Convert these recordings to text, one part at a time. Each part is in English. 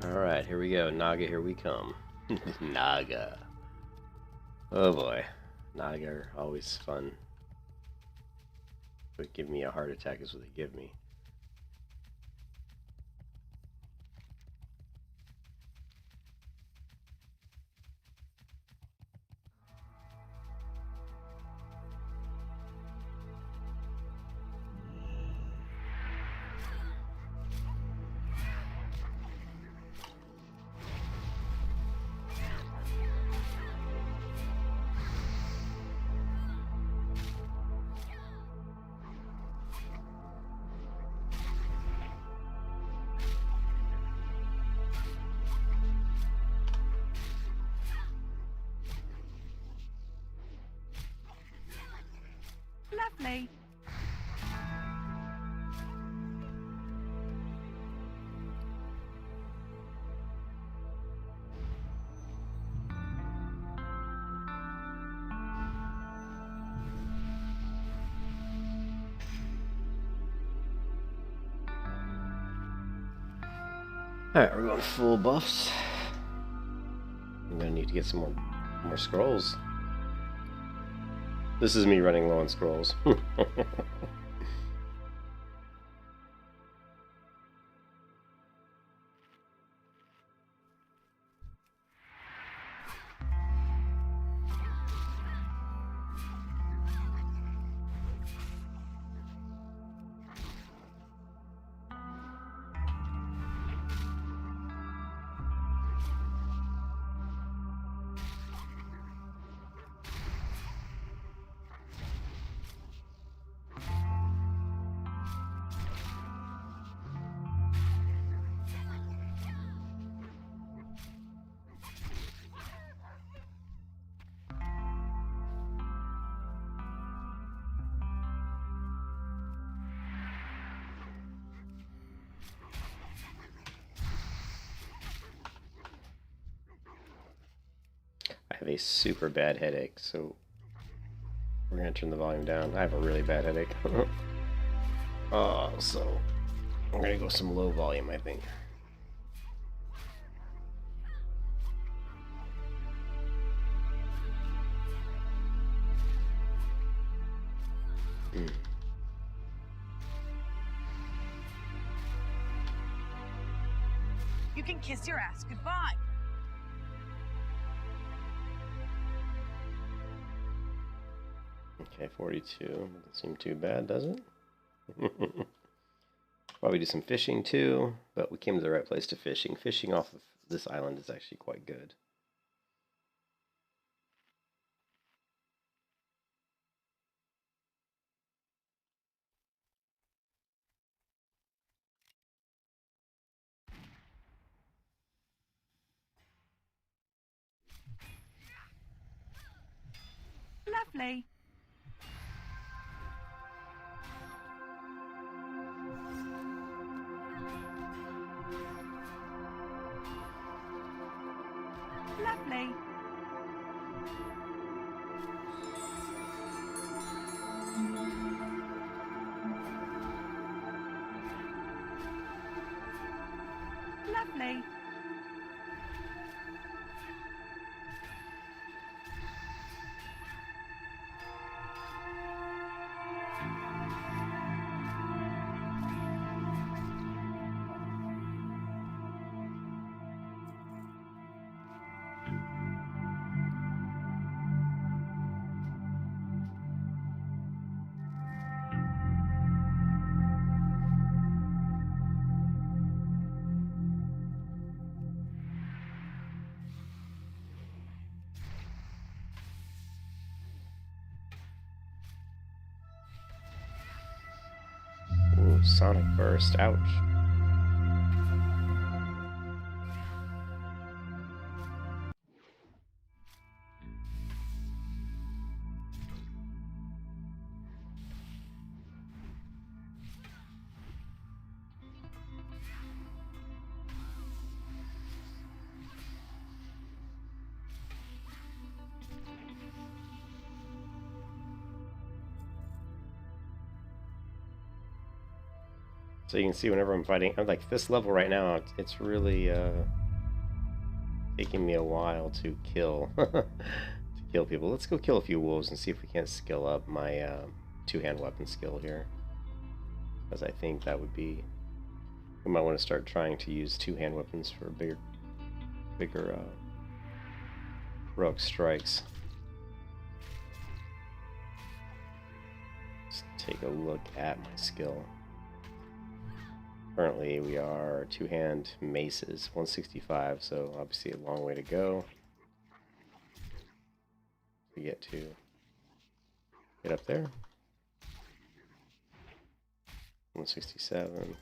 Alright, here we go. Naga, here we come. Naga. Oh boy. Naga are always fun. But give me a heart attack is what they give me. Lovely. Alright, we're going full buffs. I'm gonna need to get some more scrolls. This is me running low on scrolls. I have a super bad headache, so we're gonna turn the volume down. I have a really bad headache. So I'm gonna go some low volume, I think. You can kiss your ass goodbye. Okay, 42. Doesn't seem too bad, does it? Probably do some fishing too, but we came to the right place to fishing. Fishing off of this island is actually quite good. Lovely. Lovely. Lovely. Ooh, Sonic Burst. Ouch. So you can see whenever I'm fighting, I'm like this level right now, it's really taking me a while to kill to kill people. Let's go kill a few wolves and see if we can't skill up my two-hand weapon skill here, because I think that would be, we might want to start trying to use two-hand weapons for bigger rogue strikes. Let's take a look at my skill. Currently we are two-hand maces, 165, so obviously a long way to go to get up there. 167.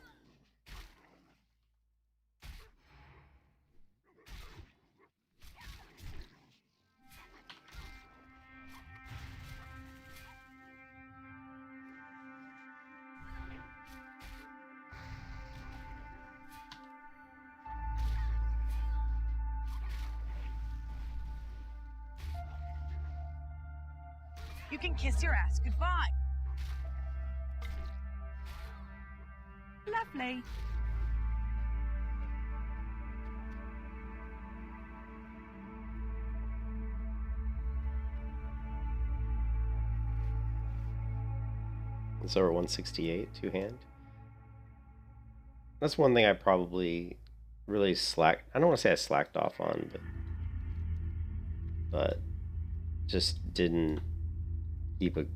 You can kiss your ass goodbye. Lovely. It's over 168, two-hand. That's one thing I probably really I don't want to say I slacked off on, but just didn't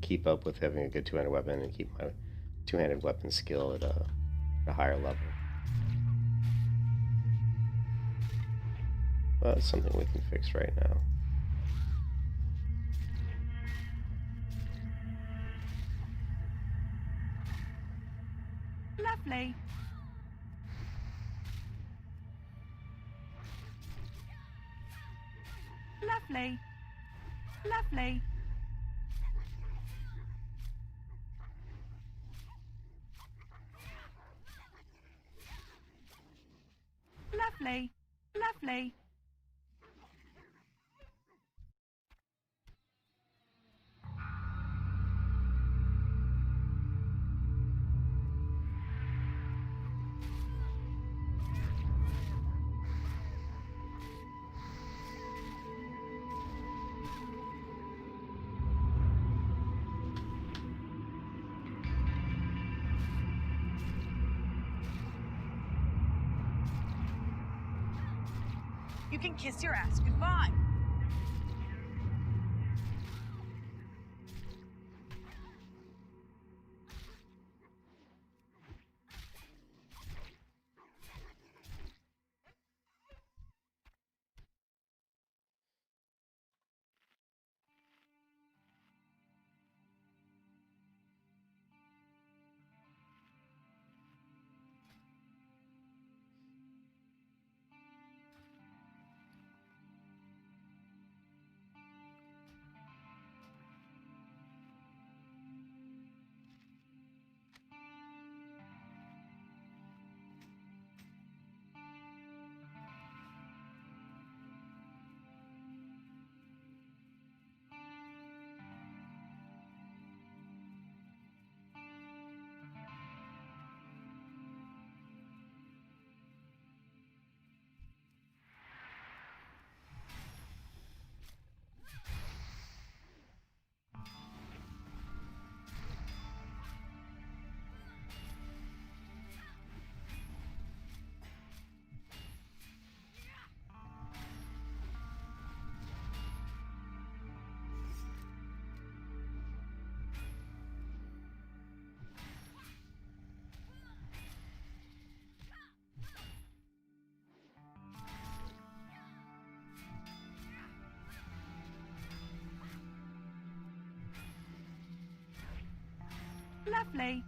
keep up with having a good two-handed weapon and keep my two-handed weapon skill at a higher level. Well, that's something we can fix right now. Lovely. Lovely. Lovely. Lovely. Lovely. You can kiss your ass goodbye. Lovely.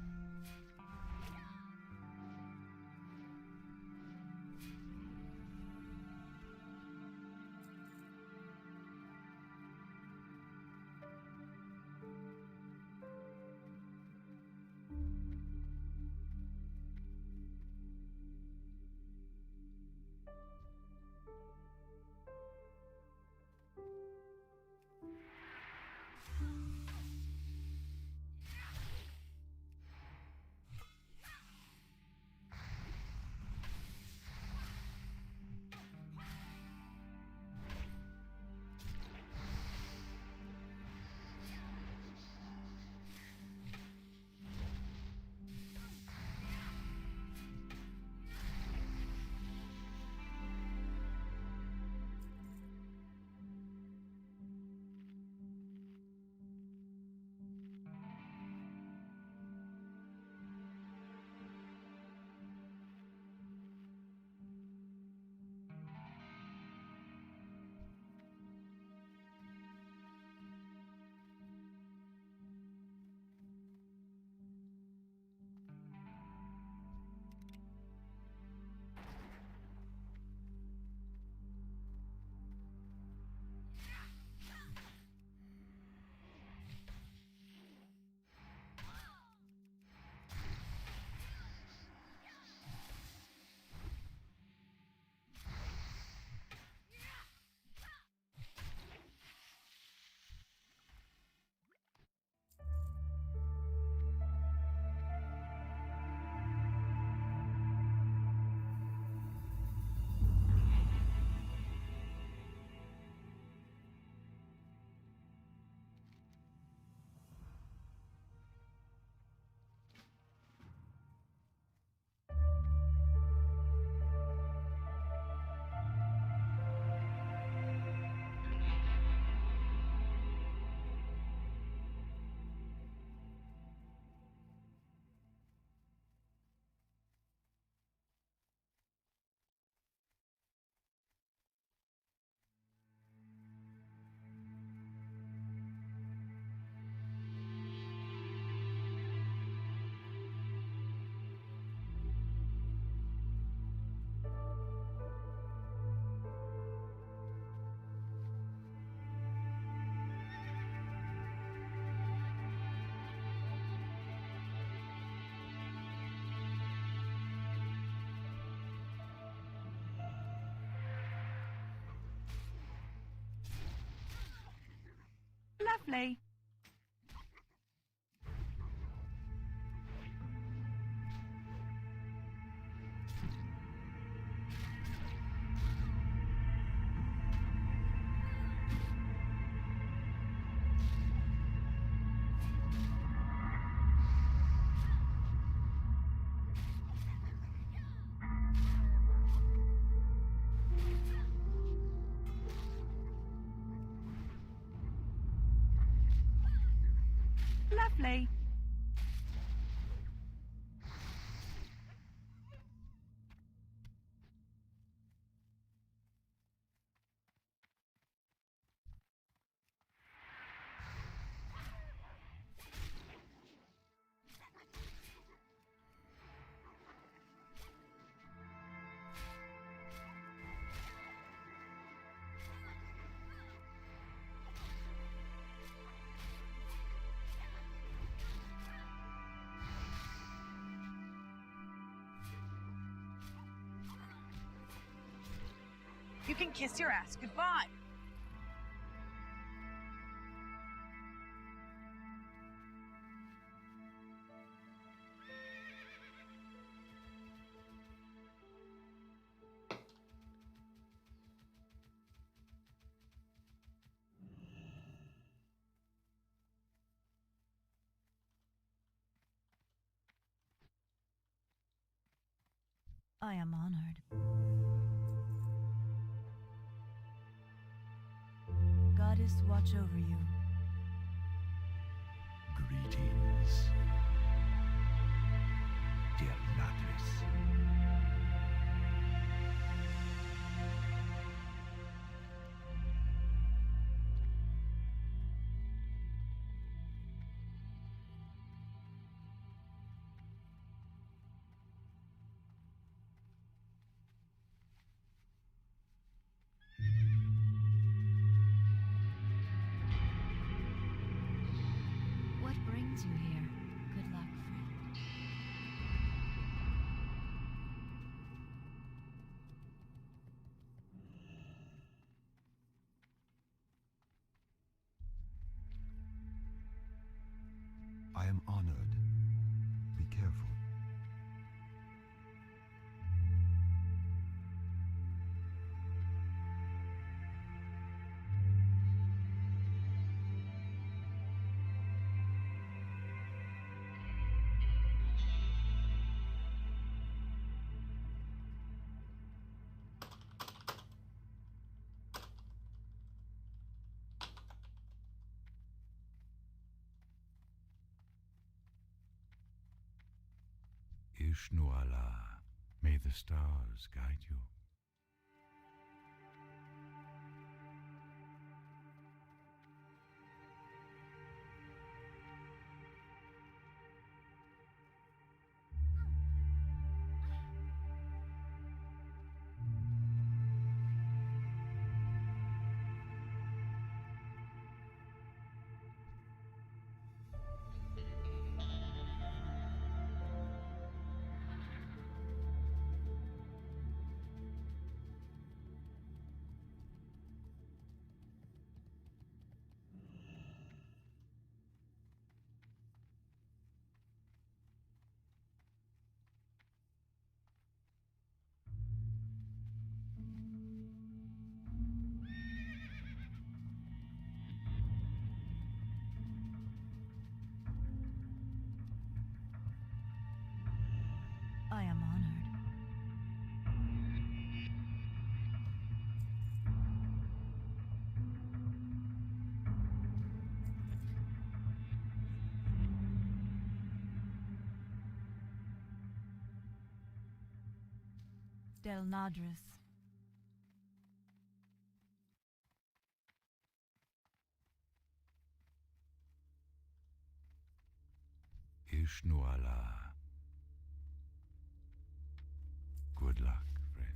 Lovely. Lovely. You can kiss your ass goodbye. I am honored. Goddess, watch over you. Greetings, dear Ladris. What brings you here? Good luck, friend. I am honored. Be careful. Ishnuala, may the stars guide you. I am honored. Del Nadris. Ishnuala. Good luck, friend.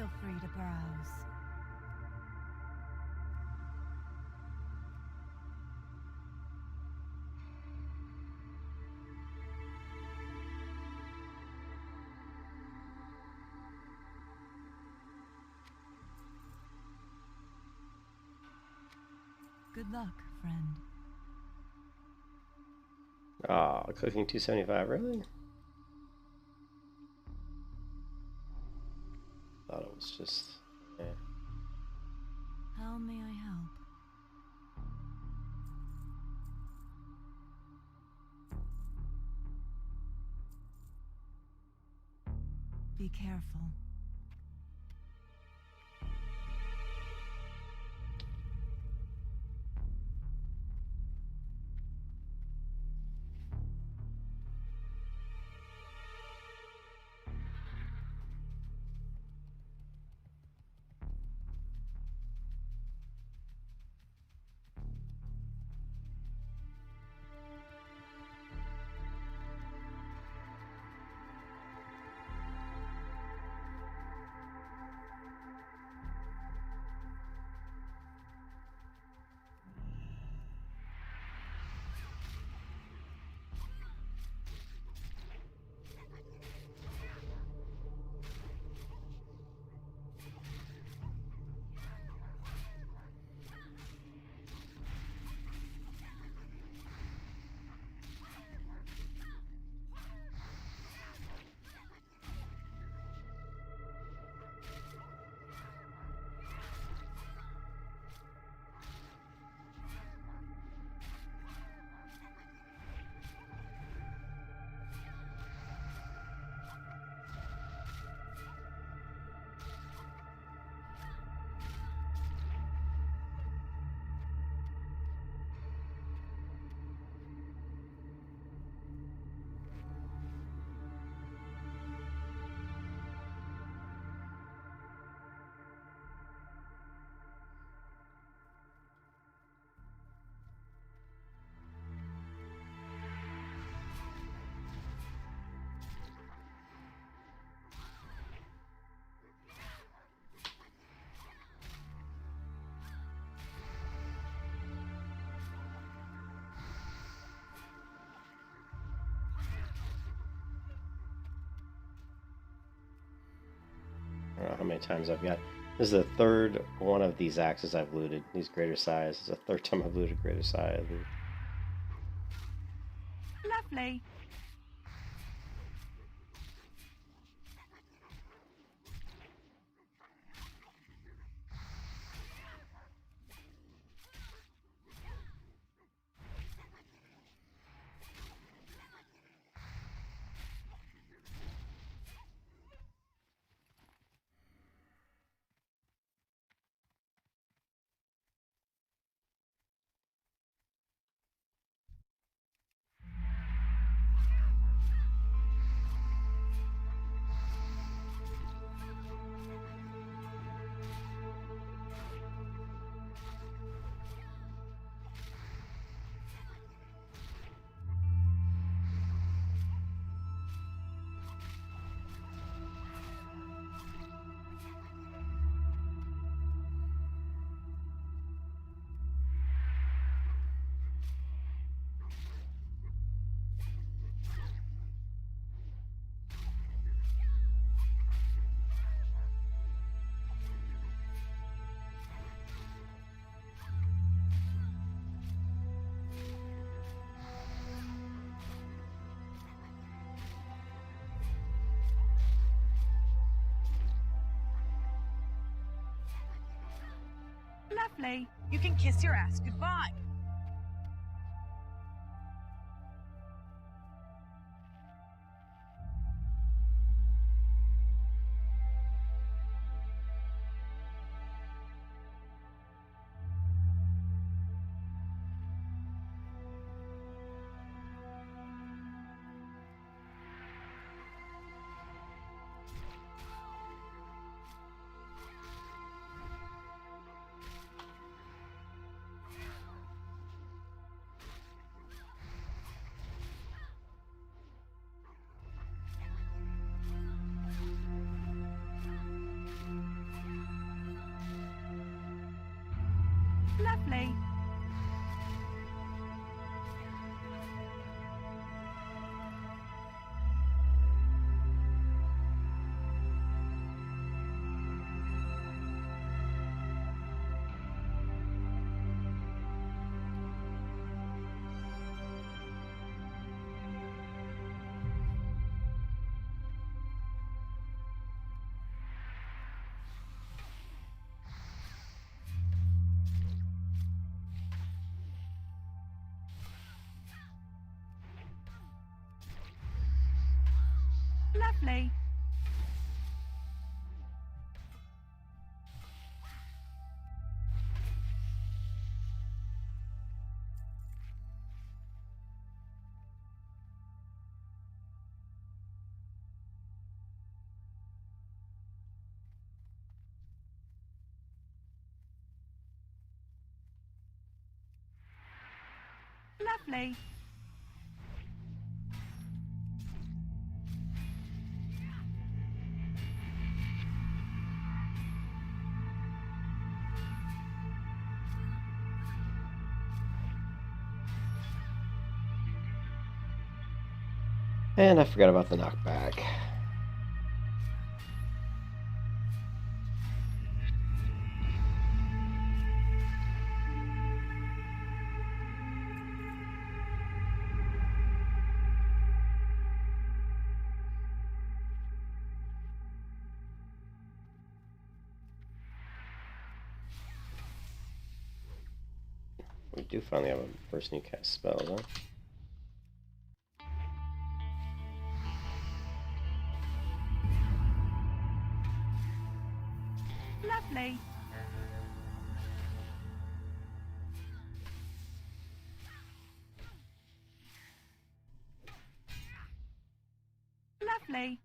Feel free to browse. Good luck, friend. Ah, cooking 275, really? Thought it was just. Yeah. How may I help? Be careful. I don't know how many times I've got. This is the third one of these axes I've looted. These greater size. This is the third time I've looted greater size. Lovely. Lovely. You can kiss your ass goodbye. Lovely. Lovely. Lovely. And I forgot about the knockback. We do finally have a person who casts spells, huh? Lovely. Lovely.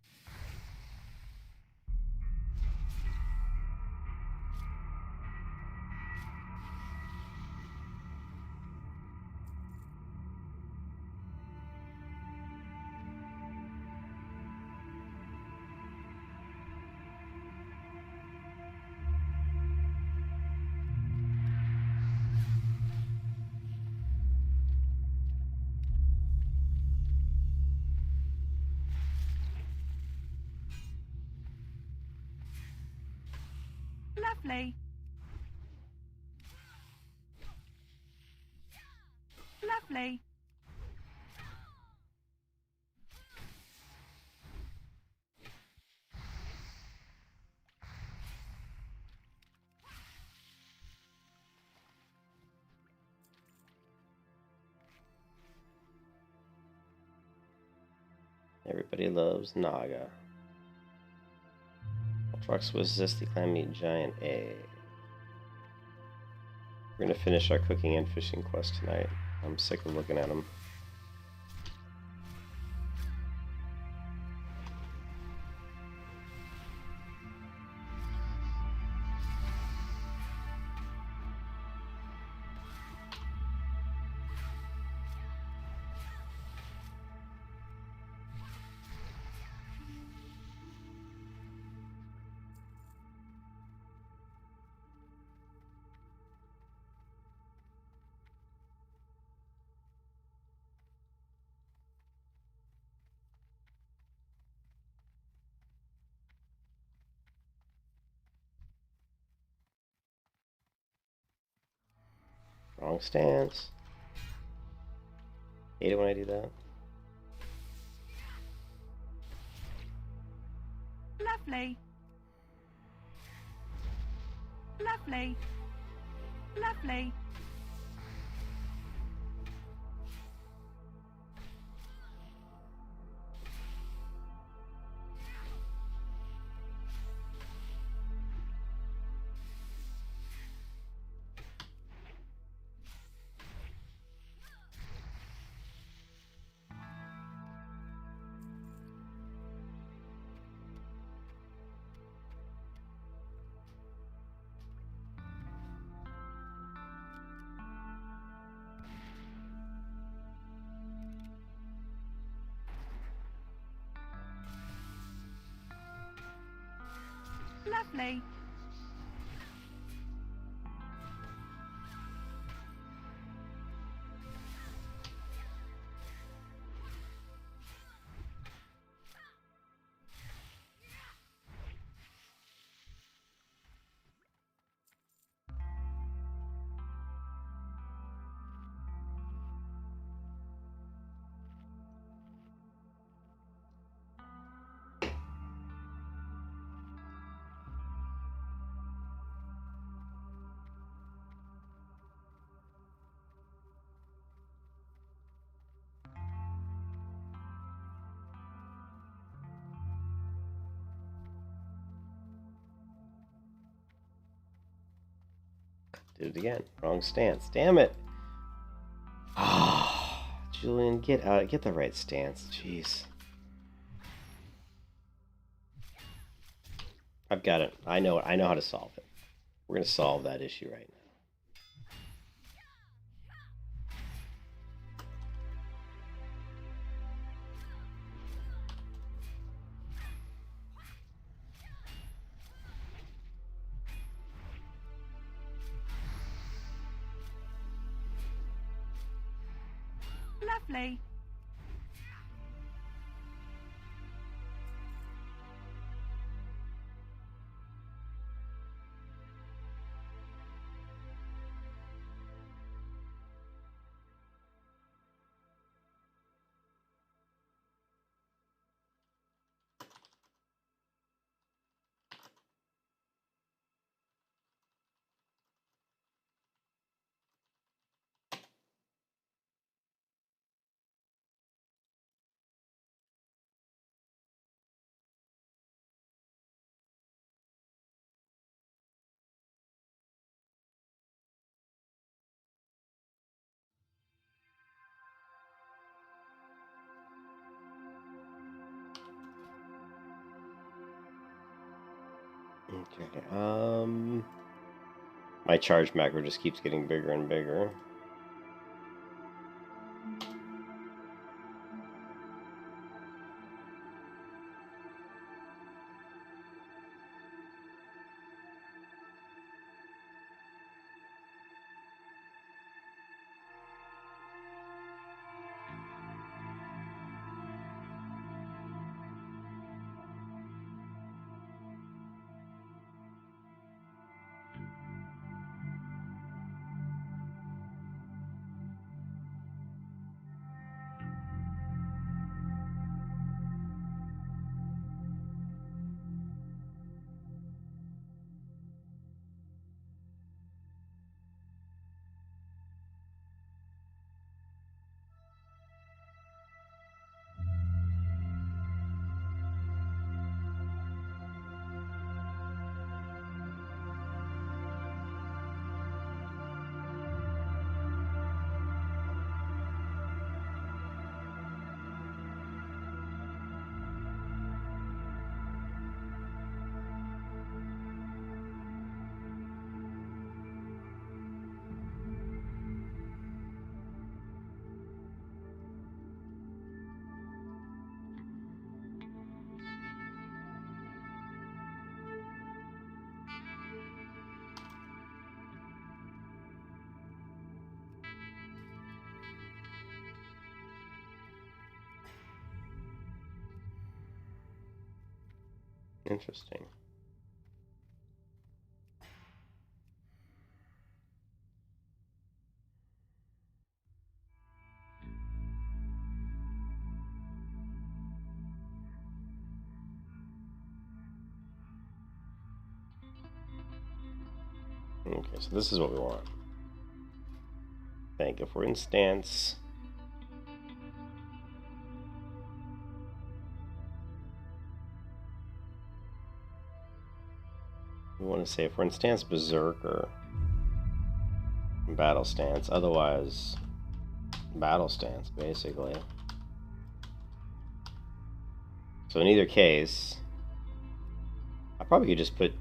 Lovely. Lovely. Everybody loves Naga. Trucks was Zesty Clan meet Giant A. We're gonna finish our cooking and fishing quest tonight. I'm sick of looking at them. Wrong stance. Hate it when I do that. Lovely. Lovely. Lovely. Lovely. Did it again. Wrong stance. Damn it. Ah, Julian, get out. Get the right stance. Jeez. I've got it. I know it. I know how to solve it. We're gonna solve that issue right now. Lovely. Okay. My charge macro just keeps getting bigger and bigger. Interesting. Okay, so this is what we want. I think if we're in stance, we want to say if we're in stance Berserker, battle stance, otherwise battle stance, basically. So in either case, I probably could just put,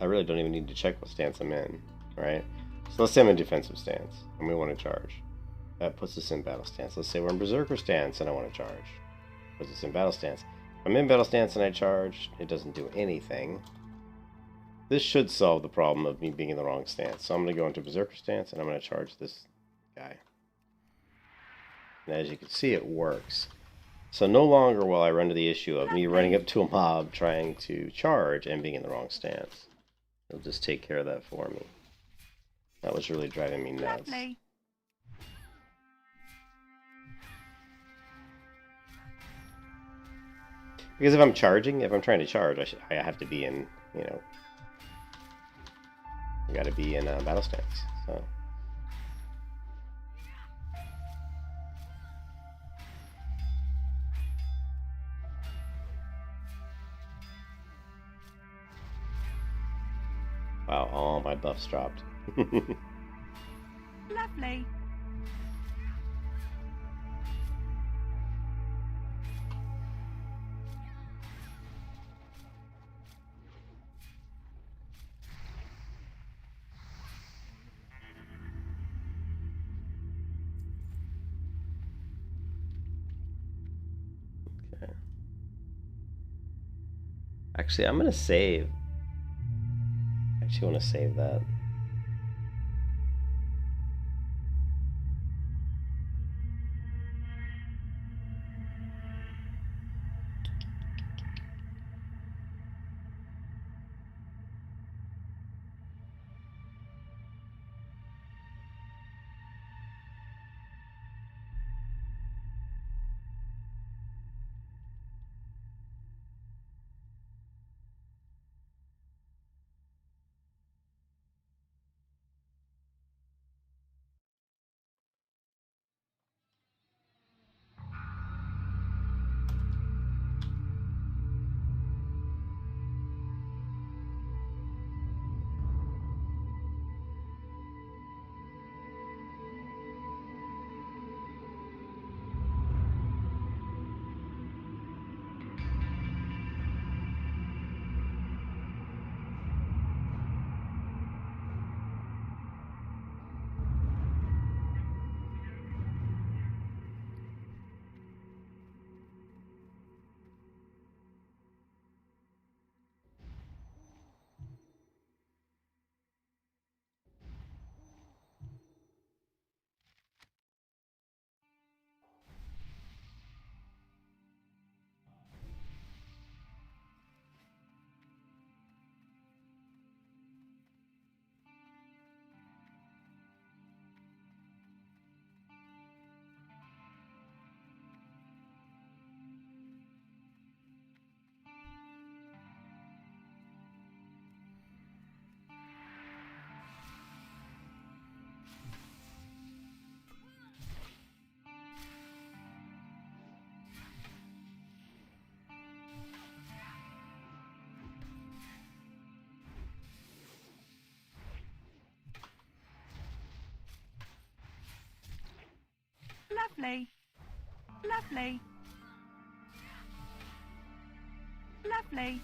I really don't even need to check what stance I'm in, right? So let's say I'm in defensive stance and we want to charge. That puts us in battle stance. Let's say we're in Berserker stance and I want to charge. Puts us in battle stance. If I'm in battle stance and I charge, it doesn't do anything. This should solve the problem of me being in the wrong stance. So I'm going to go into Berserker stance and I'm going to charge this guy. And as you can see, it works. So no longer will I run into the issue of me running up to a mob trying to charge and being in the wrong stance. It'll just take care of that for me. That was really driving me nuts. Lovely. Because if I'm charging, if I'm trying to charge, I have to be in, you know, I got to be in battle stance. So. Wow, all my buffs dropped. Lovely. Okay. Actually, I'm gonna save. I actually want to save that. Lovely. Lovely. Lovely.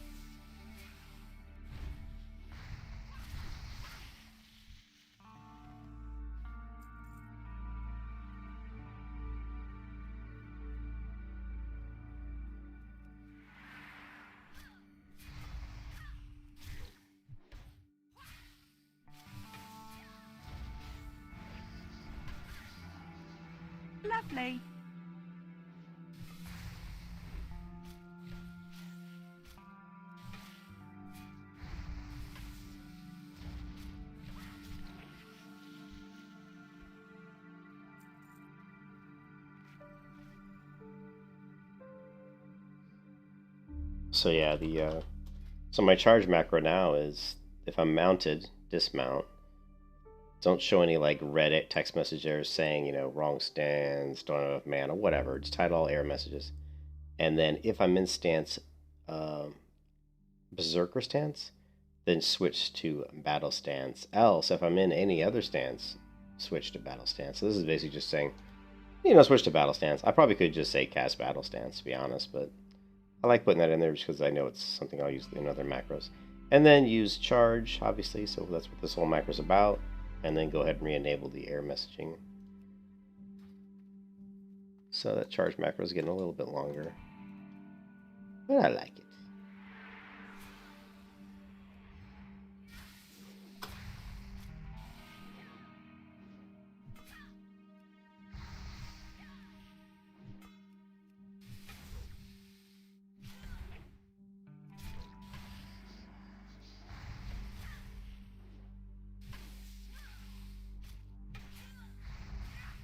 Lovely. So yeah, so my charge macro now is if I'm mounted, dismount. Don't show any like Reddit text message errors saying, wrong stance, don't have enough mana, whatever. Just hide all error messages. And then if I'm in stance, Berserker stance, then switch to battle stance. Else, if I'm in any other stance, switch to battle stance. So this is basically just saying, switch to battle stance. I probably could just say cast battle stance, to be honest, but I like putting that in there just because I know it's something I'll use in other macros. And then use charge, obviously, so that's what this whole macro is about. And then go ahead and re-enable the error messaging. So that charge macro is getting a little bit longer, but I like it.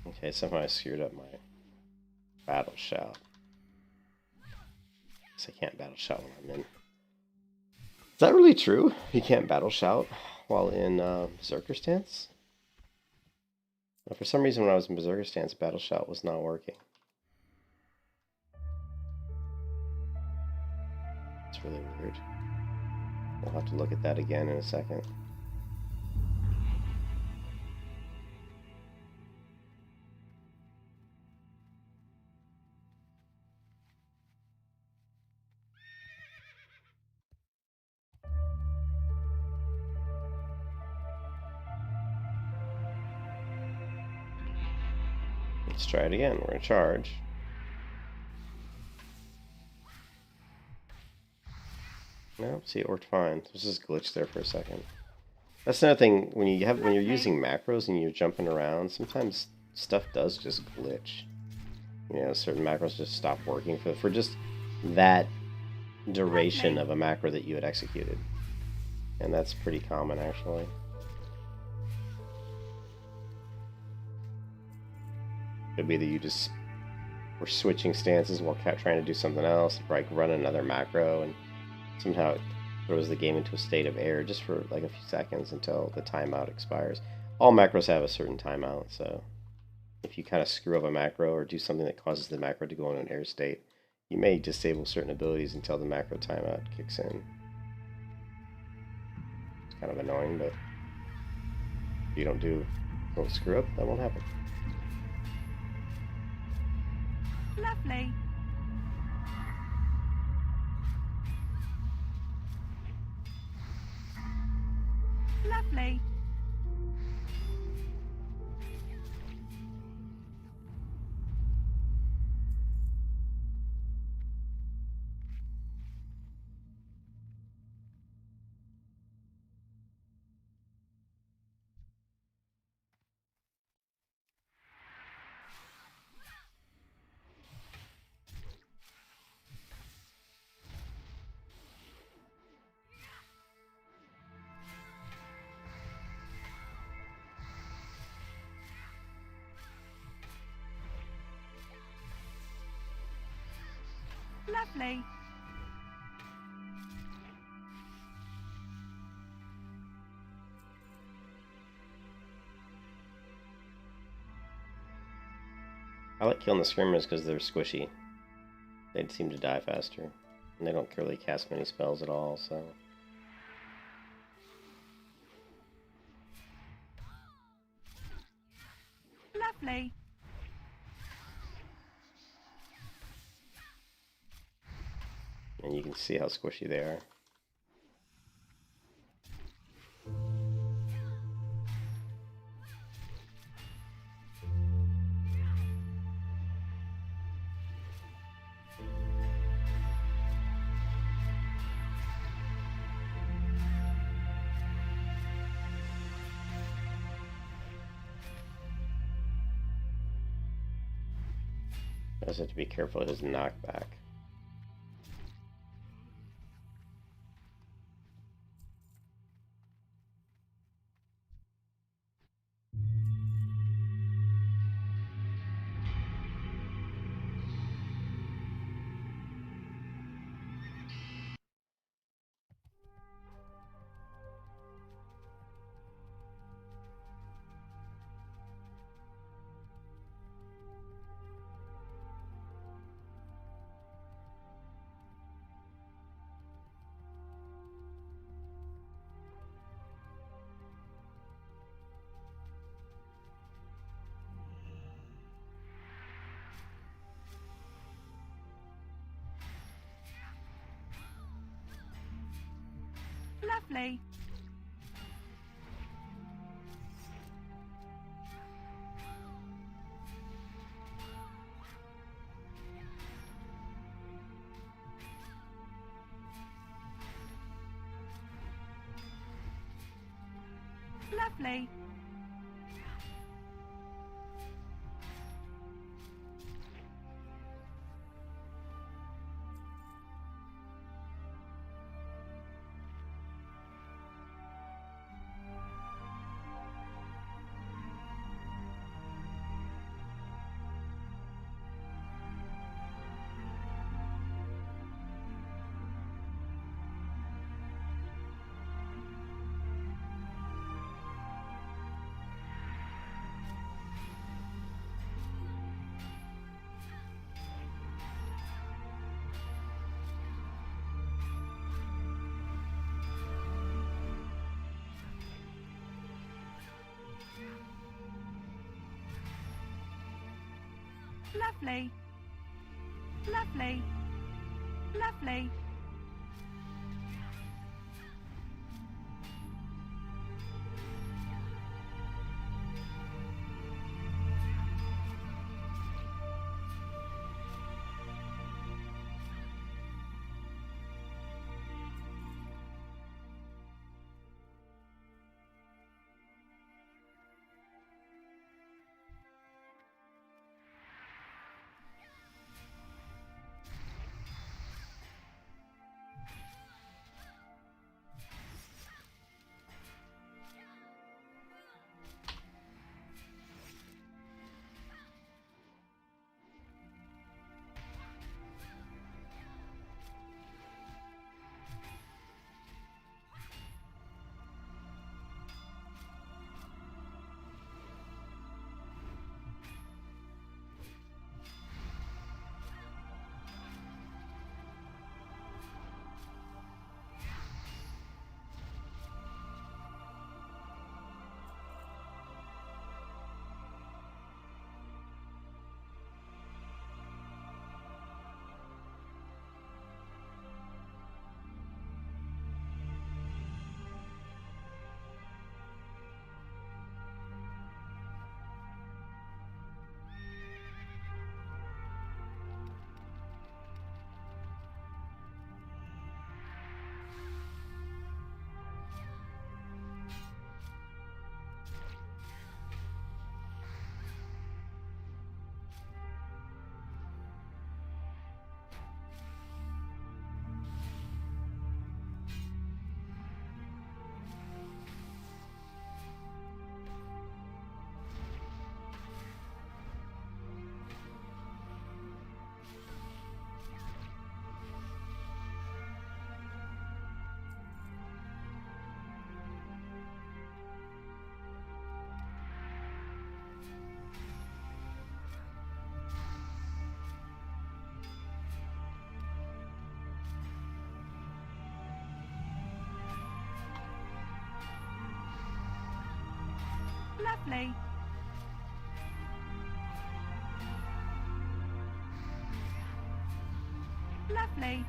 Okay, somehow I screwed up my battle shout. So I can't battle shout when I'm in. Is that really true? You can't battle shout while in Berserker stance? Well, for some reason when I was in Berserker stance, battle shout was not working. It's really weird. We'll have to look at that again in a second. Let's try it again. We're gonna charge. No, see, it worked fine. There's this glitch there for a second. That's another thing when you're using macros and you're jumping around. Sometimes stuff does just glitch. You know, certain macros just stop working for just that duration of a macro that you had executed, and that's pretty common actually. Could be that you just were switching stances while trying to do something else, like run another macro, and somehow it throws the game into a state of error just for like a few seconds until the timeout expires. All macros have a certain timeout, so if you kind of screw up a macro or do something that causes the macro to go into an error state, you may disable certain abilities until the macro timeout kicks in. It's kind of annoying, but if you don't screw up, that won't happen. Lovely. Lovely. Lovely. I like killing the screamers because they're squishy. They seem to die faster, and they don't really cast many spells at all, so... Lovely. And you can see how squishy they are. I just have to be careful of his knockback. Lovely. Lovely. Lovely. Lovely. Lovely. Lovely. Lovely.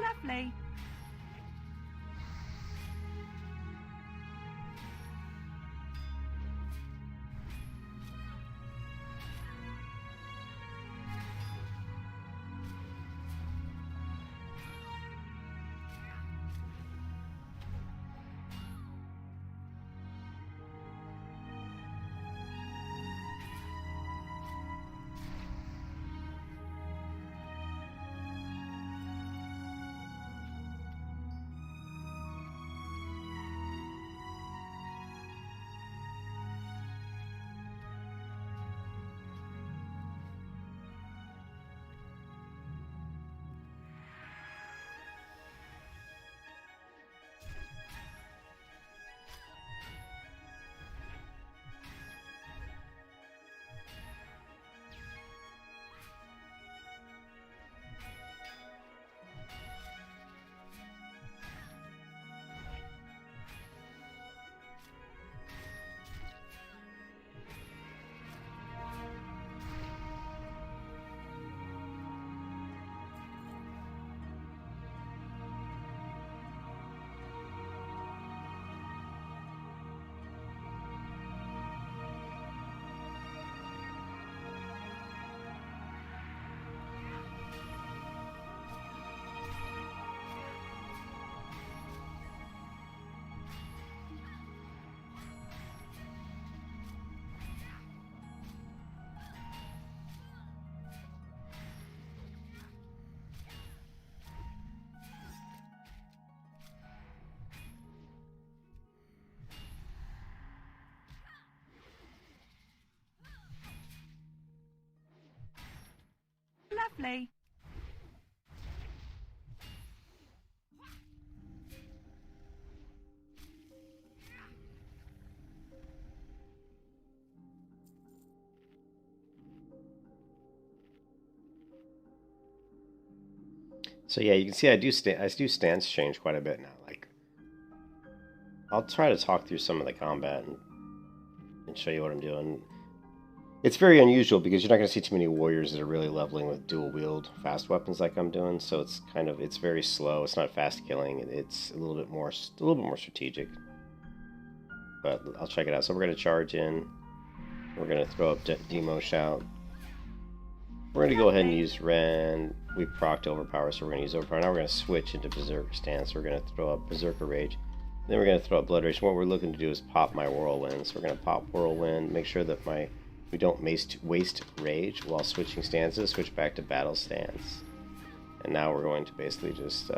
Lovely. Lovely. So yeah, you can see I do stance change quite a bit now. Like, I'll try to talk through some of the combat and show you what I'm doing. It's very unusual because you're not going to see too many warriors that are really leveling with dual wield fast weapons like I'm doing. So it's very slow. It's not fast killing. It's a little bit more strategic. But I'll check it out. So we're going to charge in. We're going to throw up Demo Shout. We're going to go ahead and use Ren. We procced Overpower, so we're going to use Overpower. Now we're going to switch into Berserker stance. We're going to throw up Berserker Rage. Then we're going to throw up Blood Rage. What we're looking to do is pop my Whirlwind. So we're going to pop Whirlwind, make sure that we don't waste Rage while switching stances. Switch back to Battle Stance. And now we're going to basically just,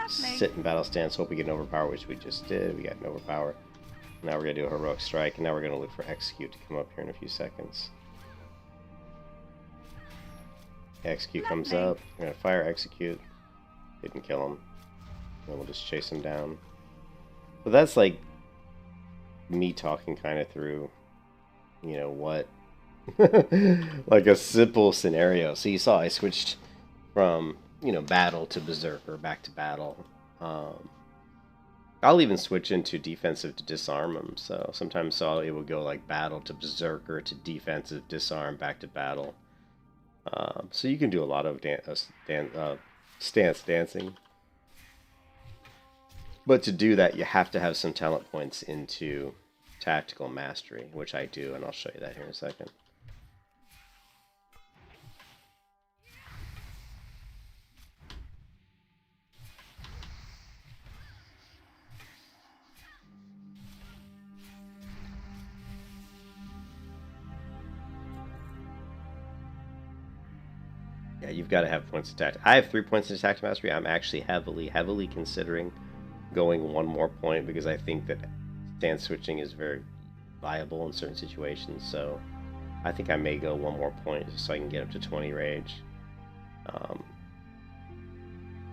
sit in Battle Stance. Hope we get an Overpower, which we just did. We got an Overpower. Now we're going to do a Heroic Strike. And now we're going to look for Execute to come up here in a few seconds. Execute comes up. We're going to fire Execute. Didn't kill him. And we'll just chase him down. But that's like me talking kind of through, what, like a simple scenario. So you saw I switched from you know, battle to berserker, back to battle. I'll even switch into defensive to disarm them. So sometimes it will go like battle to berserker to defensive, disarm, back to battle. So you can do a lot of stance dancing. But to do that, you have to have some talent points into tactical mastery, which I do, and I'll show you that here in a second. Yeah, you've got to have points of tactical. I have 3 points in tactical mastery. I'm actually heavily considering going 1 more point because I think that stance switching is very viable in certain situations. So I think I may go 1 more point so I can get up to 20 rage.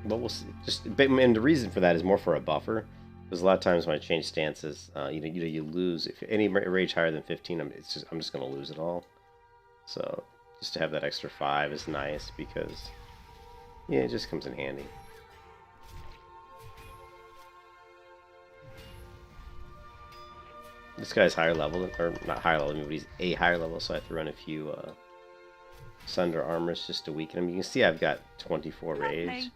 But we'll see. And the reason for that is more for a buffer. Because a lot of times when I change stances, you lose. If any rage higher than 15, I'm just going to lose it all. So just to have that extra 5 is nice because, yeah, it just comes in handy. This guy's higher level, or not higher level, but he's a higher level, so I have to run a few Sunder Armors just to weaken him. You can see I've got 24 rage.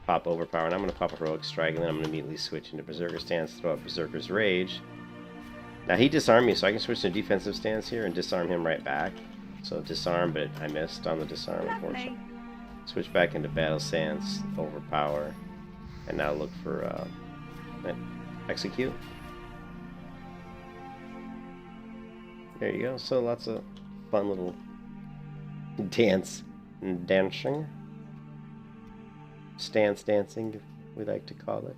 Pop Overpower, and I'm going to pop a Heroic Strike, and then I'm going to immediately switch into Berserker Stance, throw out Berserker's Rage. Now he disarmed me, so I can switch to defensive stance here and disarm him right back. So disarm, but I missed on the disarm, unfortunately. Switch back into Battle Stance, Overpower, and now look for Execute. There you go. So lots of fun little dancing. Stance dancing, we like to call it.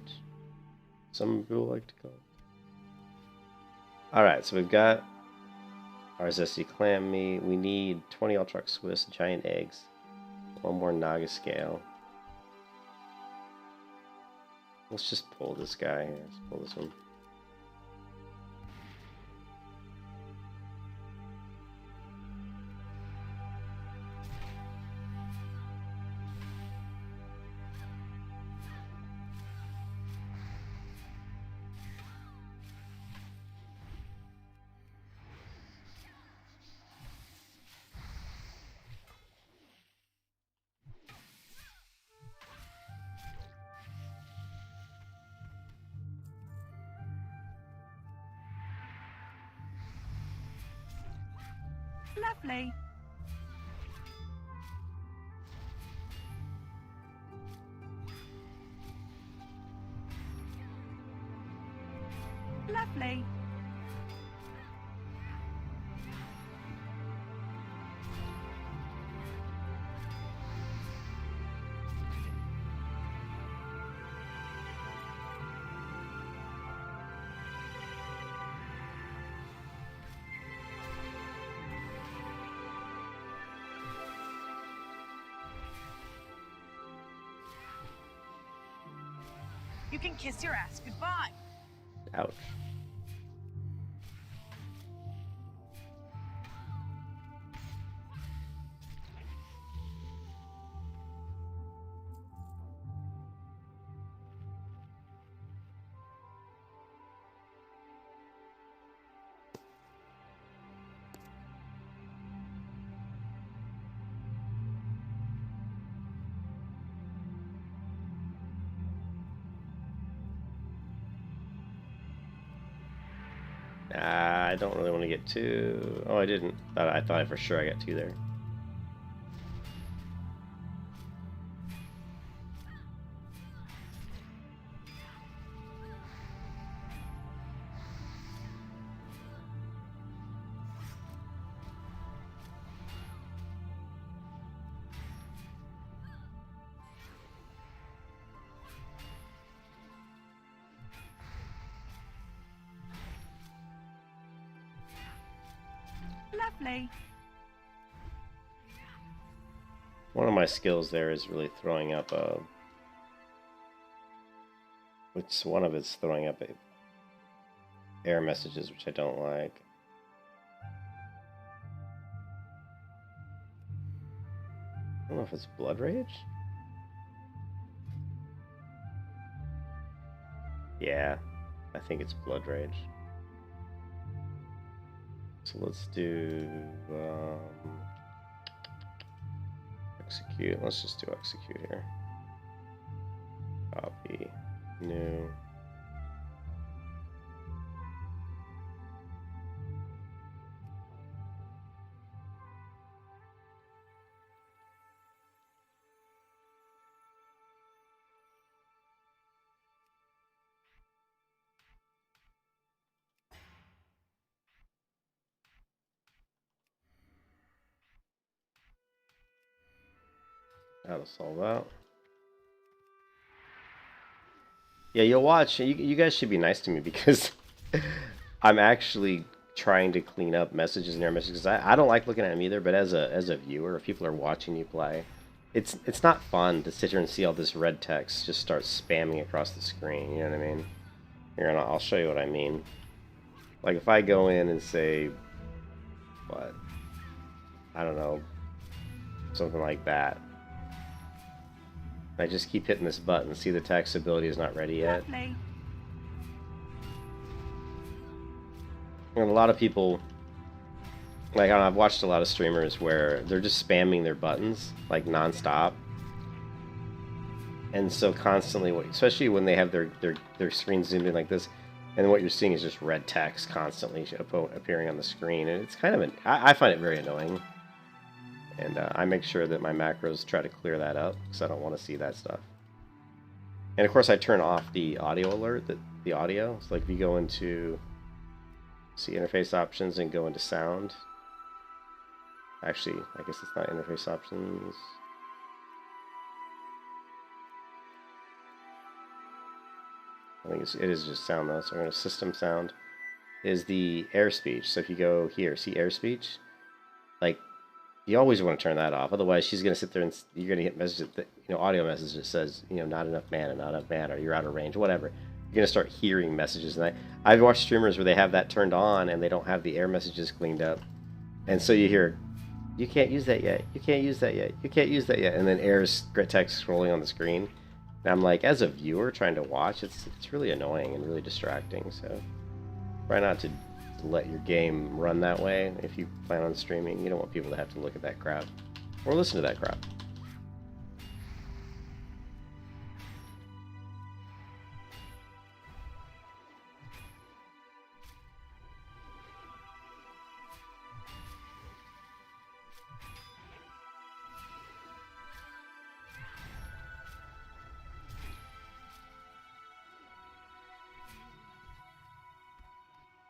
Some people like to call it. Alright, so we've got our zesty clam meat. We need 20 Ultrax Swiss, giant eggs, 1 more Naga scale. Let's just pull this guy here. Let's pull this one. Lovely. Lovely. You can kiss your ass goodbye. Ouch. I don't really want to get 2. Oh, I didn't. I thought for sure I got 2 there. Lovely. One of my skills there is really throwing up a... Which one of it's throwing up error messages, which I don't like. I don't know if it's Blood Rage? Yeah, I think it's Blood Rage. So let's do execute. Let's just do execute here. Copy, new. That'll solve that. Yeah, you'll watch. You guys should be nice to me because I'm actually trying to clean up messages and error messages. I don't like looking at them either, but as a viewer, if people are watching you play, it's not fun to sit here and see all this red text just start spamming across the screen. You know what I mean? Here, and I'll show you what I mean. Like if I go in and say, what? I don't know, something like that. I just keep hitting this button. See, the text ability is not ready yet. Lovely. And a lot of people, like I don't know, I've watched a lot of streamers where they're just spamming their buttons like nonstop, and so constantly, especially when they have their screen zoomed in like this, and what you're seeing is just red text constantly appearing on the screen, and it's kind of I find it very annoying. And I make sure that my macros try to clear that up because I don't want to see that stuff. And of course, I turn off the audio alert, the audio. So like if you go into see interface options and go into sound. Actually, I guess it's not interface options. I think it is just sound though. So we're going to system sound is the air speech. So if you go here, see air speech, like. You always want to turn that off. Otherwise, she's going to sit there and you're going to get messages, that, audio messages that says, not enough mana, not enough mana, or you're out of range, whatever. You're going to start hearing messages. And I've watched streamers where they have that turned on and they don't have the air messages cleaned up. And so you hear, you can't use that yet. You can't use that yet. You can't use that yet. And then air's text scrolling on the screen. And I'm like, as a viewer trying to watch, it's really annoying and really distracting. So try not to let your game run that way if you plan on streaming. You don't want people to have to look at that crap or listen to that crap.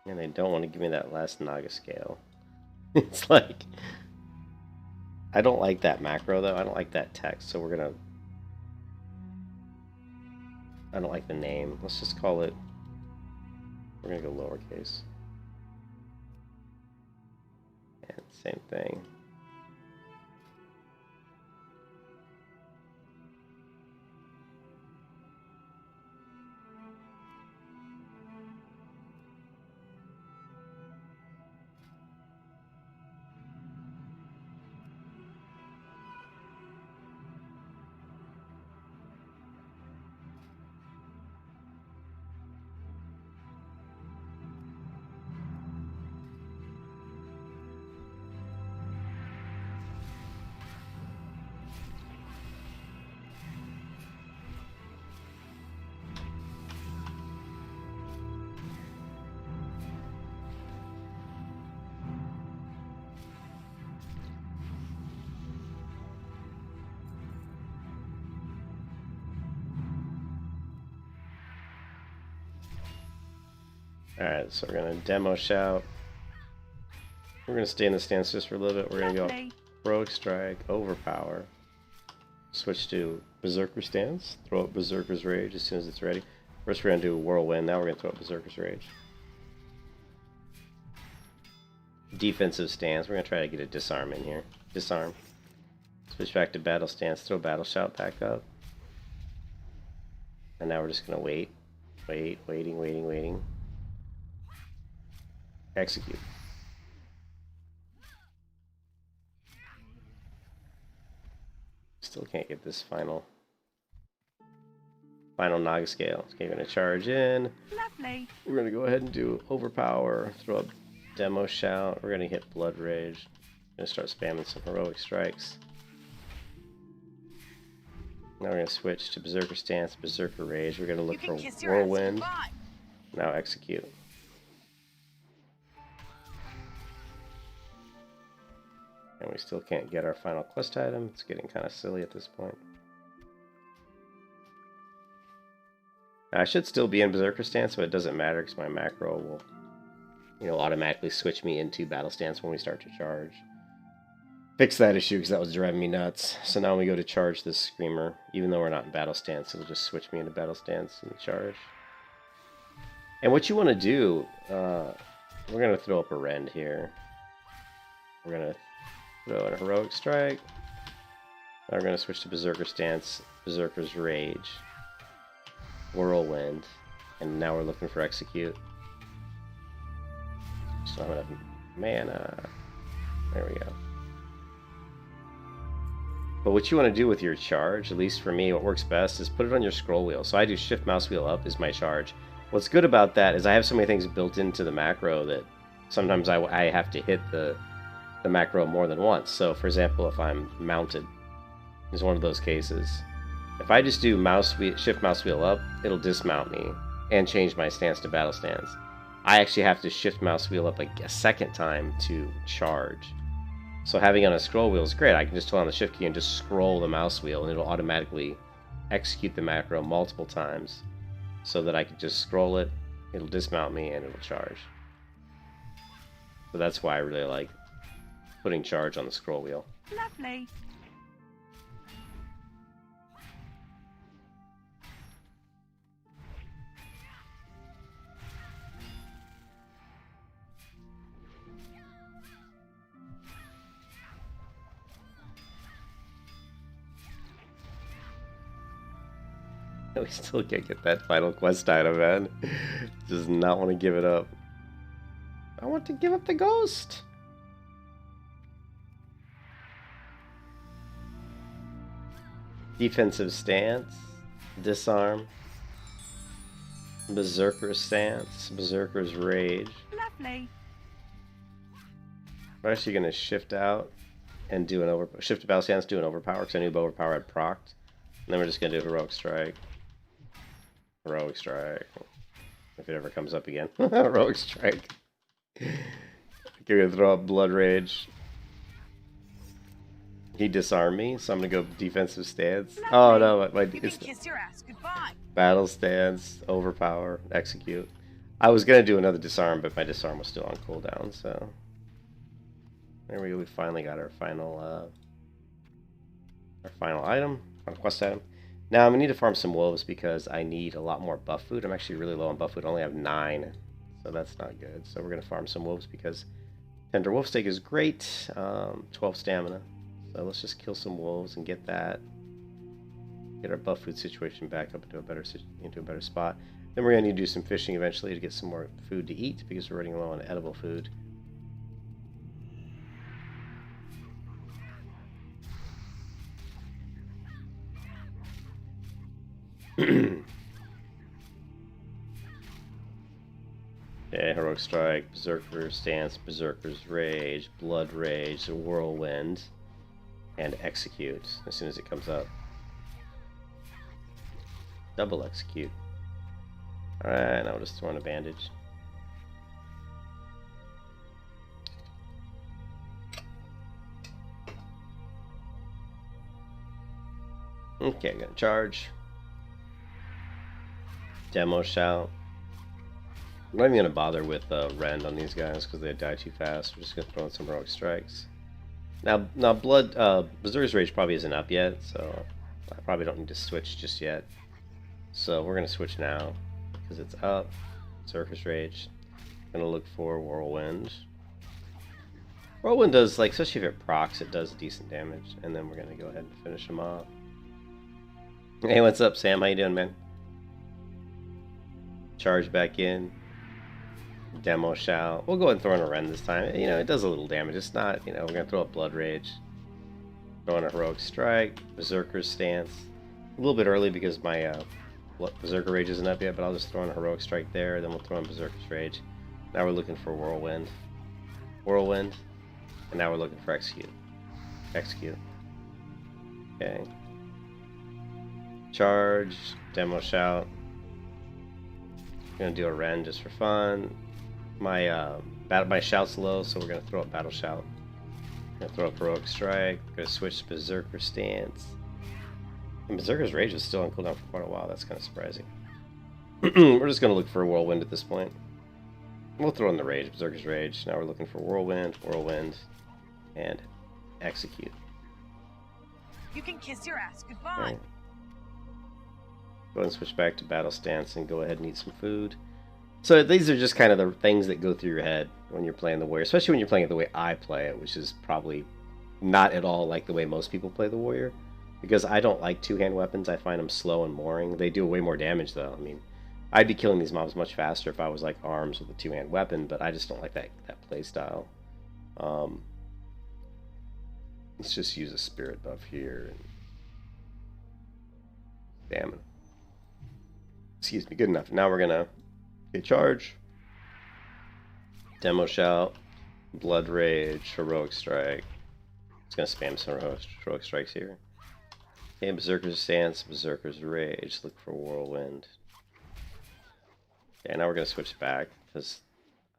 And they don't want to give me that last Naga scale. It's like, I don't like that macro though. I don't like that text. So we're gonna, I don't like the name. Let's just call it, we're gonna go lowercase. And same thing. Alright, so we're going to demo shout. We're going to stay in the stance just for a little bit. We're going to go Heroic Strike, Overpower. Switch to Berserker stance. Throw up Berserker's Rage as soon as it's ready. First we're going to do Whirlwind, now we're going to throw up Berserker's Rage. Defensive stance, we're going to try to get a disarm in here. Disarm. Switch back to Battle stance, throw Battle Shout back up. And now we're just going to wait. Waiting. Execute. Still can't get this final Final Naga scale. Okay, we're going to charge in. Lovely. We're going to go ahead and do Overpower, throw up Demo Shout. We're going to hit Blood Rage. We're going to start spamming some Heroic Strikes. Now we're going to switch to Berserker Stance, Berserker Rage. We're going to look for Whirlwind. Now execute. And we still can't get our final quest item. It's getting kind of silly at this point. I should still be in Berserker Stance, but it doesn't matter because my macro will, automatically switch me into Battle Stance when we start to charge. Fix that issue because that was driving me nuts. So now when we go to charge this Screamer, even though we're not in Battle Stance, it'll just switch me into Battle Stance and charge. And what you want to do, we're going to throw up a Rend here. We're going to throw in a Heroic Strike. Now we're going to switch to Berserker Stance, Berserker's Rage, Whirlwind, and now we're looking for Execute. Just don't have enough mana. There we go. But what you want to do with your charge, at least for me, what works best is put it on your scroll wheel. So I do Shift Mouse Wheel Up is my charge. What's good about that is I have so many things built into the macro that sometimes I have to hit the macro more than once. So for example, if I'm mounted, is one of those cases. If I just do Shift Mouse Wheel Up, it'll dismount me and change my stance to Battle Stance. I actually have to Shift Mouse Wheel Up a second time to charge. So having it on a scroll wheel is great. I can just hold on the Shift key and just scroll the mouse wheel, and it'll automatically execute the macro multiple times so that I can just scroll it, it'll dismount me, and it'll charge. So that's why I really like putting charge on the scroll wheel. Lovely. We still can't get that final quest item, man. Does not want to give it up. I want to give up the ghost. Defensive stance, disarm, Berserker stance, Berserker's rage. Lovely. We're actually going to shift out and do an shift to battle stance, do an overpower because I knew overpower had procced. And then we're just going to do heroic strike. Heroic strike. If it ever comes up again. Heroic strike. You're going to throw up blood rage. He disarmed me, so I'm going to go defensive stance. Lovely. Oh no, You can kiss your ass goodbye. Battle stance, overpower, execute. I was going to do another disarm, but my disarm was still on cooldown, so... There we go, we finally got our final item, final quest item. Now I'm going to need to farm some wolves because I need a lot more buff food. I'm actually really low on buff food, I only have 9, so that's not good. So we're going to farm some wolves because tender wolf steak is great, 12 stamina. So let's just kill some wolves and get that. Get our buff food situation back up into a better spot. Then we're going to need to do some fishing eventually to get some more food to eat because we're running low on edible food. Yeah, heroic strike, berserker stance, berserker's rage, blood rage, whirlwind, and execute as soon as it comes up. Double execute. Alright, now we'll just throw in a bandage. Okay, gonna charge. Demo shout. I'm not even going to bother with Rend on these guys because they die too fast. We're just going to throw in some heroic strikes. Now Berserker's Rage probably isn't up yet, so I probably don't need to switch just yet. So we're going to switch now because it's up. Berserker's Rage. Going to look for Whirlwind. Whirlwind does, like, especially if it procs, it does decent damage. And then we're going to go ahead and finish him off. Hey, what's up, Sam? How you doing, man? Charge back in. Demo shout. We'll go ahead and throw in a Rend this time. You know, it does a little damage. It's not, you know, we're going to throw up Blood Rage. Throw in a Heroic Strike. Berserker's Stance. A little bit early because my Berserker Rage isn't up yet, but I'll just throw in a Heroic Strike there, then we'll throw in Berserker's Rage. Now we're looking for Whirlwind. Whirlwind. And now we're looking for Execute. Execute. Okay. Charge. Demo Shout. I'm gonna do a Rend just for fun. My Shout's low, so we're gonna throw up Battle Shout. Gonna throw up Heroic Strike. Gonna switch to Berserker Stance. And Berserker's Rage was still on cooldown for quite a while. That's kind of surprising. We're just gonna look for a Whirlwind at this point. We'll throw in the Rage, Berserker's Rage. Now we're looking for Whirlwind, Whirlwind, and Execute. You can kiss your ass goodbye. Okay. Go ahead and switch back to Battle Stance and go ahead and eat some food. So these are just kind of the things that go through your head when you're playing the Warrior, especially when you're playing it the way I play it, which is probably not at all like the way most people play the Warrior. Because I don't like two-hand weapons. I find them slow and boring. They do way more damage, though. I mean, I'd be killing these mobs much faster if I was like arms with a two-hand weapon, but I just don't like that play style. Let's just use a spirit buff here. And stamina. Excuse me, good enough. Now we're gonna get charge. Demo Shout. Blood Rage. Heroic Strike. Just gonna spam some heroic strikes here. Okay, Berserker's Stance, Berserker's Rage. Look for Whirlwind. Okay, now we're gonna switch back because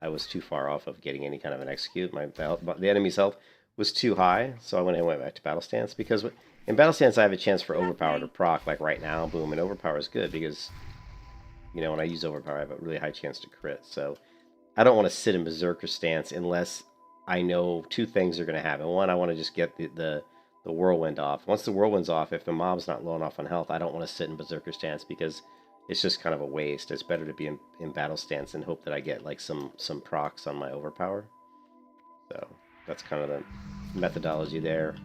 I was too far off of getting any kind of an execute. The enemy's health was too high, so I went back to Battle Stance because in Battle Stance I have a chance for Overpower to proc, like right now, boom, and Overpower is good because, you know, when I use Overpower I have a really high chance to crit, so I don't want to sit in Berserker Stance unless I know two things are going to happen. One, I want to just get the Whirlwind off. Once the Whirlwind's off, if the mob's not low enough on health, I don't want to sit in Berserker Stance because it's just kind of a waste. It's better to be in Battle Stance and hope that I get like some procs on my Overpower. So that's kind of the methodology there.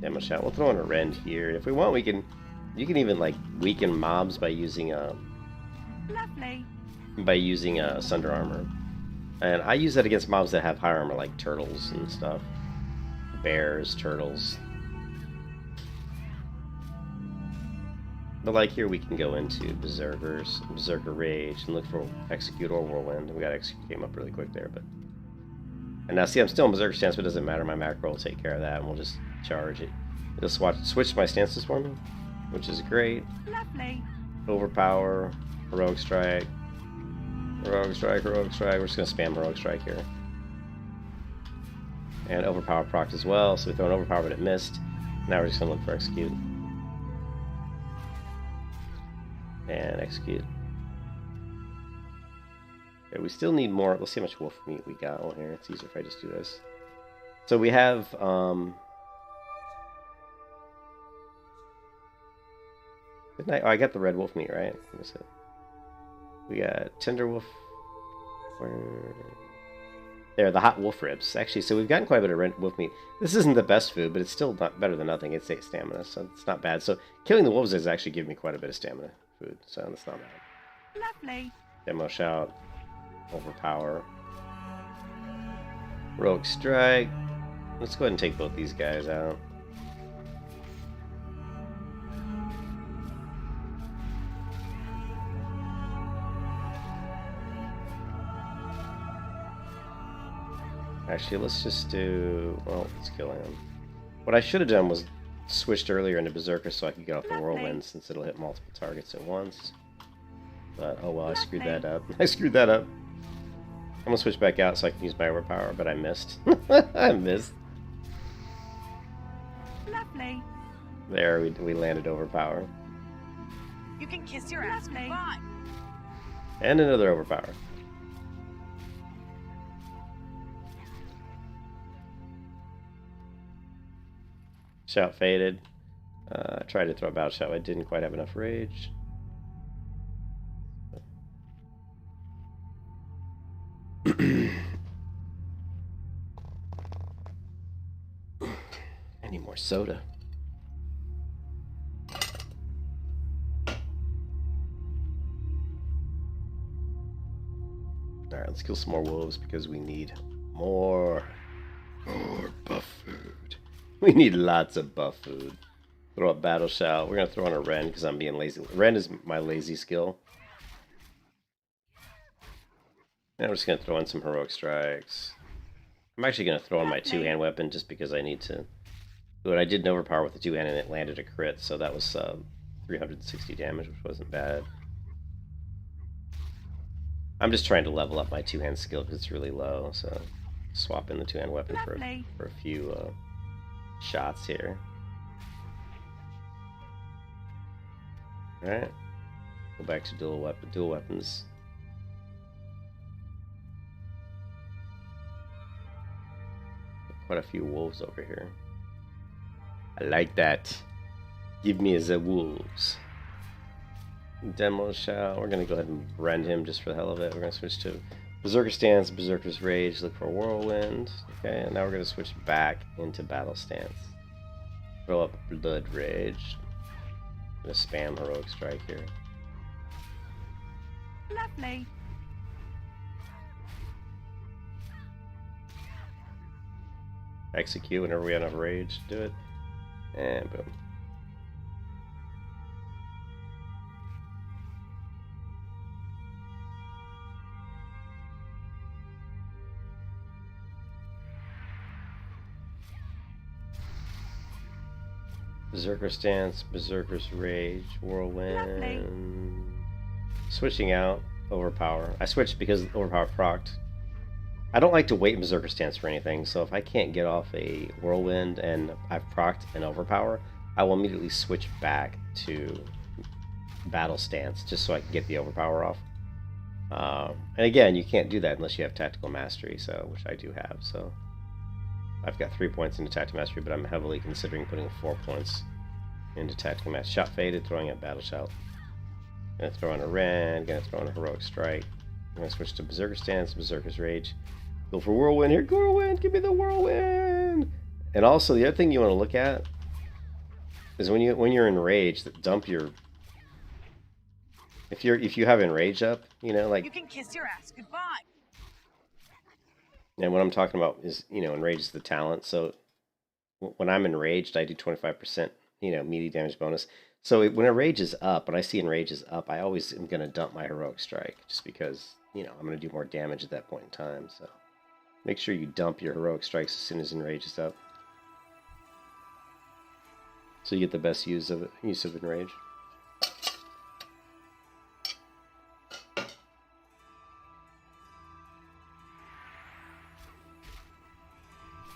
Demo Shout. We'll throw in a Rend here. If we want, you can even like weaken mobs by using Sunder Armor. And I use that against mobs that have high armor, like turtles and stuff. Bears, turtles. But like here we can go into Berserker Rage, and look for Execute or Whirlwind. We got Execute came up really quick there, but... And now see, I'm still in Berserker Stance, but it doesn't matter. My macro will take care of that, and we'll just charge it. It'll switch my stances for me, which is great. Lovely. Overpower, Heroic Strike. Heroic Strike, Heroic Strike. We're just going to spam Heroic Strike here. And Overpower proc as well, so we throw an Overpower, but it missed. Now we're just going to look for Execute. And Execute. Okay, we still need more. Let's see how much wolf meat we got on here. It's easier if I just do this. So we have... Didn't I? Oh, I got the red wolf meat, right? We got tender wolf. There, the hot wolf ribs. Actually, so we've gotten quite a bit of red wolf meat. This isn't the best food, but it's still not better than nothing. It's 8 stamina, so it's not bad. So killing the wolves is actually giving me quite a bit of stamina food, so that's not bad. Lovely. Demo Shout. Overpower. Heroic Strike. Let's go ahead and take both these guys out. Actually, let's just do... Well, let's kill him. What I should have done was switched earlier into Berserker so I could get off the Whirlwind, since it'll hit multiple targets at once. But, oh well, I screwed that up. I screwed that up. I'm gonna switch back out so I can use my Overpower, but I missed. I missed. Lovely. There, we landed Overpower. You can kiss your ass goodbye. And another Overpower. Shout faded. I tried to throw a Battle Shout, but I didn't quite have enough rage. I need more soda. Alright, let's kill some more wolves because we need more buff food. We need lots of buff food. Throw up Battle Shout. We're gonna throw on a Ren because I'm being lazy. Ren is my lazy skill. And I'm just gonna throw in some Heroic Strikes. I'm actually gonna throw in my two-hand weapon just because I need to do it. I did an overpower with the two-hand and it landed a crit, so that was 360 damage, which wasn't bad. I'm just trying to level up my two-hand skill because it's really low, so swap in the two-hand weapon for a few shots here. Alright. Go back to dual weapons. Quite a few wolves over here. I like that. Give me the wolves. Demo Shout. We're gonna go ahead and rend him just for the hell of it. We're gonna switch to Berserker Stance, Berserker's Rage, look for Whirlwind. Okay, and now we're gonna switch back into Battle Stance. Throw up Blood Rage. I'm gonna spam Heroic Strike here. Lovely. Execute whenever we have enough rage to do it. And boom. Berserker Stance, Berserker's Rage, Whirlwind. Lovely. Switching out Overpower. I switched because Overpower procced. I don't like to wait in Berserker Stance for anything, so if I can't get off a Whirlwind and I've procced an Overpower, I will immediately switch back to Battle Stance just so I can get the Overpower off. And again, you can't do that unless you have Tactical Mastery, so which I do have. So I've got 3 points into Tactical Mastery, but I'm heavily considering putting 4 points into Tactical Mastery. Shot Faded, throwing out Battle Shout. Gonna throw on a Ren, gonna throw on a Heroic Strike. I'm gonna switch to Berserker Stance, Berserker's Rage. Go for Whirlwind here. Whirlwind, give me the Whirlwind. And also, the other thing you want to look at is when you're in rage, dump your. If you have enrage up, you know, like. You can kiss your ass goodbye. And what I'm talking about is, you know, enrage is the talent. So when I'm enraged, I do 25%, you know, melee damage bonus. So when enrage is up, when I see enrage is up, I always am gonna dump my Heroic Strike just because, you know, I'm gonna do more damage at that point in time. So. Make sure you dump your Heroic Strikes as soon as Enrage is up. So you get the best use of Enrage.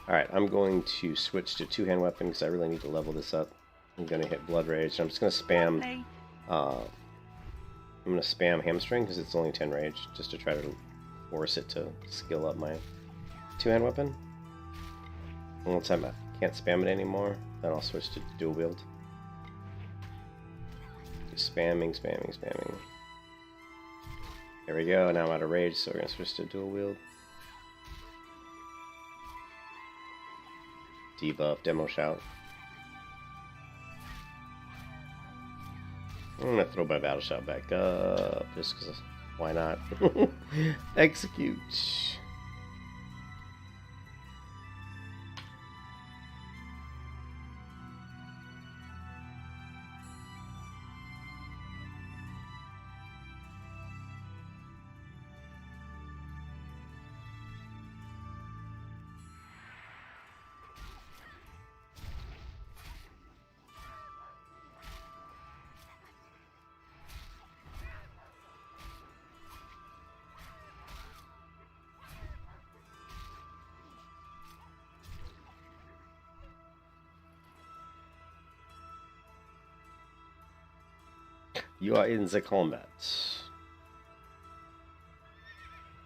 Alright, I'm going to switch to two-hand weapon because I really need to level this up. I'm going to hit Blood Rage. I'm just going to spam... I'm going to spam Hamstring because it's only 10 rage just to try to force it to skill up my two-hand weapon. And once I can't spam it anymore, then I'll switch to dual wield. Just spamming. There we go, now I'm out of rage, so we're going to switch to dual wield. Debuff, Demo Shout. I'm going to throw my Battle Shout back up, just because, why not? Execute. You are in the combat.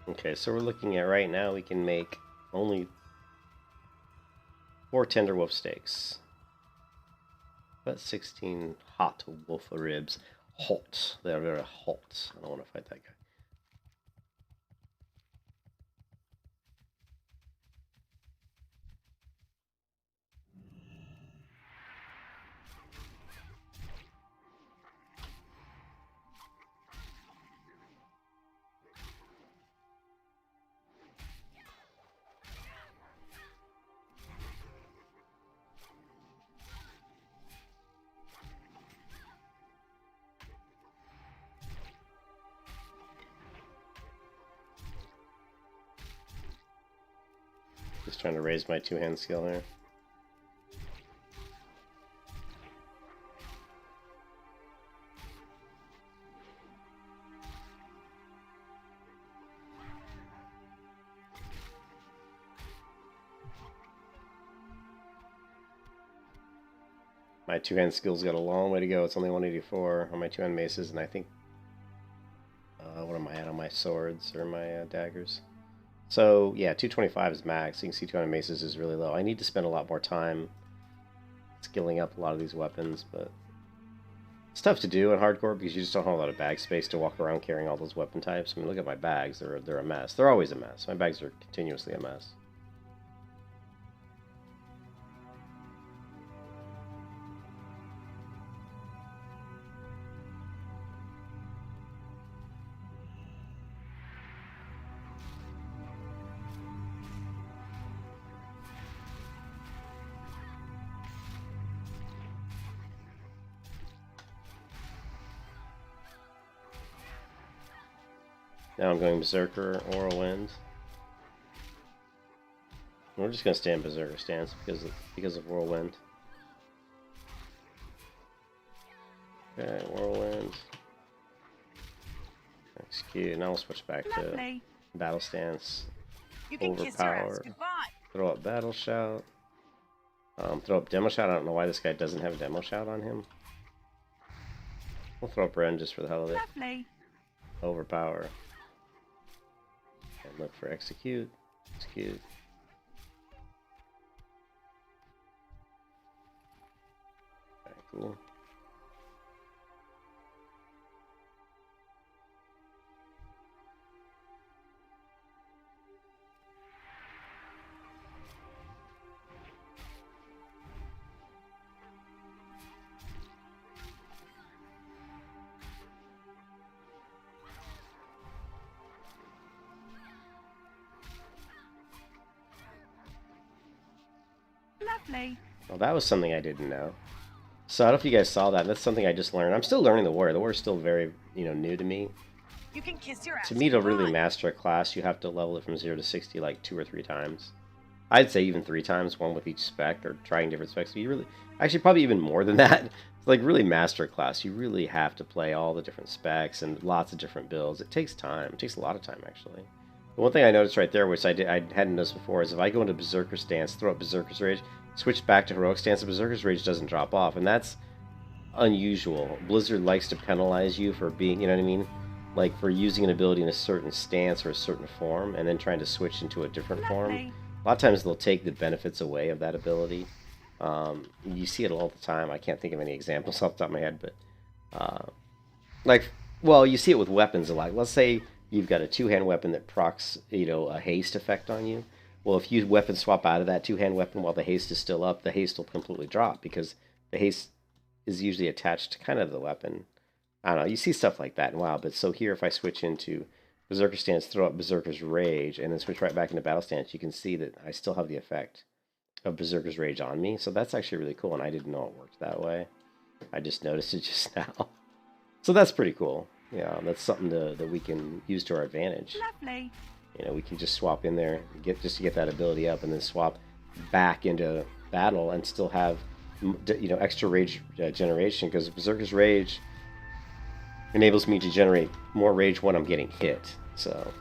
Okay, so we're looking at right now we can make only 4 tender wolf steaks. But 16 hot wolf ribs. Hot. They are very hot. I don't want to fight that guy. Just trying to raise my two-hand skill here. My two-hand skill's got a long way to go. It's only 184 on my two-hand maces, and I think... what am I at on my swords or my daggers? So, yeah, 225 is max. You can see 200 maces is really low. I need to spend a lot more time skilling up a lot of these weapons, but... It's tough to do in hardcore because you just don't have a lot of bag space to walk around carrying all those weapon types. I mean, look at my bags. They're a mess. They're always a mess. My bags are continuously a mess. Now I'm going Berserker, Whirlwind. We're just gonna stay in Berserker stance because of Whirlwind. Okay, Whirlwind. Execute. Now we'll switch back to Battle Stance. You can kiss your ass goodbye. Throw up Battle Shout. Throw up Demo Shout. I don't know why this guy doesn't have a Demo Shout on him. We'll throw up Ren just for the hell of it. Lovely. Overpower. And look for execute. Execute. Alright, cool. Lovely. Well, that was something I didn't know. So I don't know if you guys saw that. That's something I just learned. I'm still learning the warrior. The warrior's still very, new to me. You can kiss your ass To me, to really goodbye. master a class, you have to level it from 0 to 60 like 2 or 3 times. I'd say even 3 times, one with each spec, or trying different specs. You really, actually, probably even more than that. Like, really master a class, you really have to play all the different specs and lots of different builds. It takes time. It takes a lot of time, actually. The one thing I noticed right there, which I hadn't noticed before, is if I go into Berserker stance, throw up Berserker's Rage, switch back to Heroic stance, the Berserker's Rage doesn't drop off, and that's unusual. Blizzard likes to penalize you for being, you know what I mean? Like, for using an ability in a certain stance or a certain form, and then trying to switch into a different form. Lovely. A lot of times they'll take the benefits away of that ability. You see it all the time. I can't think of any examples off the top of my head, but you see it with weapons a lot. Let's say you've got a two-hand weapon that procs, a haste effect on you. Well, if you weapon swap out of that two-hand weapon while the haste is still up, the haste will completely drop because the haste is usually attached to kind of the weapon. I don't know. You see stuff like that in WoW, but so here if I switch into Berserker stance, throw up Berserker's Rage, and then switch right back into Battle Stance, you can see that I still have the effect of Berserker's Rage on me. So that's actually really cool, and I didn't know it worked that way. I just noticed it just now. So that's pretty cool. Yeah, that's something that we can use to our advantage. Lovely. We can just swap in there, just to get that ability up, and then swap back into battle and still have, extra rage generation, because Berserker's Rage enables me to generate more rage when I'm getting hit. So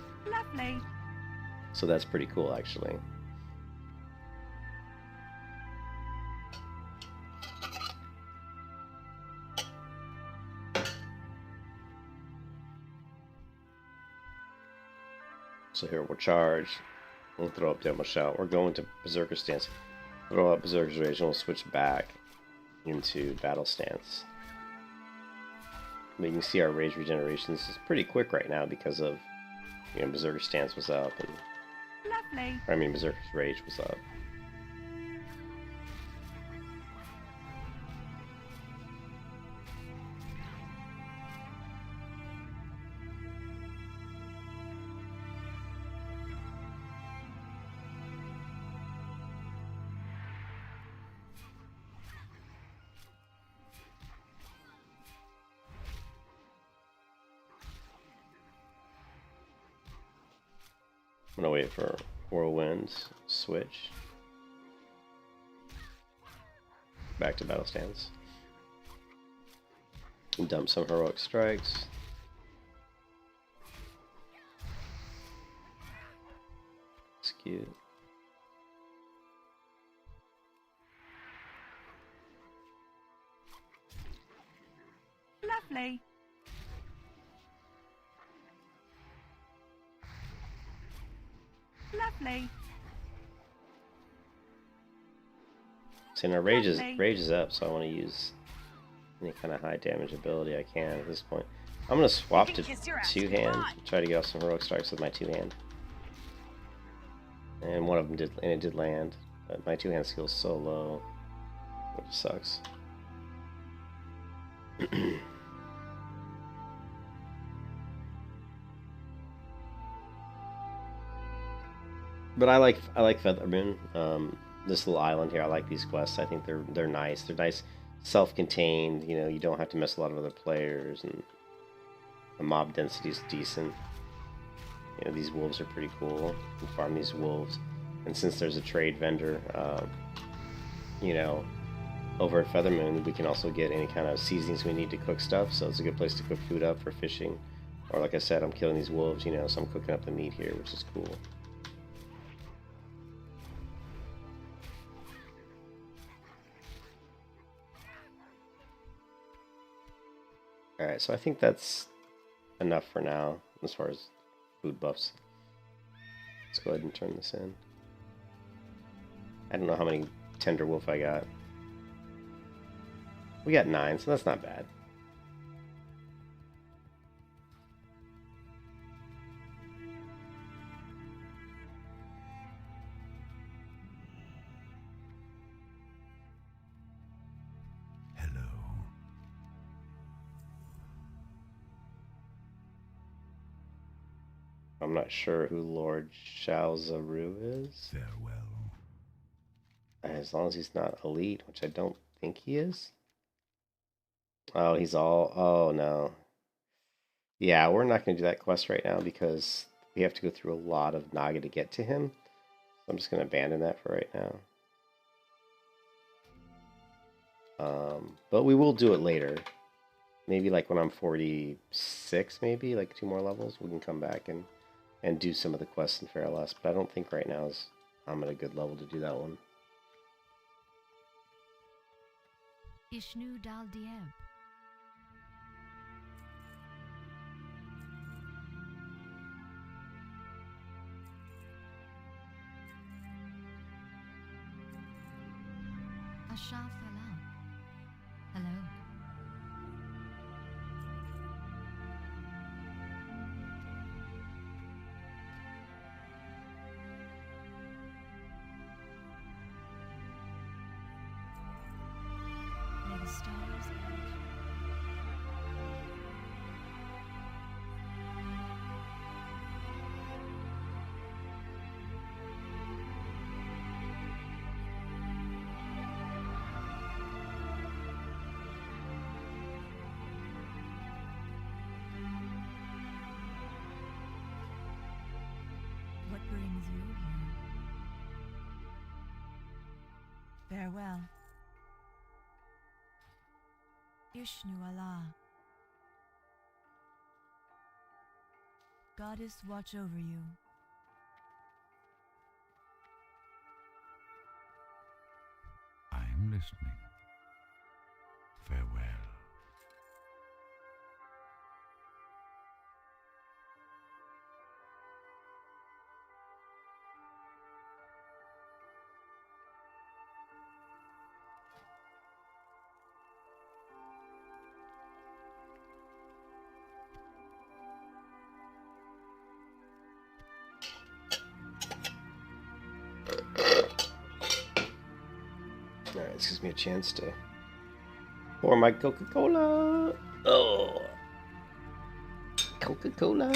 that's pretty cool, actually. So here we'll charge. We'll throw up Demo Shout. We're going to Berserker stance. Throw up Berserker's Rage, and we'll switch back into Battle Stance. But you can see our rage regenerations is pretty quick right now because of, Berserker stance was up, and Berserker's Rage was up. I'm gonna wait for Whirlwind, switch. Back to battle stance. Dump some heroic strikes. It's cute. Lovely. Lovely. See, now rage is up, so I want to use any kind of high damage ability I can at this point. I'm gonna swap to two-hand, try to get off some heroic strikes with my two-hand. And one of them did, and it did land. But my two-hand skill is so low, which sucks. But I like Feathermoon. This little island here, I like these quests. I think they're nice. They're nice, self-contained. You know, you don't have to mess with a lot of other players, and the mob density is decent. You know, these wolves are pretty cool. You can farm these wolves, and since there's a trade vendor, you know, over at Feathermoon, we can also get any kind of seasonings we need to cook stuff. So it's a good place to cook food up for fishing, or like I said, I'm killing these wolves. You know, so I'm cooking up the meat here, which is cool. Alright, so I think that's enough for now as far as food buffs. Let's go ahead and turn this in. I don't know how many tender wolf I got. We got 9, so that's not bad. I'm not sure who Lord Shalzaru is. Farewell. As long as he's not elite, which I don't think he is. Oh, he's all... Oh, no. Yeah, we're not going to do that quest right now because we have to go through a lot of Naga to get to him. So I'm just going to abandon that for right now. But we will do it later. Maybe like when I'm 46, maybe, like 2 more levels, we can come back and do some of the quests in Fairless, but I don't think right now I'm at a good level to do that one. Ishnu Dal Dieb. Ashaf Falam. Hello. May the stars guide you. What brings you here? Farewell. Ishnu Allah. Goddess watch over you. I am listening. Farewell. Alright, this gives me a chance to pour my Coca-Cola. Oh, Coca-Cola.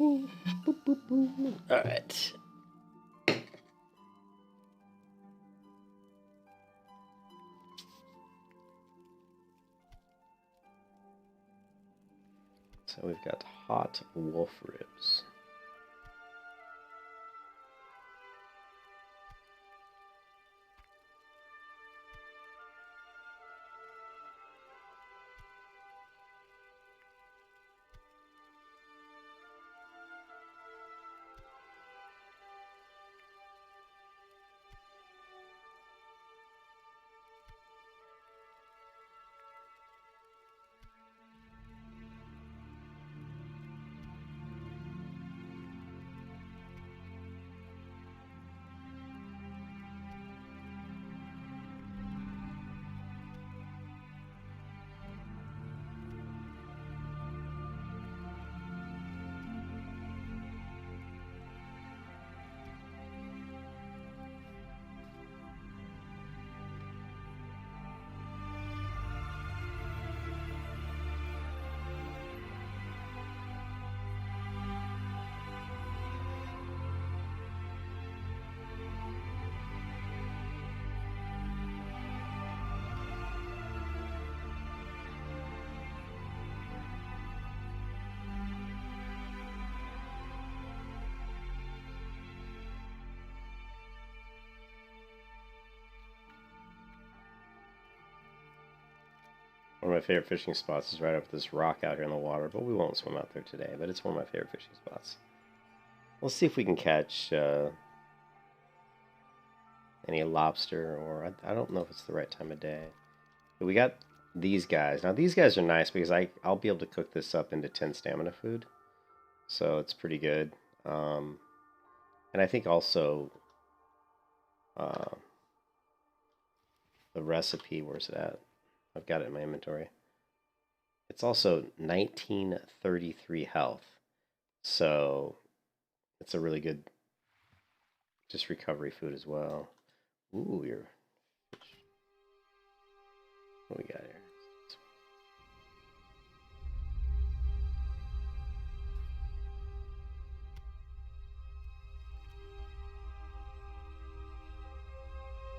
Alright. So we've got hot wolf ribs. One of my favorite fishing spots is right up this rock out here in the water, but we won't swim out there today, but it's one of my favorite fishing spots. We'll see if we can catch any lobster, or I don't know if it's the right time of day. But we got these guys. Now these guys are nice because I'll be able to cook this up into 10 stamina food. So it's pretty good. And I think also the recipe, where's it at? I've got it in my inventory. It's also 1933 health. So it's a really good just recovery food as well. Ooh, you're... What do we got here?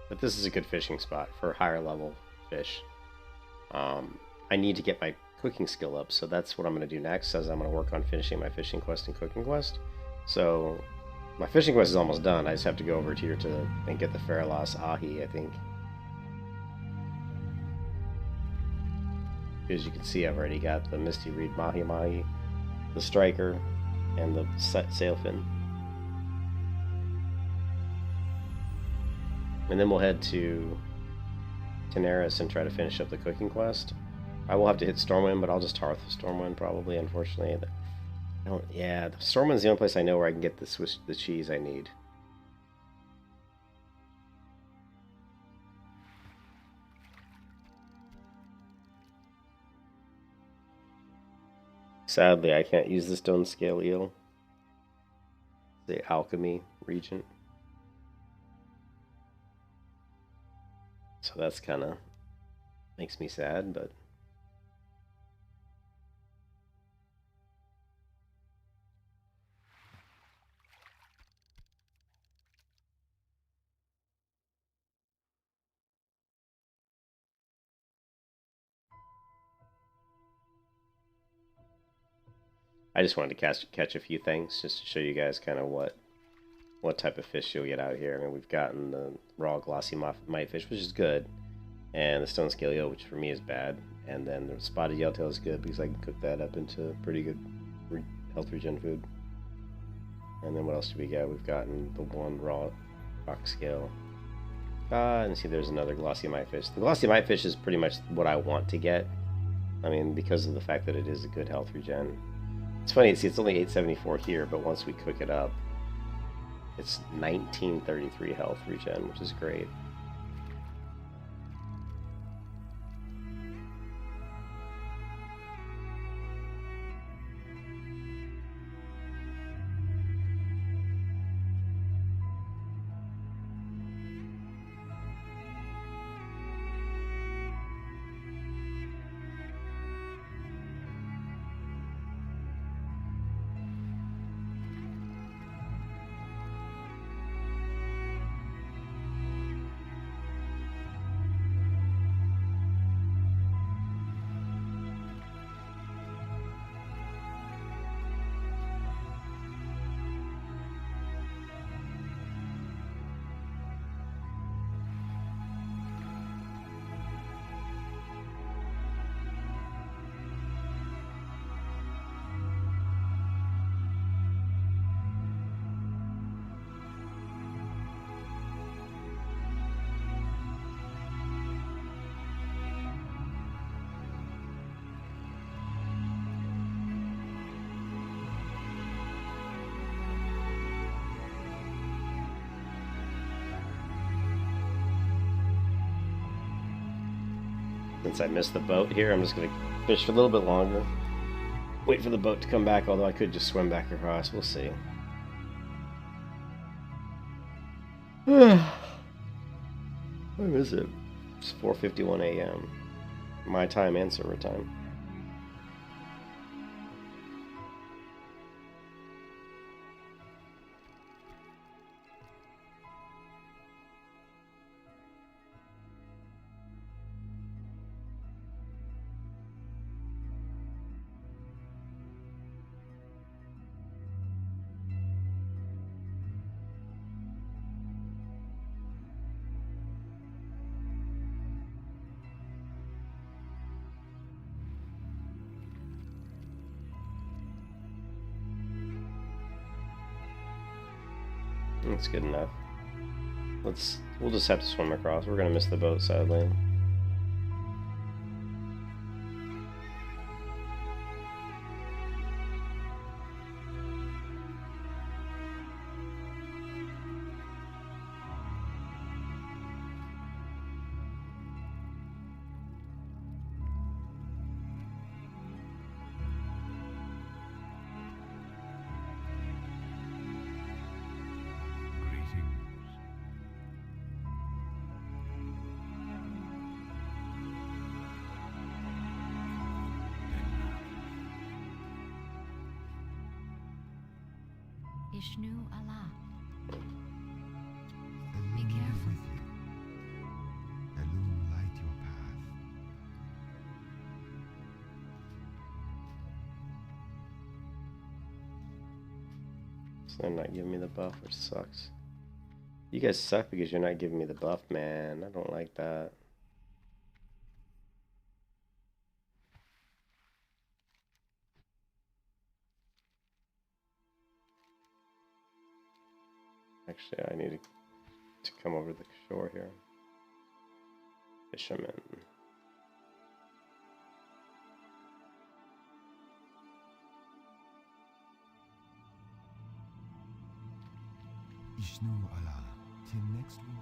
But this is a good fishing spot for higher level fish. I need to get my cooking skill up, so that's what I'm going to do next, as I'm going to work on finishing my fishing quest and cooking quest. So my fishing quest is almost done. I just have to go over here and get the Faralos Ahi, I think. As you can see, I've already got the Misty Reed Mahi Mahi, the Striker, and the Sailfin. And then we'll head to Daenerys and try to finish up the cooking quest. I will have to hit Stormwind, but I'll just Hearth Stormwind probably, unfortunately. Yeah, Stormwind's the only place I know where I can get the cheese I need. Sadly, I can't use the Stone Scale Eel. The Alchemy Regent. So that's kind of makes me sad, but I just wanted to catch a few things just to show you guys kind of what type of fish you'll get out here. I mean, we've gotten the raw glossy mitefish, which is good, and the stone scale eel, which for me is bad, and then the spotted yellowtail is good because I can cook that up into pretty good health regen food. And then what else do we get? We've gotten the one raw rock scale. And see, there's another glossy mitefish. The glossy mitefish is pretty much what I want to get. I mean, because of the fact that it is a good health regen. It's funny, see, it's only 874 here, but once we cook it up, it's 1933 health regen, which is great. Since I missed the boat here, I'm just gonna fish for a little bit longer. Wait for the boat to come back, although I could just swim back across. We'll see. What is it? It's 4:51 a.m. My time and server time. That's good enough. We'll just have to swim across. We're gonna miss the boat, sadly. Ishnu Allah. Be careful. With you. Elune light your path. So they're not giving me the buff, which sucks. You guys suck because you're not giving me the buff, man. I don't like that. Actually, I need to come over the shore here. Fisherman. Ishnu Allah. Till next we meet.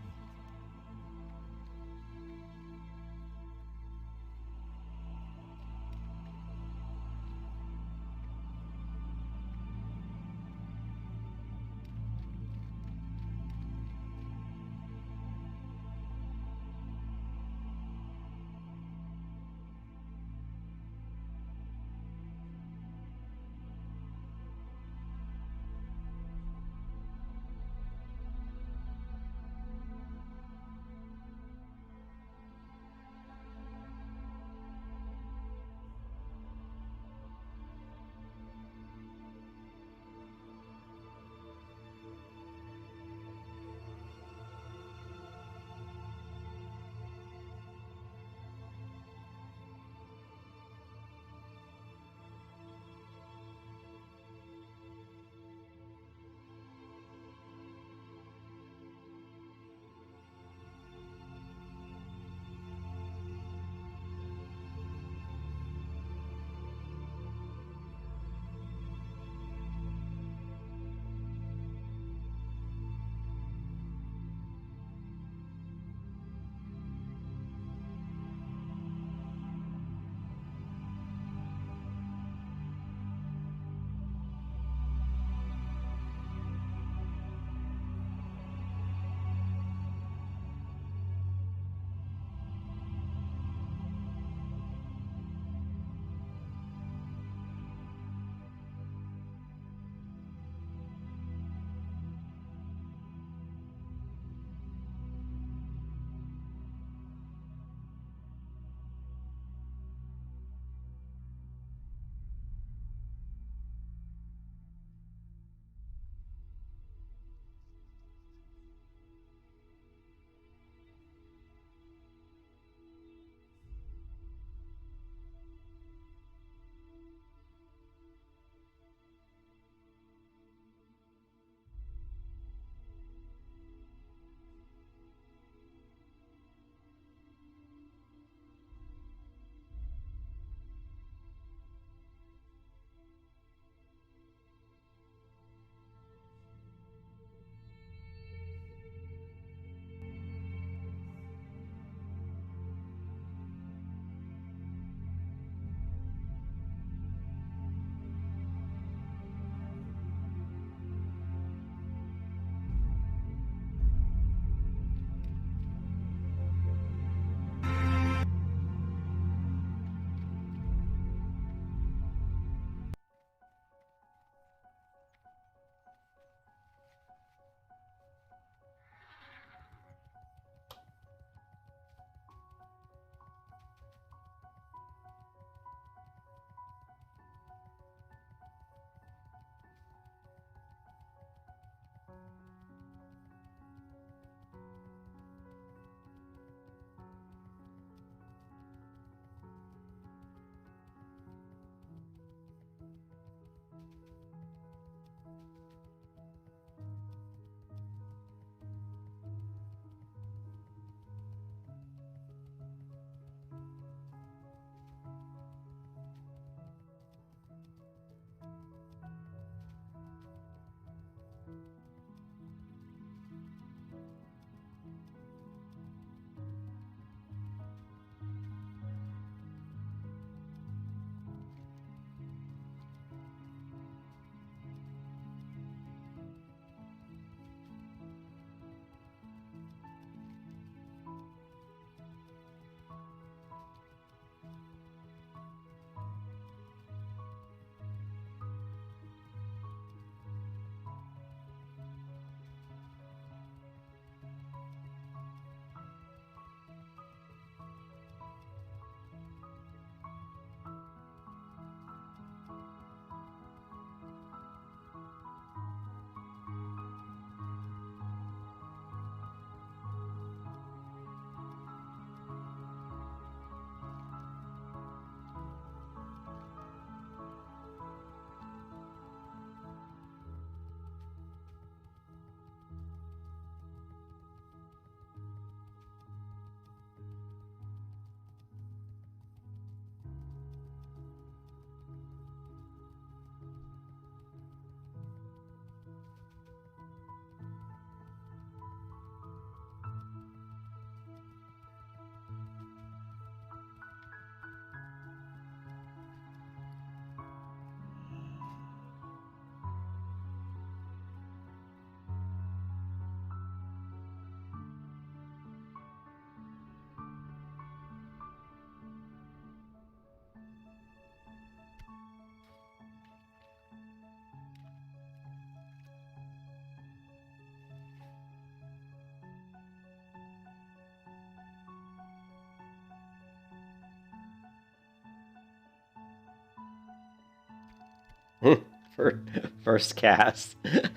For first cast. Yeah,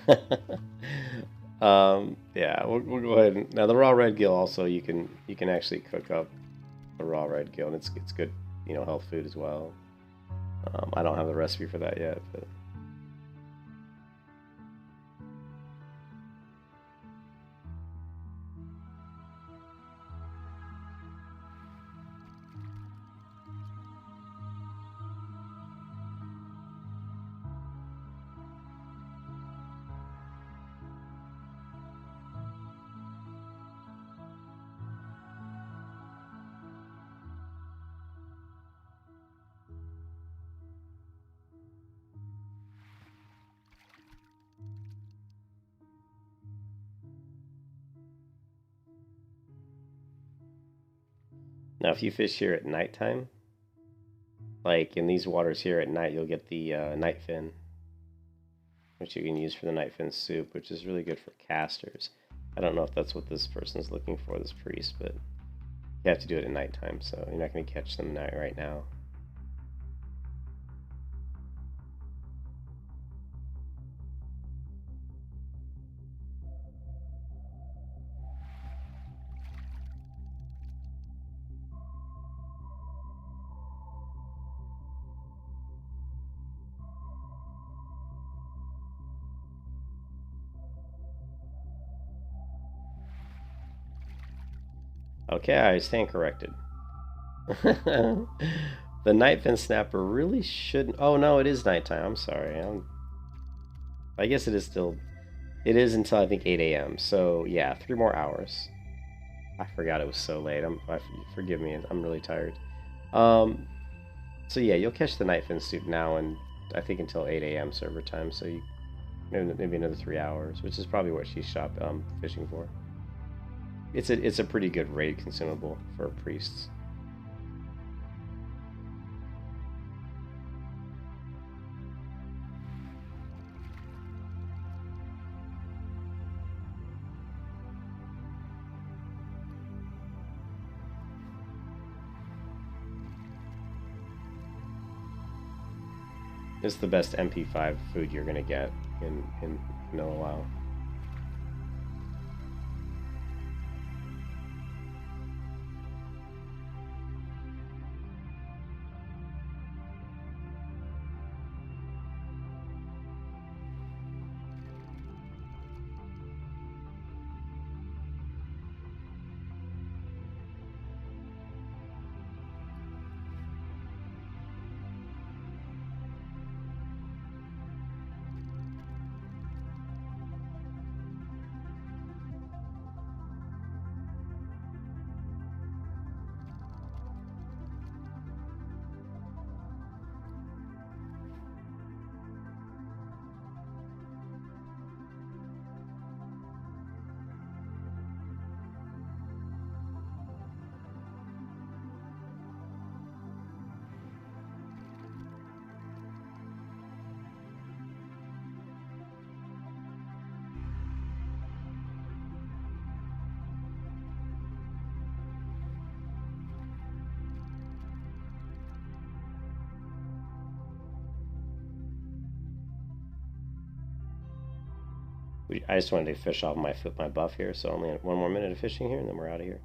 we'll go ahead and now the raw red gill also you can actually cook up the raw red gill and it's good, you know, health food as well. I don't have the recipe for that yet, but now if you fish here at nighttime, like in these waters here at night, you'll get the night fin, which you can use for the night fin soup, which is really good for casters. I don't know if that's what this person's looking for, this priest, but you have to do it at nighttime, so you're not going to catch them right now. Okay, I stand corrected. The nightfin snapper really shouldn't... Oh, no, it is nighttime. I'm sorry. I guess it is still... It is until, I think, 8 a.m. So, yeah, 3 more hours. I forgot it was so late. Forgive me. I'm really tired. So, yeah, you'll catch the nightfin soup now and I think until 8 a.m. server time. So, maybe another 3 hours, which is probably what she's fishing for. It's a pretty good raid consumable for priests. It's the best MP5 food you're gonna get in a while. I just wanted to fish off my buff here, so only 1 more minute of fishing here, and then we're out of here.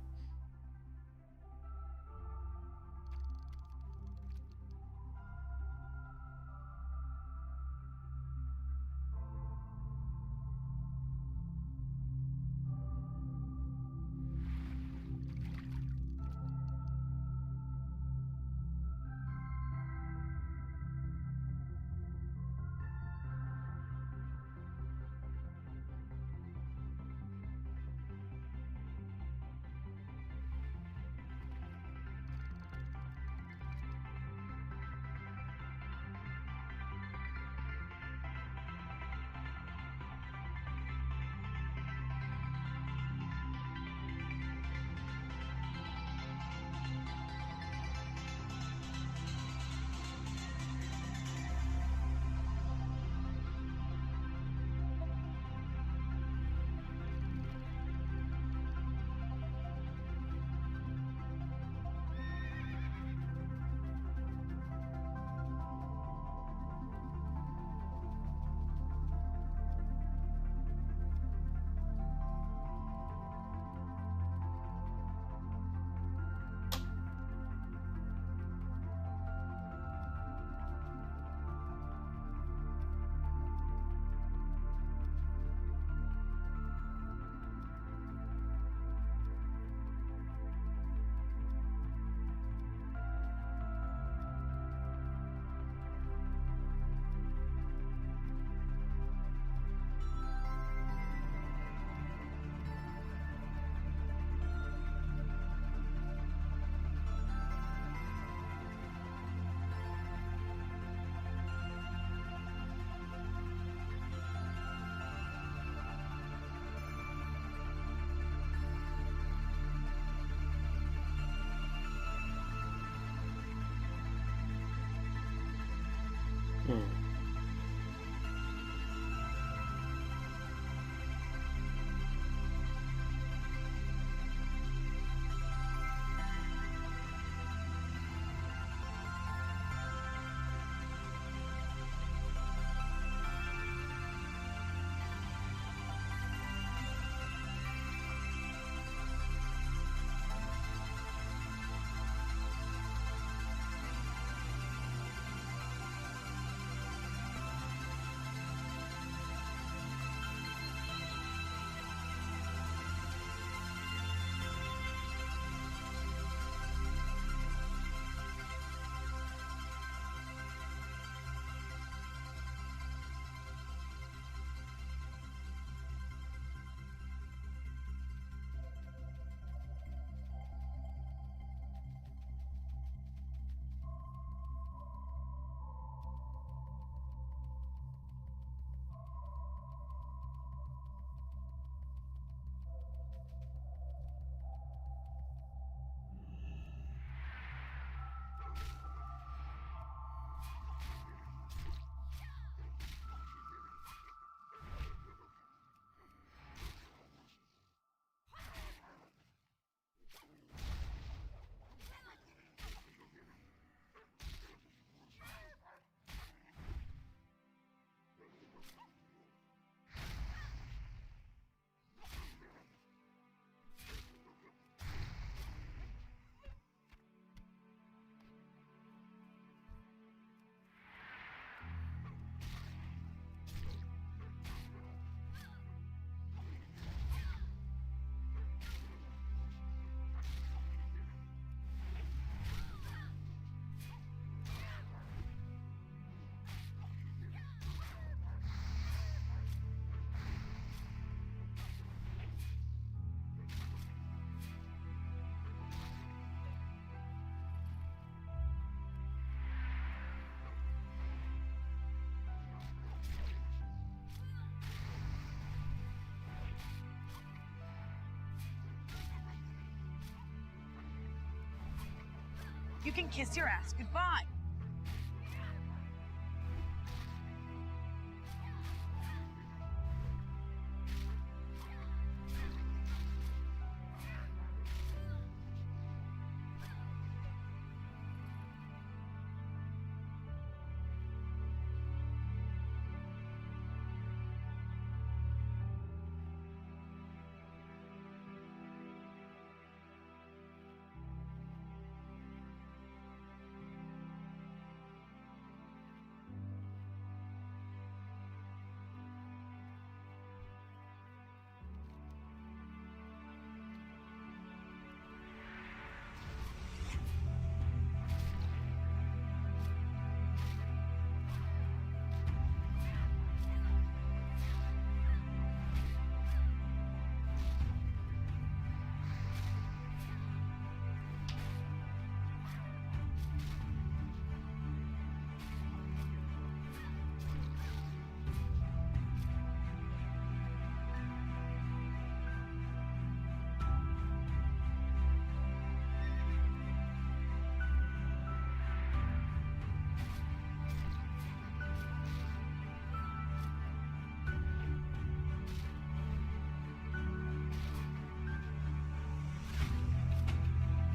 You can kiss your ass goodbye.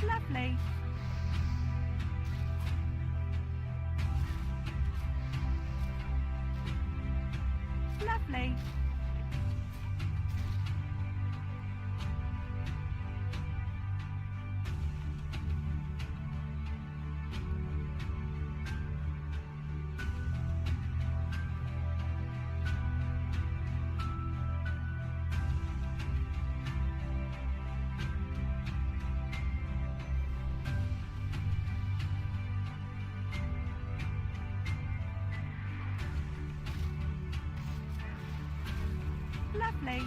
Lovely. Lovely. Lovely.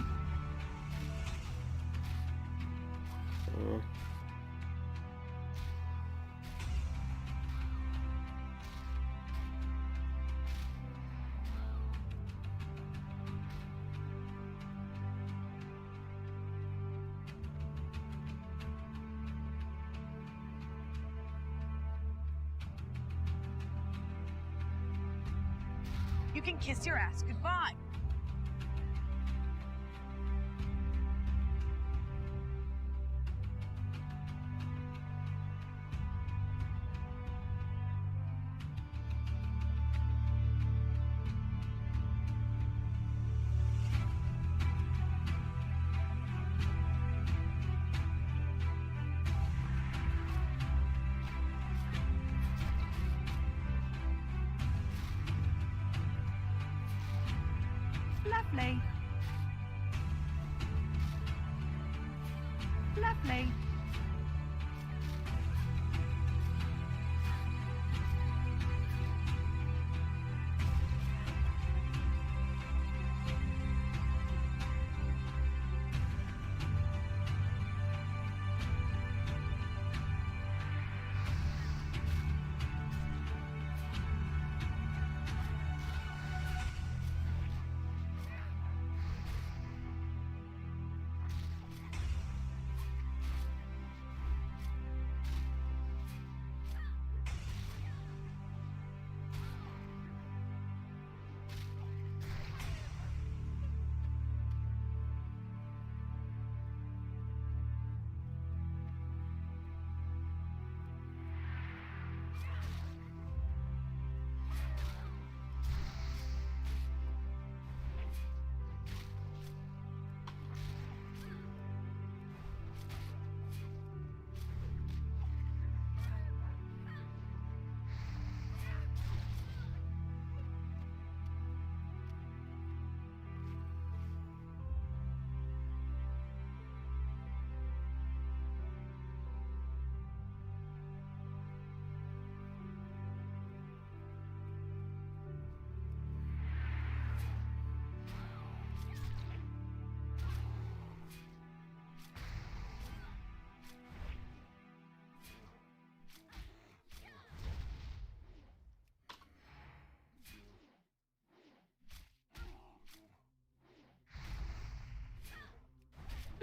You can kiss your ass goodbye. Lovely. Lovely.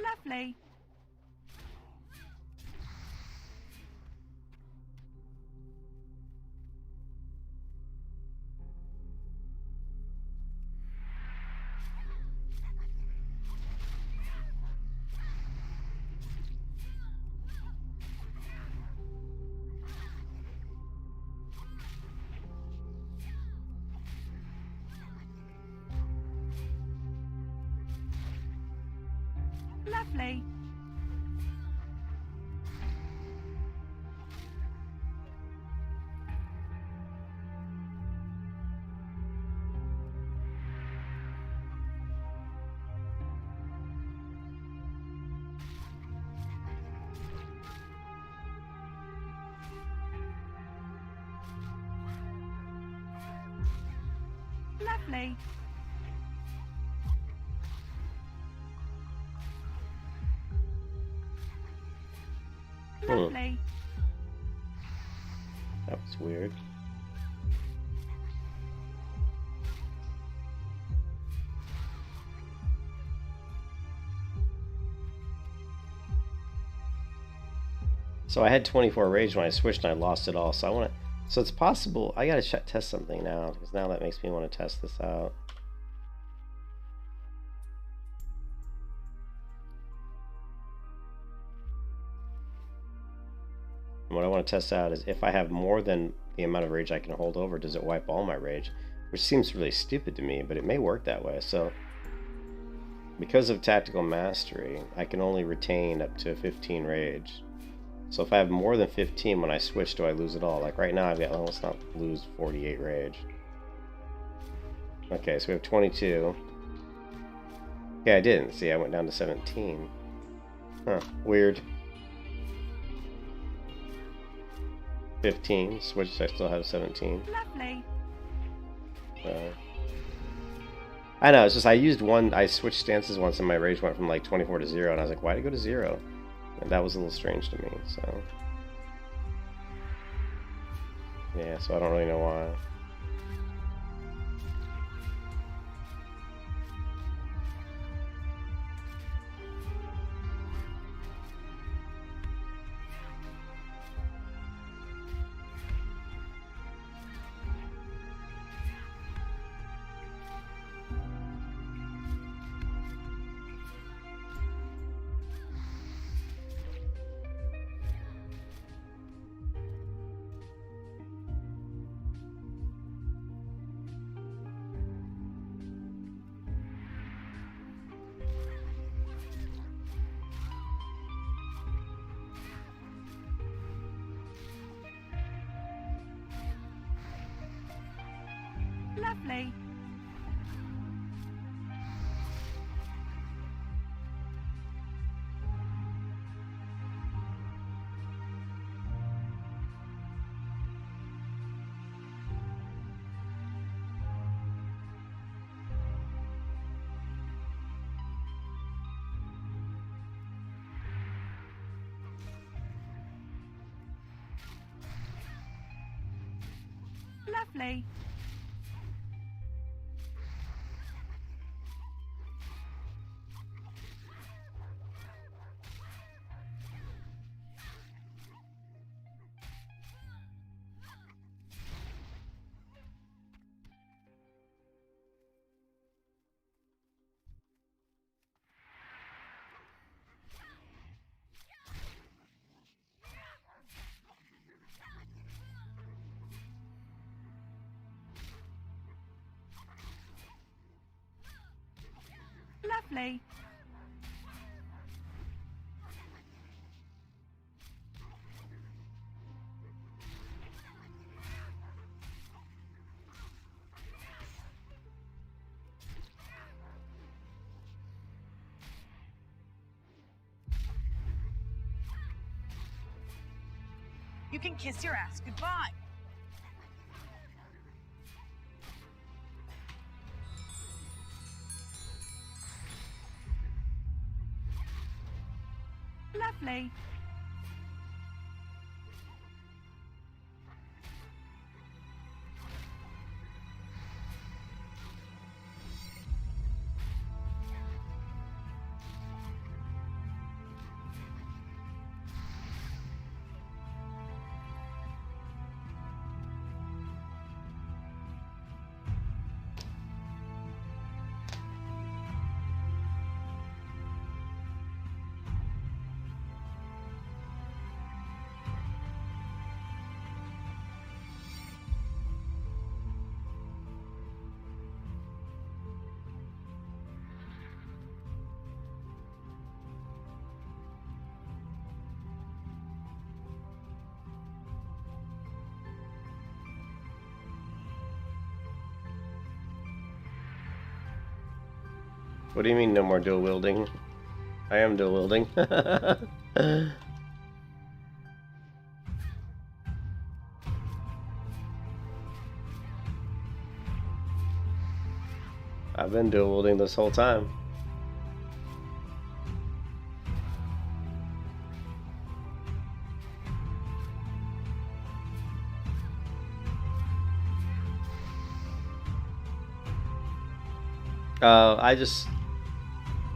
Lovely. Lovely. Lovely. Lovely. That was weird. So I had 24 rage when I switched and I lost it all. So I want to. So it's possible. I gotta test something now because now that makes me want to test this out. And what I want to test out is if I have more than the amount of rage I can hold over, does it wipe all my rage? Which seems really stupid to me, but it may work that way. So because of tactical mastery, I can only retain up to 15 rage. So if I have more than 15 when I switch, do I lose it all? Like right now I've got, well, let's not lose 48 rage. Okay, so we have 22. Okay, I didn't. See, I went down to 17. Huh, weird. 15, switch, I still have 17. Lovely. I know, it's just I used one, I switched stances once and my rage went from like 24 to 0, and I was like, why did it go to 0? And that was a little strange to me, so. Yeah, so I don't really know why. Lovely. Lovely. Lovely. You can kiss your ass goodbye. Lovely. What do you mean no more dual wielding? I am dual wielding. I've been dual wielding this whole time.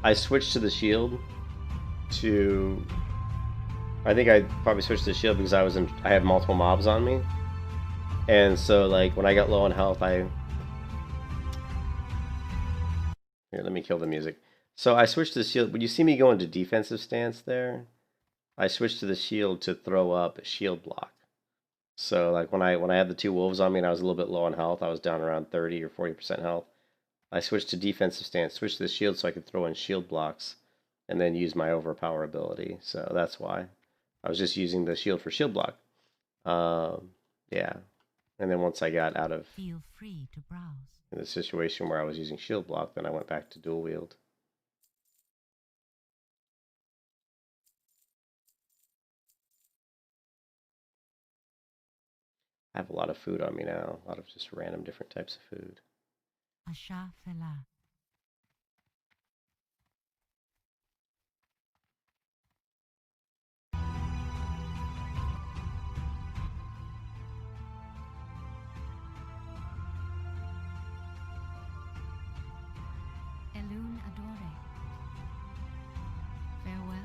I switched to the shield to. I think I probably switched to the shield because I had multiple mobs on me, and so like when I got low on health, here, let me kill the music. So I switched to the shield. When you see me go into defensive stance there, I switched to the shield to throw up a shield block. So like when I had the two wolves on me and I was a little bit low on health, I was down around 30 or 40% health. I switched to defensive stance, switched to the shield so I could throw in shield blocks and then use my overpower ability. So that's why. I was just using the shield for shield block. Yeah. And then once I got out of Feel free to browse. the situation where I was using shield block, then I went back to dual wield. I have a lot of food on me now, a lot of just random different types of food. Asha Fela. Elun Adore. Farewell.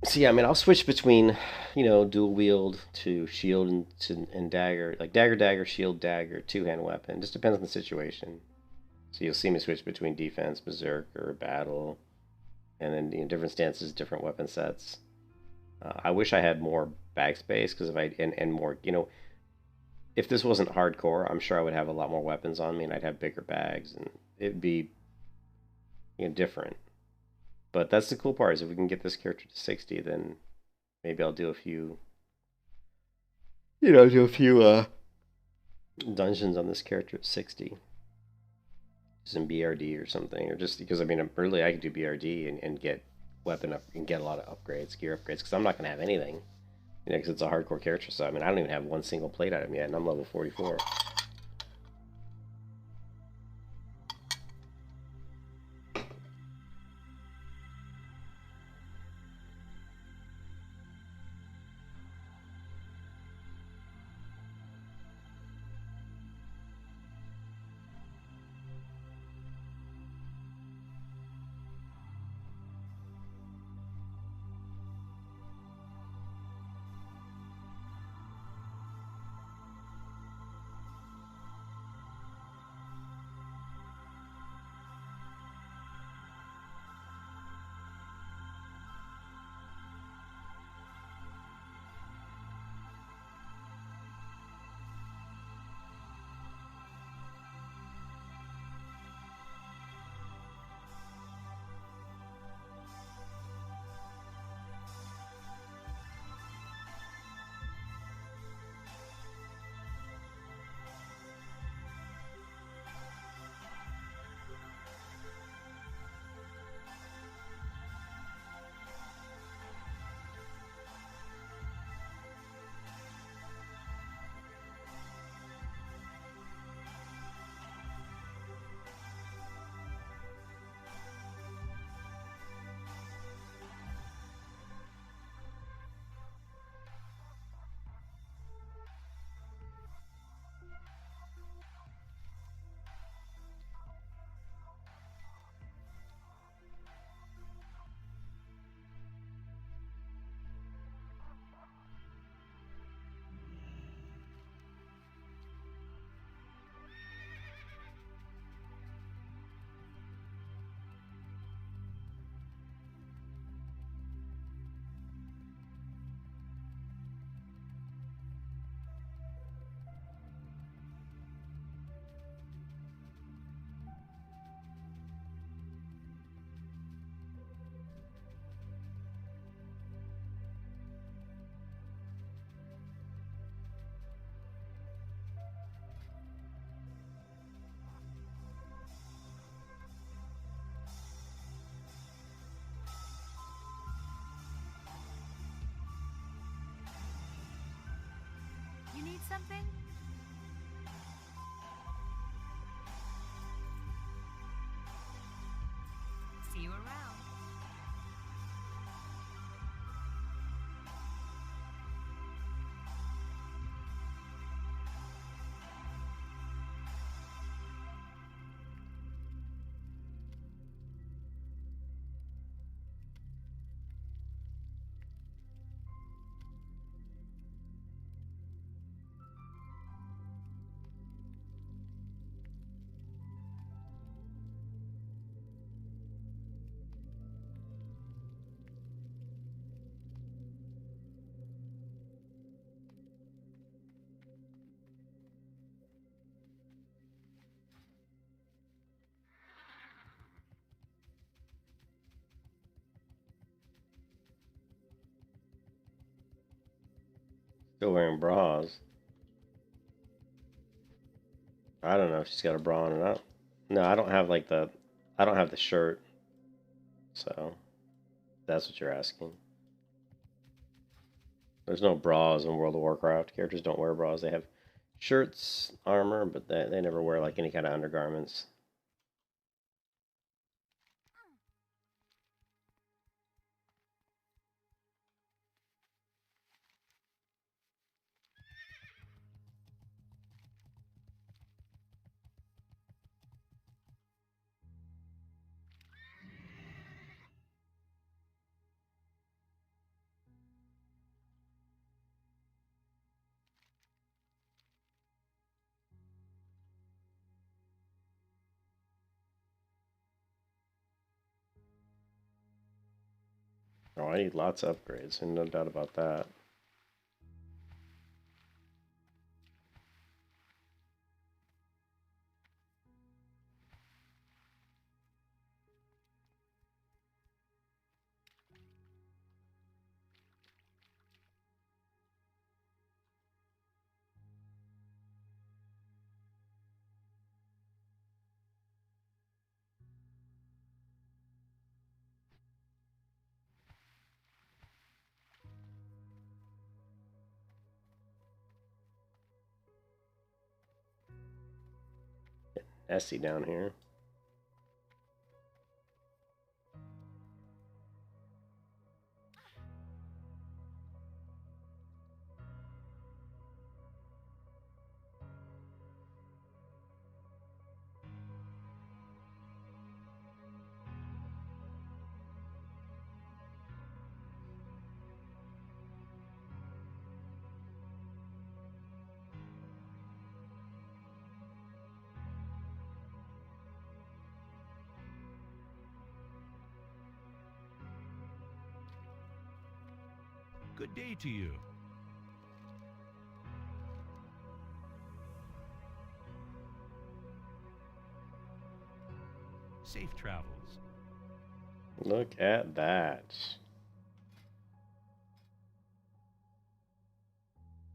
So yeah, I mean, I'll switch between, dual wield to shield and dagger, like dagger, shield, dagger, two-hand weapon. Just depends on the situation. So you'll see me switch between defense, berserker, battle, and then different stances, different weapon sets. I wish I had more bag space because if I and more, if this wasn't hardcore, I'm sure I would have a lot more weapons on me and I'd have bigger bags and it'd be different. But that's the cool part is if we can get this character to 60, then maybe I'll do a few, dungeons on this character at 60. Some BRD or something, or just because I mean, early I could do BRD and get weapon up and get a lot of upgrades, gear upgrades, because I'm not gonna have anything, because it's a hardcore character. So I mean, I don't even have one single plate item yet, and I'm level 44. Need something? See you around. Still wearing bras. I don't know if she's got a bra on or not. No, I don't have like I don't have the shirt. So, that's what you're asking. There's no bras in World of Warcraft. Characters don't wear bras. They have shirts, armor, but they never wear like any kind of undergarments. Oh, I need lots of upgrades, and no doubt about that. Essie down here. Good day to you. Safe travels. Look at that.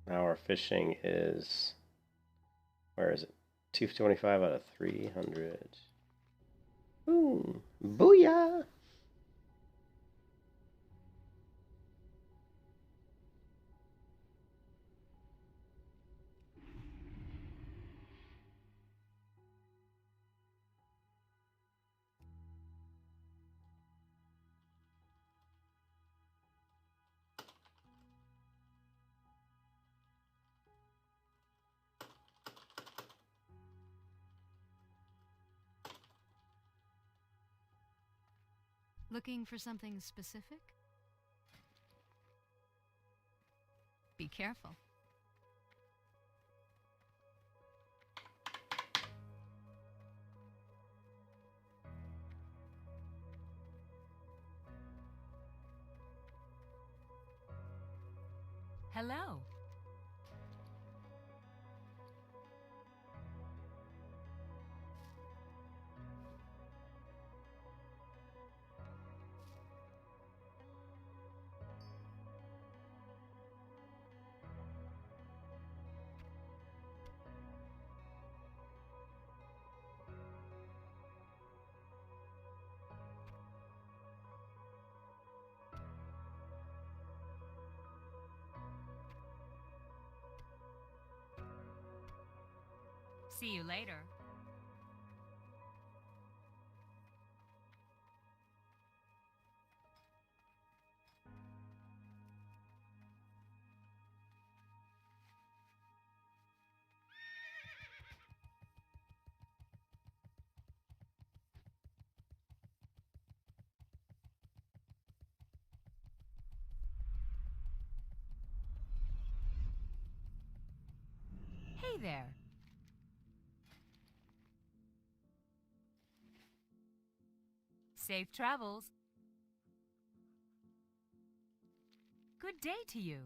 Now our fishing is, where is it? 225 out of 300. Ooh, booyah! Looking for something specific? Be careful. Hello. See you later. Hey there. Safe travels. Good day to you.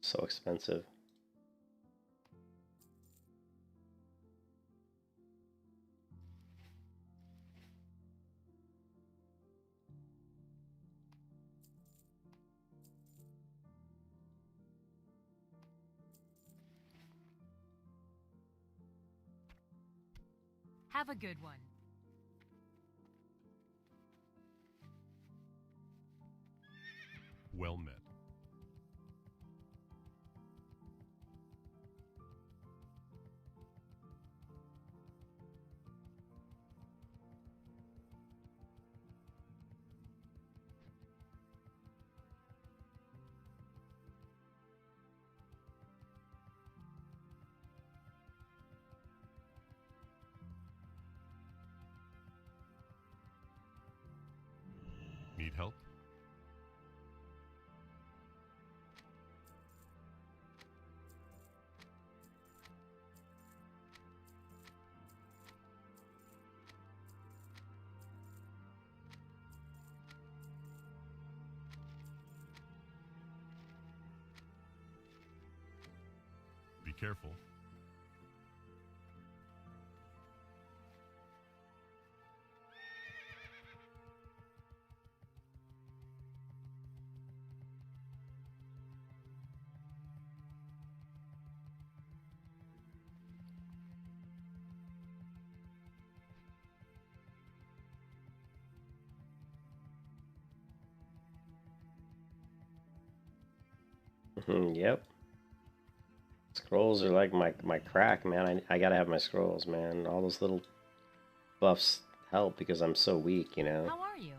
So expensive. Have a good one. Well met. Need help? Be careful. Yep. Scrolls are like my crack, man. I gotta have my scrolls, man. All those little buffs help because I'm so weak, you know? How are you?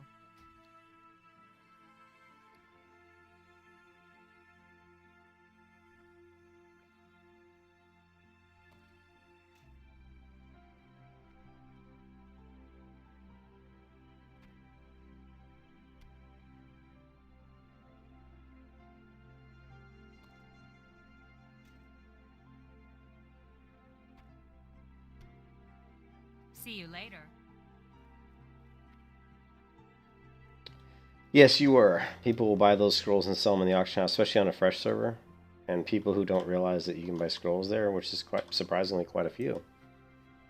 See you later. Yes, you were. People will buy those scrolls and sell them in the auction house, especially on a fresh server. And people who don't realize that you can buy scrolls there, which is quite surprisingly quite a few.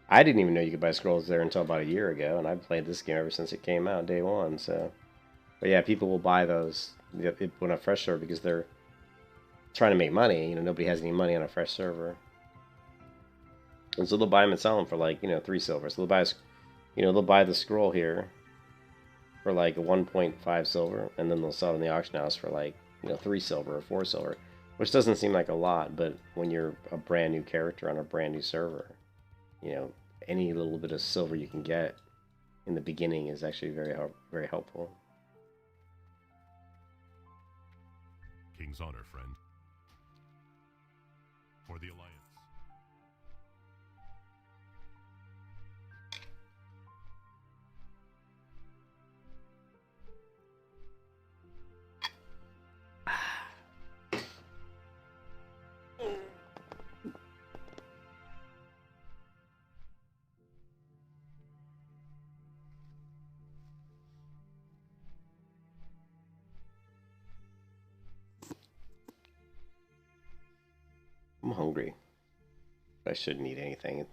I didn't even know you could buy scrolls there until about a year ago, and I've played this game ever since it came out, day one. So, but yeah, people will buy those on a fresh server because they're trying to make money. You know, nobody has any money on a fresh server, and so they'll buy them and sell them for like 3 silver. So they'll buy, they'll buy the scroll here for like 1.5 silver, and then they'll sell it in the auction house for like 3 silver or 4 silver, which doesn't seem like a lot, but when you're a brand new character on a brand new server, any little bit of silver you can get in the beginning is actually very helpful. King's honor, friend. For the Alliance. I'm hungry. I shouldn't eat anything.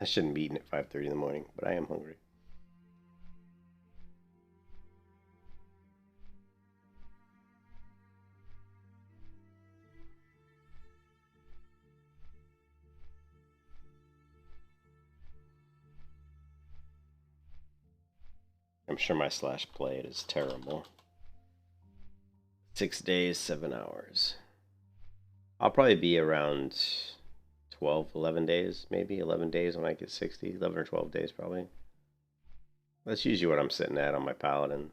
I shouldn't be eating at 5:30 in the morning, but I am hungry. I'm sure my /play it is terrible. 6 days, 7 hours. I'll probably be around 12, 11 days, maybe 11 days when I get 60, 11 or 12 days probably. That's usually what I'm sitting at on my paladin.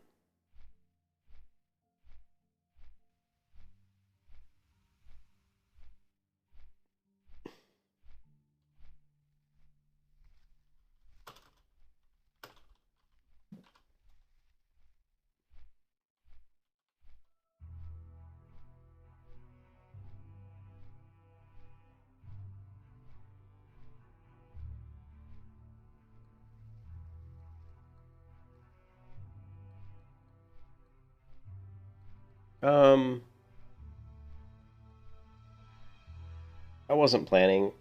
I wasn't planning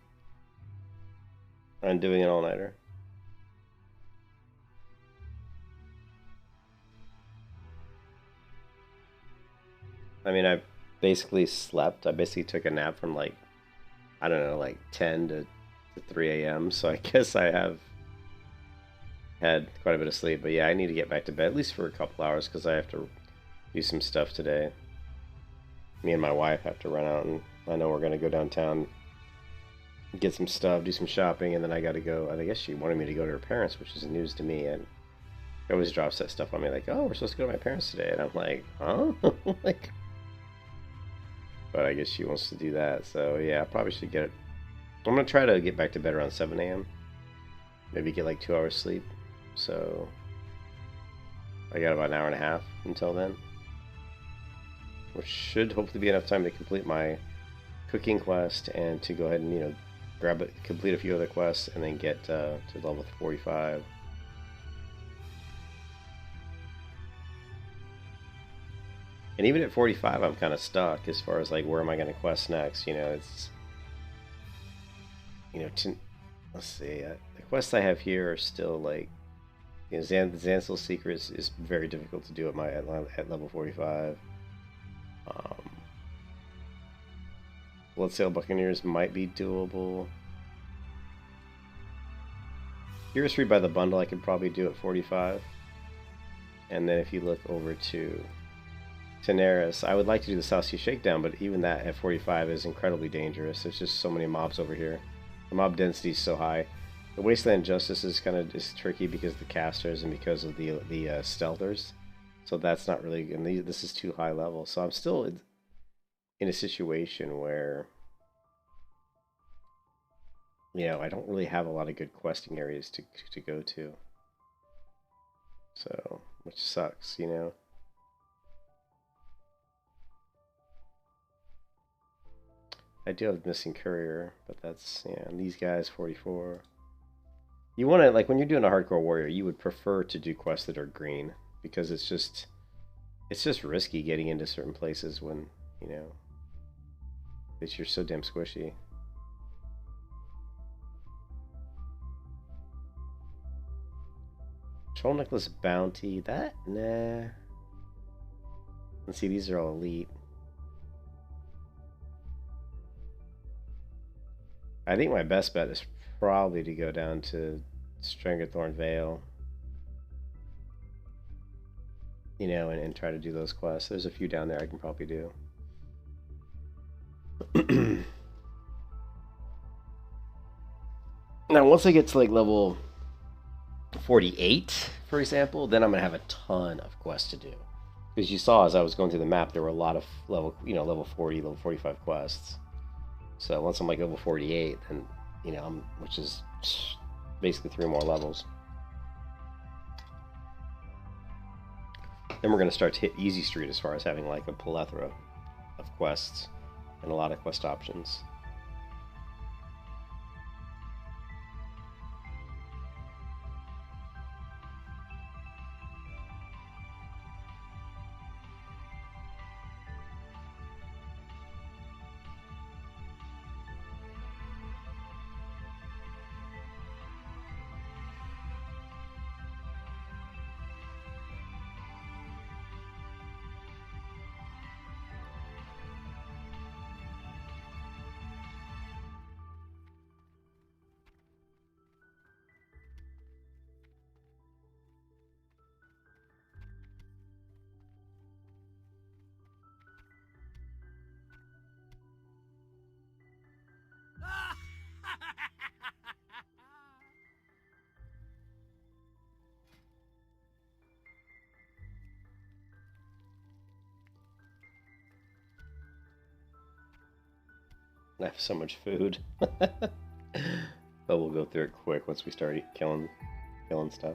on doing an all-nighter. I mean, I basically slept. I basically took a nap from like, I don't know, like 10 to 3 a.m. So I guess I have had quite a bit of sleep. But yeah, I need to get back to bed at least for a couple hours because I have to do some stuff today. Me and my wife have to run out, and I know we're going to go downtown, get some stuff, do some shopping, and then I got to go. I guess she wanted me to go to her parents, which is news to me. And she always drops that stuff on me like, oh, we're supposed to go to my parents today. And I'm like, huh? Like, but I guess she wants to do that. So yeah, I probably should get it. I'm going to try to get back to bed around 7 a.m. Maybe get like 2 hours sleep. So I got about an hour and a half until then, which should hopefully be enough time to complete my cooking quest and to go ahead and, you know, grab it, complete a few other quests, and then get to level 45. And even at 45, I'm kind of stuck as far as like where am I going to quest next. You know, it's, you know, let's see, the quests I have here are still like, you know, Zansel's Secrets is very difficult to do at level 45. Bloodsail Buccaneers might be doable. Heroes Free by the Bundle I could probably do at 45. And then if you look over to Daenerys, I would like to do the South Sea Shakedown, but even that at 45 is incredibly dangerous. There's just so many mobs over here. The mob density is so high. The Wasteland Justice is kind of just tricky because of the casters and because of the stealthers. So that's not really, and this is too high level. So I'm still in a situation where, you know, I don't really have a lot of good questing areas to go to. So, which sucks, you know. I do have Missing Courier, but that's, yeah, and these guys 44. You want to, like, when you're doing a hardcore warrior, you would prefer to do quests that are green, because it's just risky getting into certain places when, you know, you're so damn squishy. Troll Necklace Bounty, that, nah. Let's see, these are all elite. I think my best bet is probably to go down to Stranglethorn Vale, you know, and try to do those quests. There's a few down there I can probably do. Now, once I get to like level 48, for example, then I'm gonna have a ton of quests to do. Because you saw as I was going through the map, there were a lot of level 40, level 45 quests. So once I'm like level 48, then, you know, which is basically 3 more levels. Then we're going to start to hit Easy Street as far as having like a plethora of quests and a lot of quest options. I have so much food. But we'll go through it quick once we start killing stuff.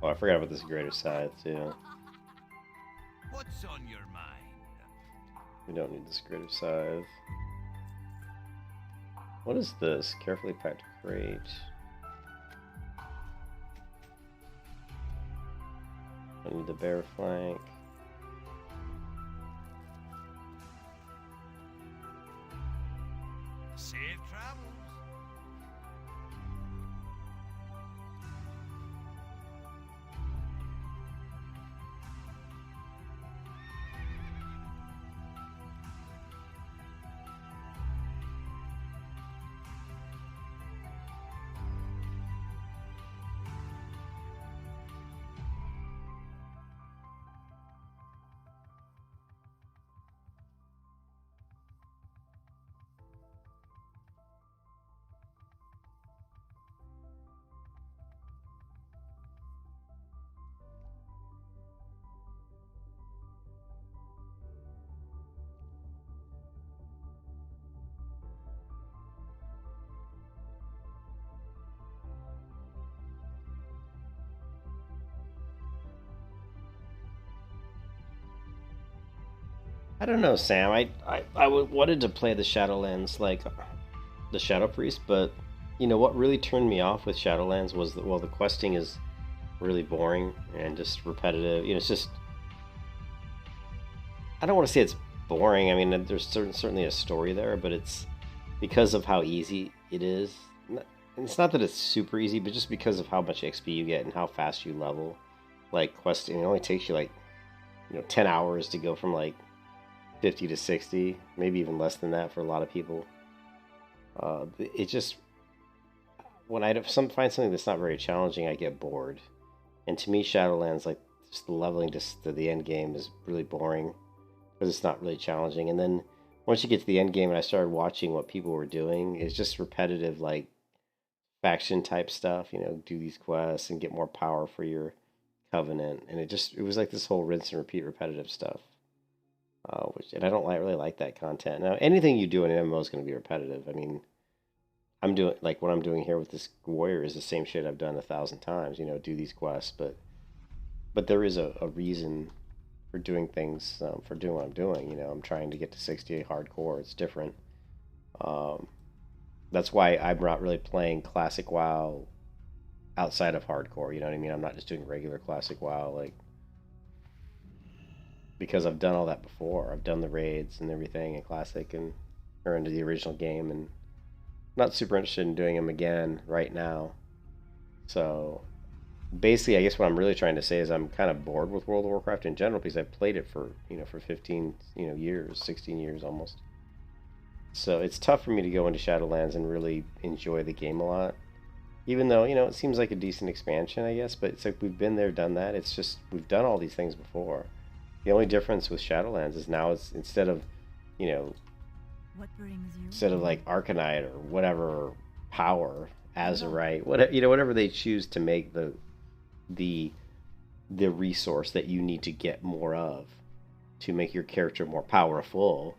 Oh, I forgot about this greater scythe too. What's on your mind? We don't need this greater scythe. What is this? Carefully packed crate. I need the bear flank. Safe travels. I don't know, Sam. I wanted to play the Shadowlands like the Shadow Priest, but you know what really turned me off with Shadowlands was that, well, the questing is really boring and just repetitive. You know, it's just, I don't want to say it's boring. I mean, there's certainly a story there, but it's because of how easy it is. It's not that it's super easy, but just because of how much XP you get and how fast you level. Like questing, it only takes you like 10 hours to go from like 50 to 60, maybe even less than that for a lot of people. It just, when I find something that's not very challenging, I get bored. And to me, Shadowlands, like just the leveling to the end game is really boring because it's not really challenging. And then once you get to the end game and I started watching what people were doing, it's just repetitive, like faction type stuff, do these quests and get more power for your covenant. And it was like this whole rinse and repeat repetitive stuff. And I don't really like that content. Now, anything you do in an MMO is going to be repetitive. I mean, I'm doing, like what I'm doing here with this warrior is the same shit I've done 1,000 times, do these quests, but there is a reason for doing things, for doing what I'm doing. I'm trying to get to 68 hardcore. It's different. That's why I'm not really playing classic WoW outside of hardcore, you know what I mean? I'm not just doing regular classic WoW, like, because I've done all that before. I've done the raids and everything in classic or into the original game, and not super interested in doing them again right now. So basically, I guess what I'm really trying to say is I'm kind of bored with World of Warcraft in general because I've played it for 15 years, 16 years almost. So it's tough for me to go into Shadowlands and really enjoy the game a lot, even though it seems like a decent expansion, I guess. But it's like we've been there, done that. It's just we've done all these things before. The only difference with Shadowlands is now it's instead of What brings you? instead of like Arcanite or whatever power, Azurite, whatever they choose to make the resource that you need to get more of to make your character more powerful.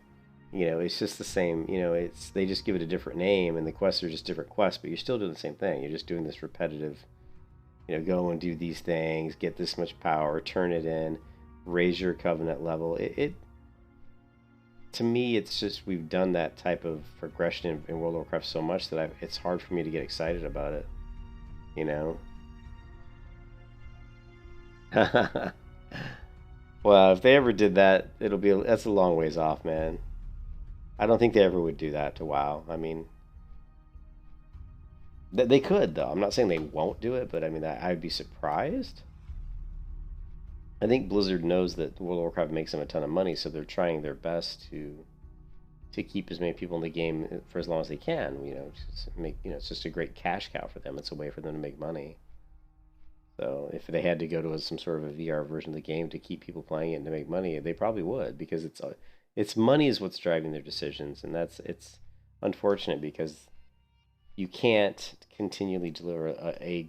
It's just the same. They just give it a different name, and the quests are just different quests, but you're still doing the same thing. You're just doing this repetitive. Go and do these things, get this much power, turn it in, raise your covenant level. It to me, it's just we've done that type of progression in World of Warcraft so much that it's hard for me to get excited about it. Well, if they ever did that, that's a long ways off, man. I don't think they ever would do that to WoW. I mean, they could though. I'm not saying they won't do it, but I mean, I'd be surprised. I think Blizzard knows that World of Warcraft makes them a ton of money, so they're trying their best to keep as many people in the game for as long as they can. It's just a great cash cow for them. It's a way for them to make money. So if they had to go to some sort of a VR version of the game to keep people playing it and to make money, they probably would, because it's money is what's driving their decisions, and it's unfortunate because you can't continually deliver a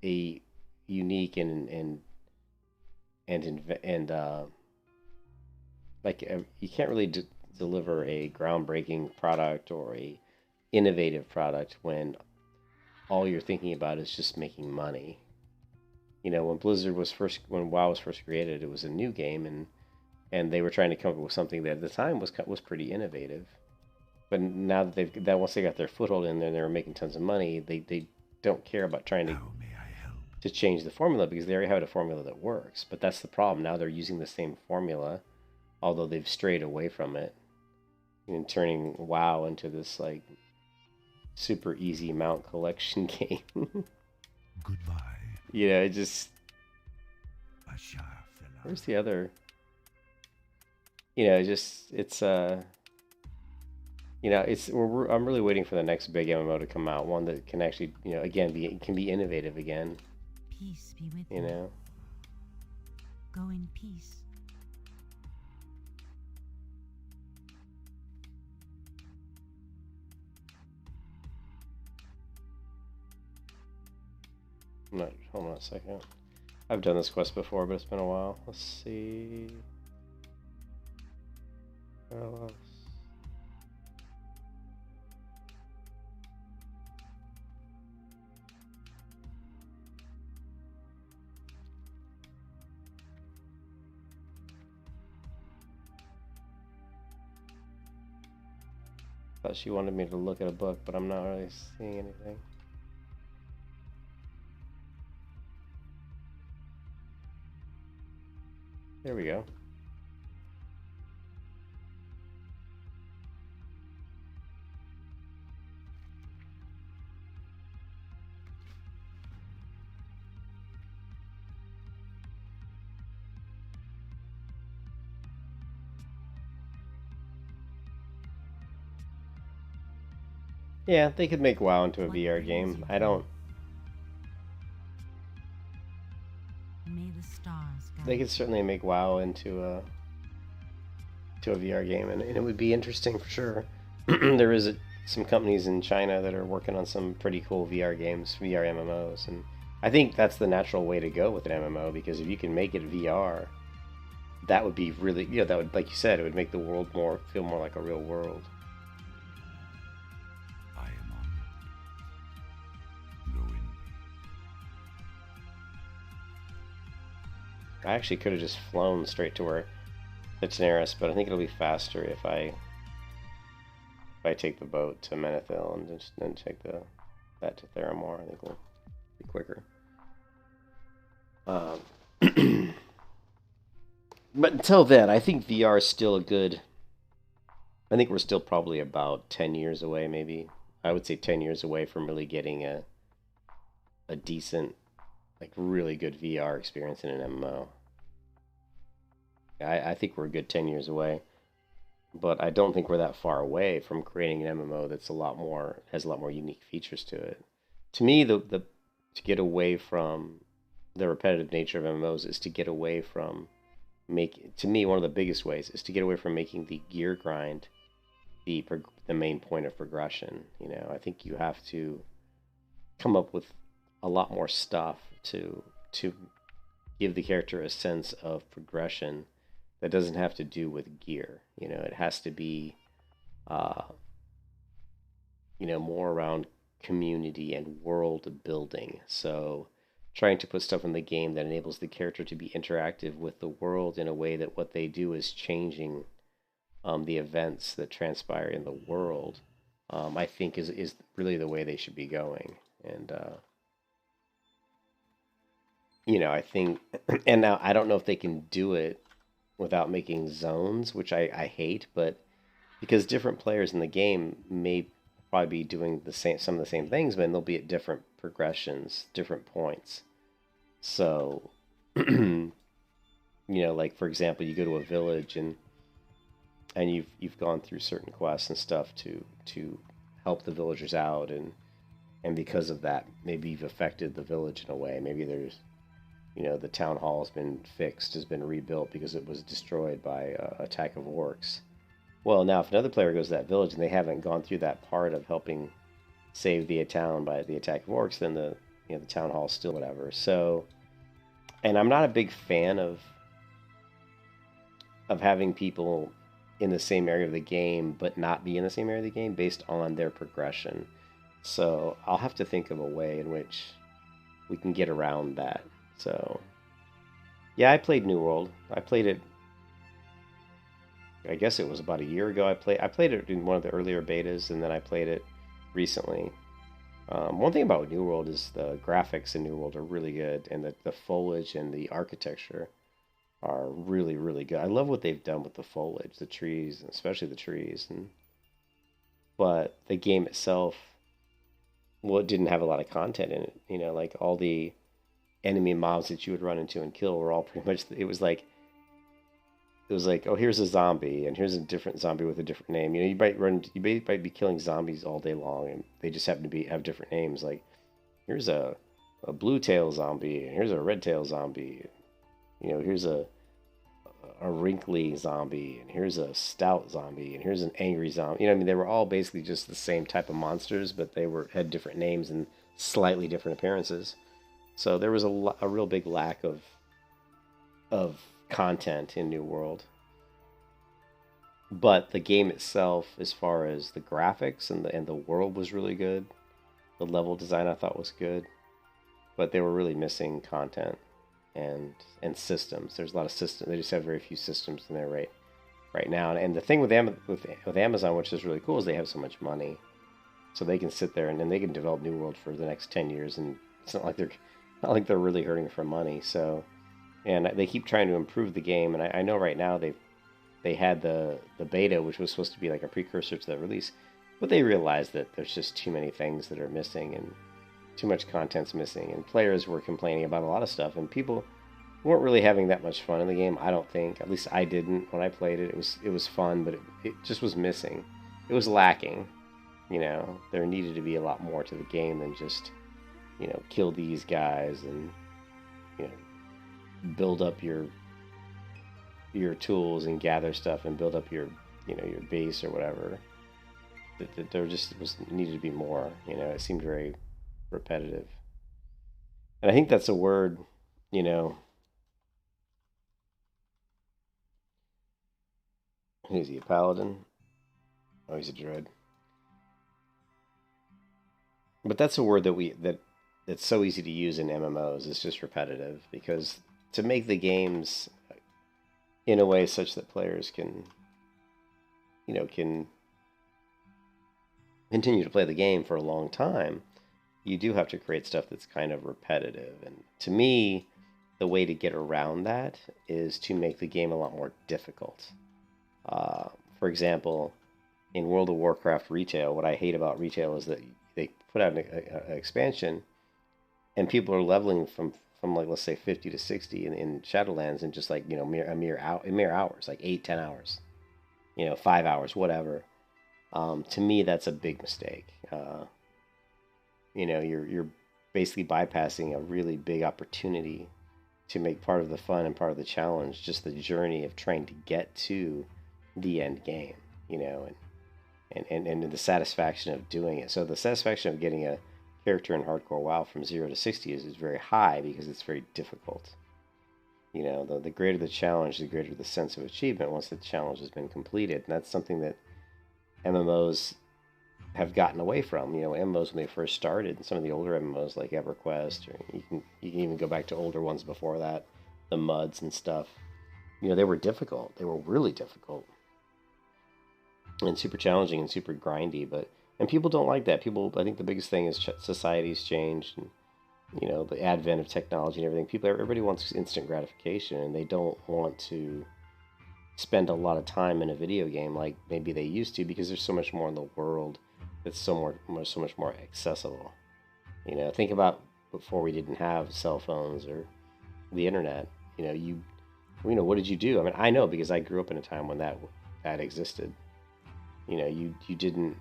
a unique and like you can't really deliver a groundbreaking product or a innovative product when all you're thinking about is just making money. You know, when WoW was first created, it was a new game, and they were trying to come up with something that at the time was pretty innovative. But now that once they got their foothold in there and they were making tons of money, they don't care about trying How may I help? to change the formula because they already have a formula that works. But that's the problem. Now they're using the same formula, although they've strayed away from it, and turning WoW into this like super easy mount collection game. Goodbye. You know, it just Ashafela. where's the other? You know, it's you know, I'm really waiting for the next big MMO to come out, one that can actually, you know, again can be innovative again. Peace be with You you. know, Go in peace. I'm not. Hold on a second. I've done this quest before, but it's been a while. Let's see. Where else? Thought she wanted me to look at a book, but I'm not really seeing anything. There we go. Yeah, they could make WoW into a VR game. I don't. May the stars guide They could certainly make WoW into a VR game, and it would be interesting for sure. There is some companies in China that are working on some pretty cool VR games, VR MMOs, and I think that's the natural way to go with an MMO because if you can make it VR, that would be really, you know, that would, like you said, it would make the world feel more like a real world. I am honored. Go in peace. I actually could have just flown straight to where Daenerys, but I think it'll be faster if I take the boat to Menethil and then take that to Theramore. I think it'll be quicker. But until then, I think VR is still a good. I think we're still probably about 10 years away, maybe. I would say 10 years away from really getting a decent, like really good VR experience in an MMO. I think we're a good 10 years away, but I don't think we're that far away from creating an MMO that's has a lot more unique features to it. To me, to get away from the repetitive nature of MMOs is to get away from to me, one of the biggest ways is to get away from making the gear grind the main point of progression. You know, I think you have to come up with a lot more stuff to give the character a sense of progression that doesn't have to do with gear. You know, it has to be, you know, more around community and world building. So trying to put stuff in the game that enables the character to be interactive with the world in a way that what they do is changing the events that transpire in the world, I think is really the way they should be going. And, you know, I think, and now I don't know if they can do it without making zones, which I hate, but because different players in the game may probably be doing some of the same things, but they'll be at different progressions, different points. So, you know, like for example, you go to a village and you've gone through certain quests and stuff to help the villagers out, and because of that, maybe you've affected the village in a way. Maybe there's, you know, the town hall has been fixed, has been rebuilt because it was destroyed by attack of orcs. Well, now if another player goes to that village and they haven't gone through that part of helping save the town by the attack of orcs, then you know, the town hall still whatever. So, and I'm not a big fan of having people in the same area of the game but not be in the same area of the game based on their progression. So I'll have to think of a way in which we can get around that. So yeah, I played New World. I played it, I guess it was about a year ago. I played it in one of the earlier betas, and then I played it recently. One thing about New World is the graphics in New World are really good, and the foliage and the architecture are really, really good. I love what they've done with the foliage, the trees, especially the trees. But the game itself, well, it didn't have a lot of content in it. You know, like all the enemy mobs that you would run into and kill were all pretty much. It was like, oh, here's a zombie, and here's a different zombie with a different name. You know, you might be killing zombies all day long, and they just happen to have different names. Like, here's a blue tail zombie, and here's a red tail zombie. You know, here's a wrinkly zombie, and here's a stout zombie, and here's an angry zombie. You know, I mean, they were all basically just the same type of monsters, but they had different names and slightly different appearances. So there was a real big lack of content in New World. But the game itself, as far as the graphics and the world, was really good. The level design I thought was good, but they were really missing content and systems. There's a lot of systems. They just have very few systems in there right now. And the thing with Amazon, which is really cool, is they have so much money, so they can sit there and then they can develop New World for the next 10 years, and it's not like they're really hurting for money. So, and they keep trying to improve the game. And I know right now they had the beta, which was supposed to be like a precursor to the release, but they realized that there's just too many things that are missing and too much content's missing, and players were complaining about a lot of stuff, and people weren't really having that much fun in the game. I don't think, at least I didn't when I played it. It was fun, but it just was missing. It was lacking. You know, there needed to be a lot more to the game than just, you know, kill these guys and, you know, build up your tools and gather stuff and build up your, you know, your base or whatever. There just needed to be more. You know, it seemed very repetitive. And I think that's a word, you know. Who's he, a paladin? Oh, he's a druid. But that's a word that's so easy to use in MMOs. It's just repetitive, because to make the games in a way such that players can, you know, can continue to play the game for a long time, you do have to create stuff that's kind of repetitive. And to me, the way to get around that is to make the game a lot more difficult. For example, in World of Warcraft retail, what I hate about retail is that they put out an expansion, and people are leveling from like, let's say 50 to 60 in Shadowlands in just like, you know, mere hours, like 8-10 hours, you know, 5 hours, whatever. To me, that's a big mistake. You know, you're basically bypassing a really big opportunity to make part of the fun and part of the challenge just the journey of trying to get to the end game, you know, and the satisfaction of doing it. So the satisfaction of getting a character in Hardcore WoW from 0 to 60 is very high, because it's very difficult. You know, the greater the challenge, the greater the sense of achievement once the challenge has been completed. And that's something that MMOs have gotten away from. You know, MMOs when they first started, some of the older MMOs like EverQuest, or you can even go back to older ones before that, the MUDs and stuff. You know, they were difficult. They were really difficult and super challenging and super grindy. And people don't like that. I think the biggest thing is society's changed, and, you know, the advent of technology and everything. Everybody wants instant gratification, and they don't want to spend a lot of time in a video game like maybe they used to, because there's so much more in the world that's so much more accessible. You know, think about before we didn't have cell phones or the internet. You know, what did you do? I mean, I know, because I grew up in a time when that existed. You know, you didn't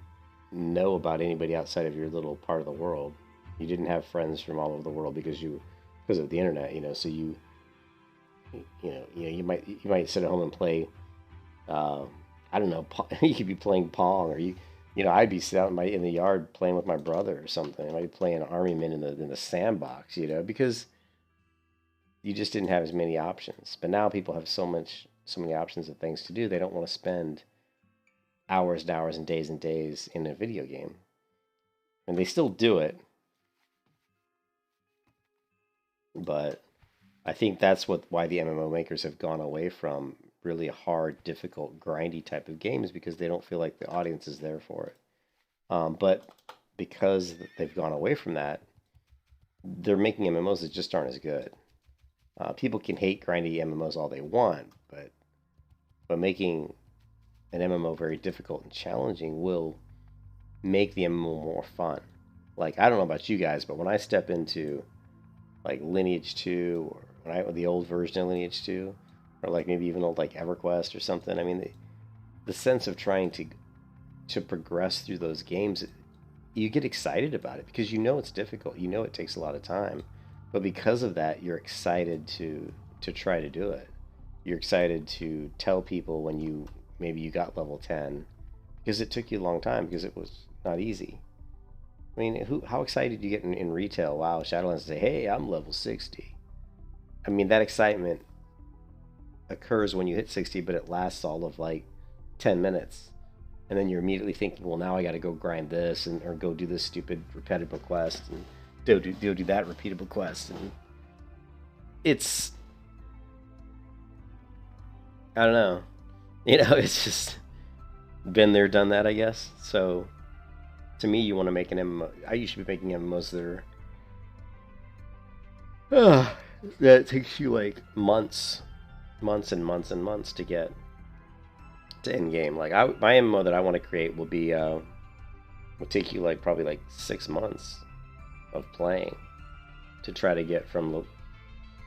know about anybody outside of your little part of the world. You didn't have friends from all over the world because of the internet. You know, so you might sit at home and play. I don't know. You could be playing Pong, or you You know, I'd be sitting out in the yard playing with my brother or something. I'd be playing Army Men in the sandbox, you know, because you just didn't have as many options. But now people have so many options of things to do. They don't want to spend hours and hours and days in a video game. And they still do it, but I think that's why the MMO makers have gone away from really hard, difficult, grindy type of games because they don't feel like the audience is there for it. But because they've gone away from that, they're making MMOs that just aren't as good. People can hate grindy MMOs all they want, but making an MMO very difficult and challenging will make the MMO more fun. Like, I don't know about you guys, but when I step into like Lineage 2 or the old version of Lineage 2 or like maybe even old like EverQuest or something, I mean the sense of trying to progress through those games, you get excited about it because you know it's difficult, you know it takes a lot of time, but because of that you're excited to try to do it. You're excited to tell people when you got level 10 because it took you a long time because it was not easy. I mean, how excited do you get in retail? Wow, Shadowlands and say, hey, I'm level 60. I mean, that excitement occurs when you hit 60, but it lasts all of like 10 minutes. And then you're immediately thinking, well, now I got to go grind this or go do this stupid repetitive quest and do that repeatable quest. And it's, I don't know. You know, it's just been there, done that, I guess. So to me, you want to make an MMO. I used to be making MMOs that takes you like months and months to get to end game. Like my MMO that I want to create will take you like probably like 6 months of playing to try to get from,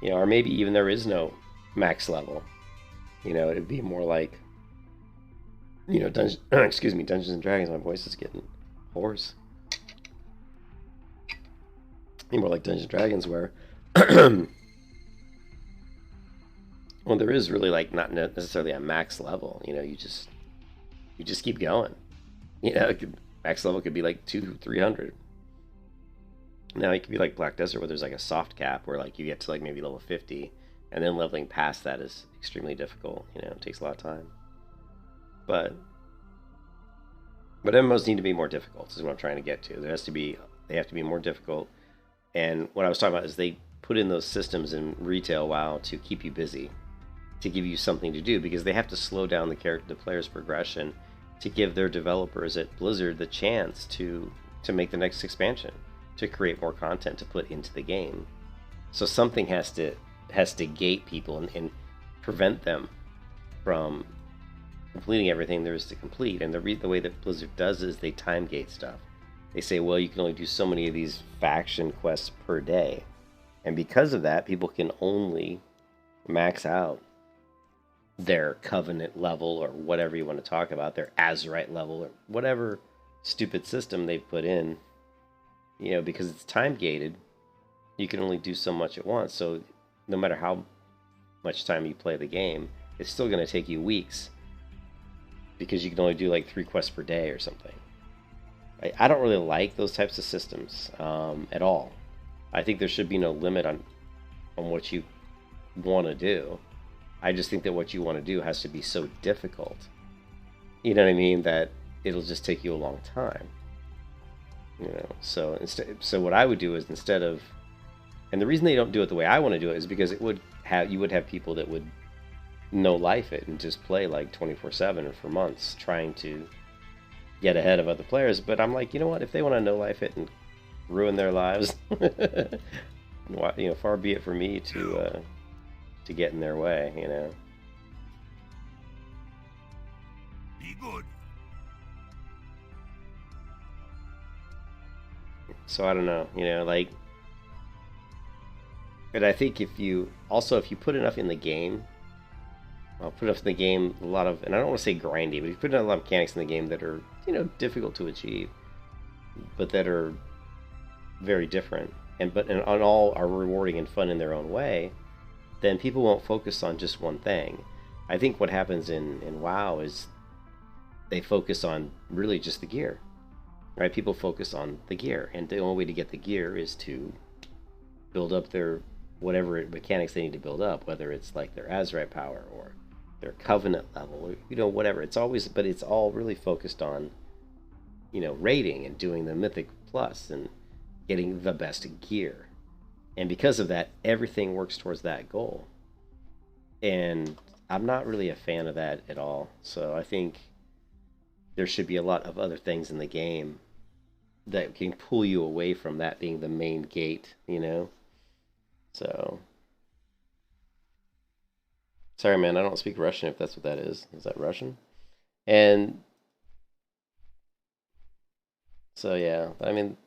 you know, or maybe even there is no max level. You know, it'd be more like, you know, Dungeons and Dragons. My voice is getting hoarse. More like Dungeons and Dragons, where well, there is really like not necessarily a max level. You know, you just keep going. You know, max level could be like 200-300. Now it could be like Black Desert, where there's like a soft cap, where like you get to like maybe level 50, and then leveling past that is extremely difficult. You know, it takes a lot of time. But MMOs need to be more difficult, is what I'm trying to get to. They have to be more difficult. And what I was talking about is they put in those systems in retail WoW to keep you busy, to give you something to do, because they have to slow down the player's progression to give their developers at Blizzard the chance to make the next expansion, to create more content to put into the game. So something has to gate people and prevent them from completing everything there is to complete. And the way that Blizzard does is they time gate stuff. They say, well, you can only do so many of these faction quests per day. And because of that, people can only max out their Covenant level, or whatever you want to talk about, their Azerite level, or whatever stupid system they've put in. You know, because it's time gated, you can only do so much at once. So no matter how much time you play the game, it's still going to take you weeks, because you can only do like 3 quests per day or something. I don't really like those types of systems at all. I think there should be no limit on what you want to do. I just think that what you want to do has to be so difficult, you know what I mean, that it'll just take you a long time. You know, so what I would do is, instead of, and the reason they don't do it the way I want to do it is because you would have people that would no life it and just play like 24/7 or for months trying to get ahead of other players. But I'm like, you know what, if they want to no life it and ruin their lives, you know, far be it for me to get in their way, you know. Be good. So I don't know, you know, like, but I think if you put enough in the game, I'll put enough in the game, a lot of, and I don't want to say grindy, but you put in a lot of mechanics in the game that are, you know, difficult to achieve, but that are very different, and all are rewarding and fun in their own way, then people won't focus on just one thing. I think what happens in WoW is they focus on really just the gear, right? People focus on the gear, and the only way to get the gear is to build up their whatever mechanics they need to build up, whether it's like their Azerite power or their Covenant level, or, whatever. It's always, but it's all really focused on, raiding and doing the Mythic Plus and getting the best gear. And because of that, everything works towards that goal. And I'm not really a fan of that at all. So I think there should be a lot of other things in the game that can pull you away from that being the main gate, So, sorry, man, I don't speak Russian if that's what that is. Is that Russian? And so, yeah, I mean,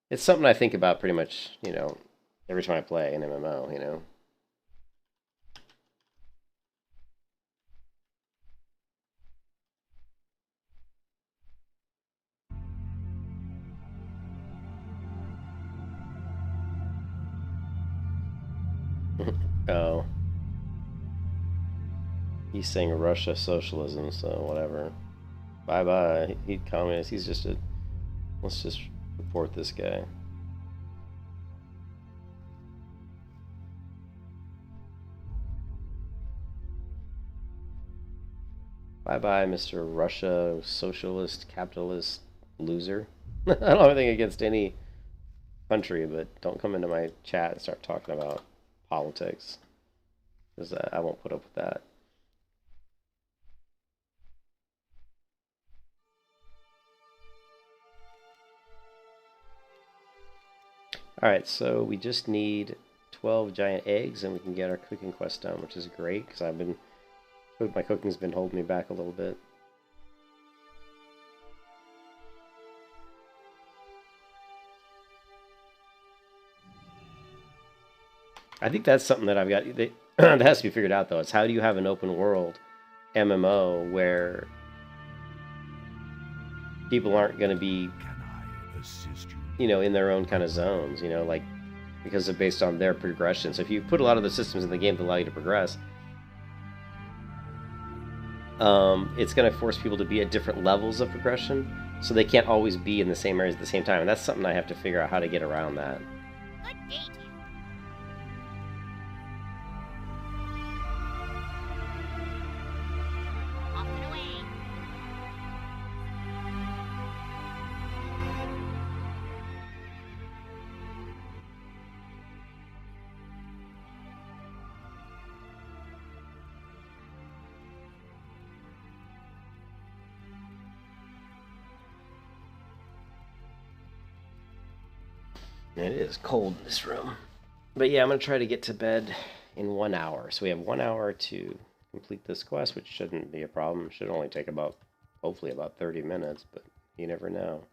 it's something I think about pretty much, every time I play an MMO, Oh. He's saying Russia socialism, so whatever. Bye-bye. He communist. He's just a... Let's just report this guy. Bye-bye, Mr. Russia socialist capitalist loser. I don't have anything against any country, but don't come into my chat and start talking about politics, because I won't put up with that. Alright, so we just need 12 giant eggs and we can get our cooking quest done, which is great, because my cooking's been holding me back a little bit. I think that's something that I've got that has to be figured out, though. It's how do you have an open world MMO where people aren't going to be, in their own kind of zones, like, because they're based on their progression. So if you put a lot of the systems in the game that allow you to progress, it's going to force people to be at different levels of progression, so they can't always be in the same areas at the same time. And that's something I have to figure out how to get around that. Good day to you. Off and away. It is cold in this room. But yeah, I'm going to try to get to bed in 1 hour. So we have 1 hour to complete this quest, which shouldn't be a problem. Should only take hopefully about 30 minutes, but you never know.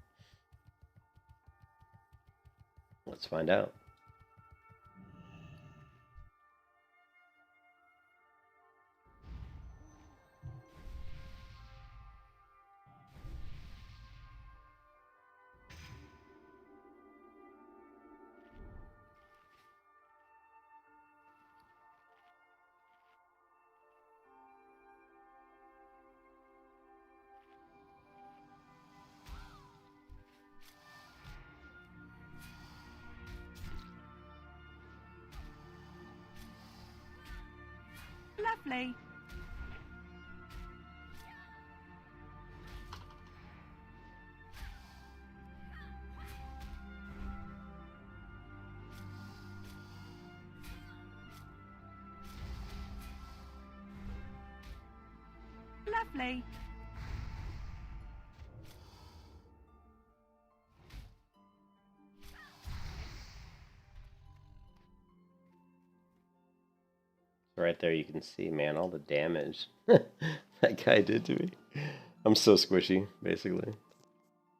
Let's find out. Lovely. Lovely. Right there you can see, man, all the damage that guy did to me. I'm so squishy, basically.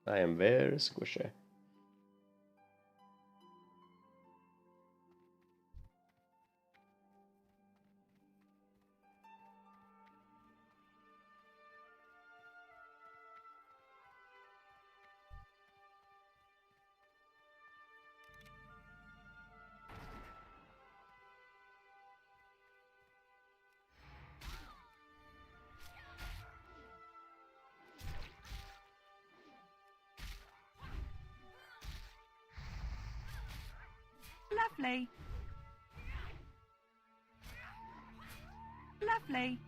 I am very squishy. Lovely. Lovely.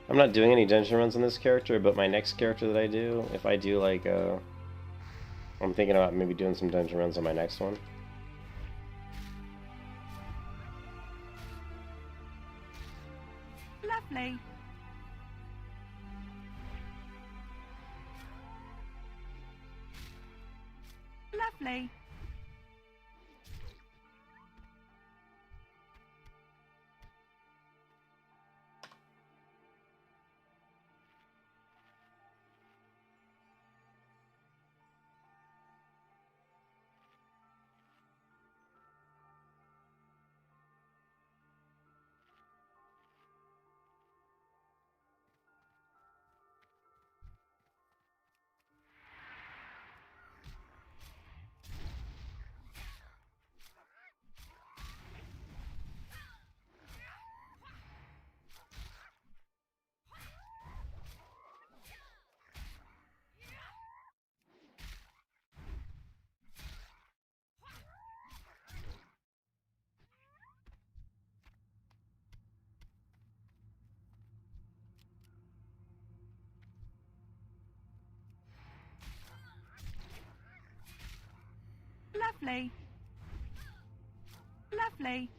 I'm not doing any dungeon runs on this character, but my next character that I do, if I do like, I'm thinking about maybe doing some dungeon runs on my next one. Lovely. Lovely. Lovely. Lovely.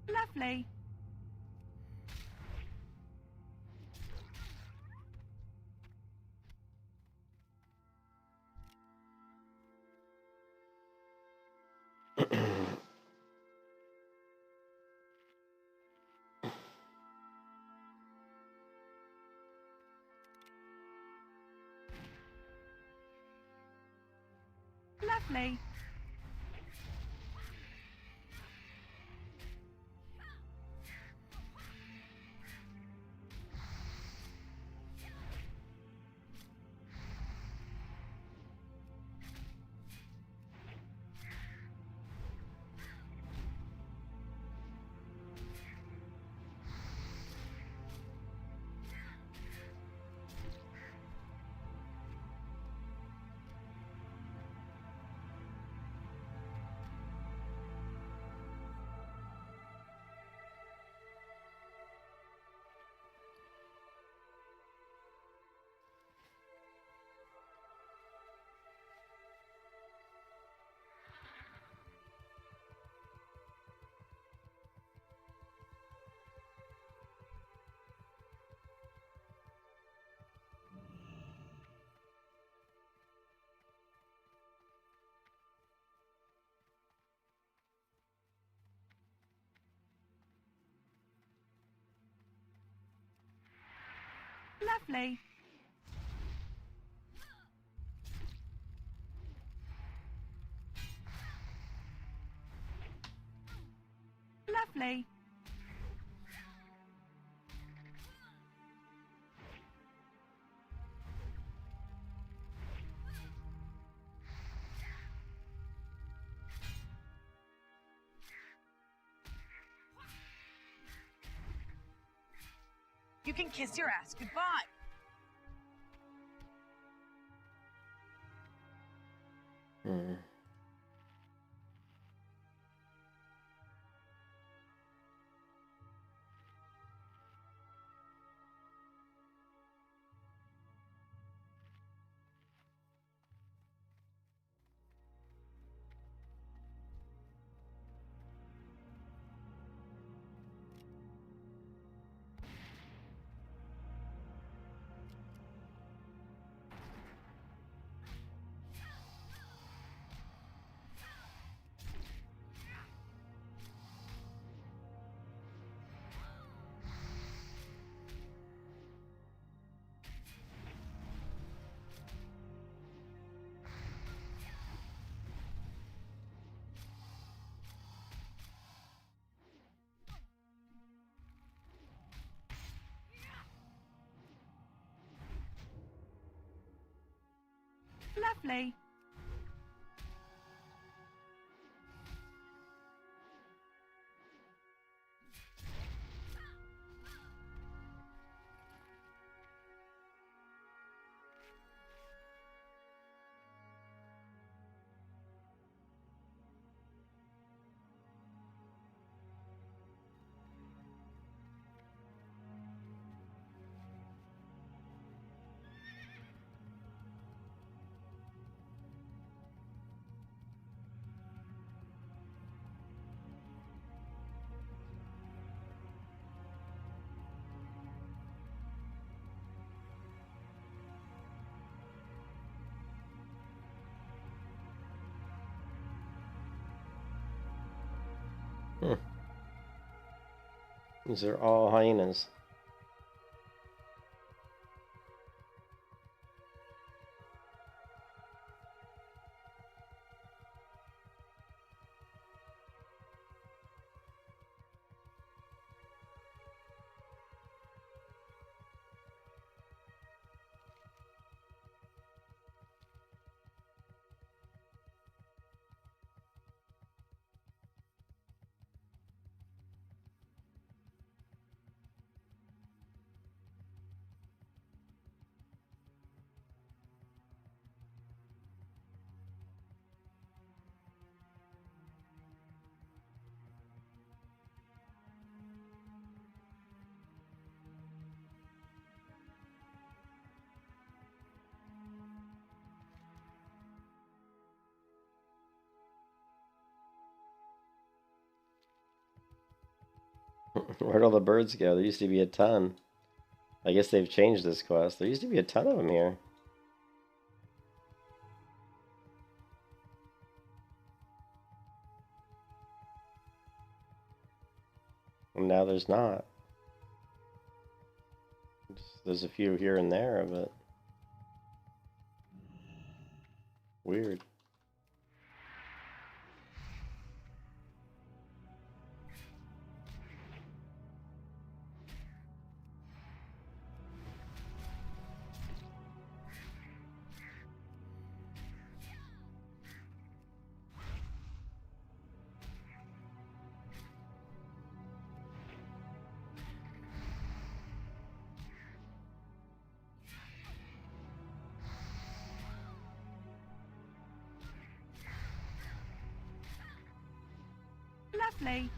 Lovely. Lovely. Lovely. Lovely. You can kiss your ass goodbye. Hmm. Lovely. Hmm. These are all hyenas. Where'd all the birds go? There used to be a ton. I guess they've changed this quest. There used to be a ton of them here. And now there's not. There's a few here and there, but weird. Lovely.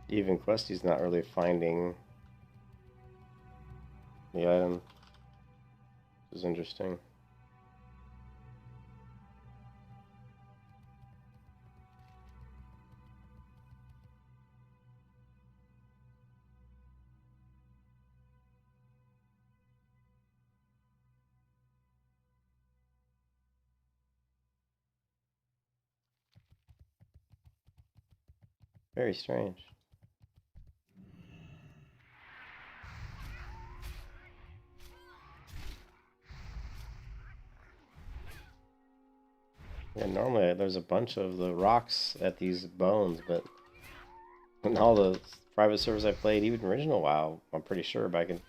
Even Questy's not really finding the item. This is interesting. Very strange. Yeah, normally there's a bunch of the rocks at these bones, but in all the private servers I played, even original WoW, I'm pretty sure back in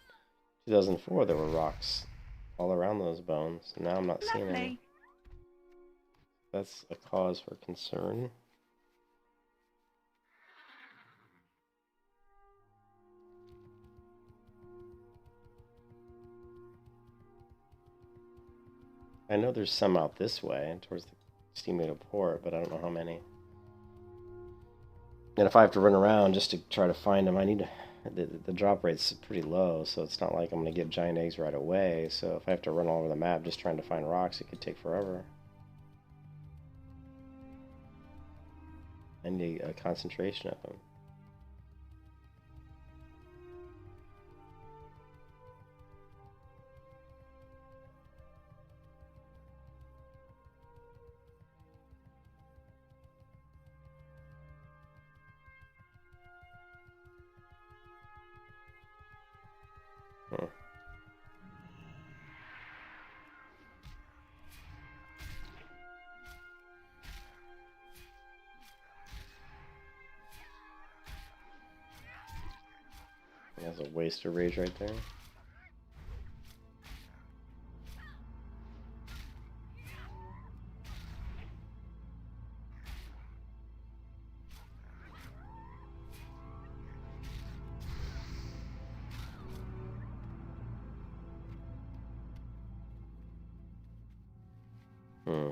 2004 there were rocks all around those bones. And now I'm not seeing any. Lovely. That's a cause for concern. I know there's some out this way towards the Steamboat Port, but I don't know how many. And if I have to run around just to try to find them, I need to, the drop rate's pretty low, so it's not like I'm going to get giant eggs right away. So if I have to run all over the map just trying to find rocks, it could take forever. I need a concentration of them. That's a waste of rage right there. Hmm.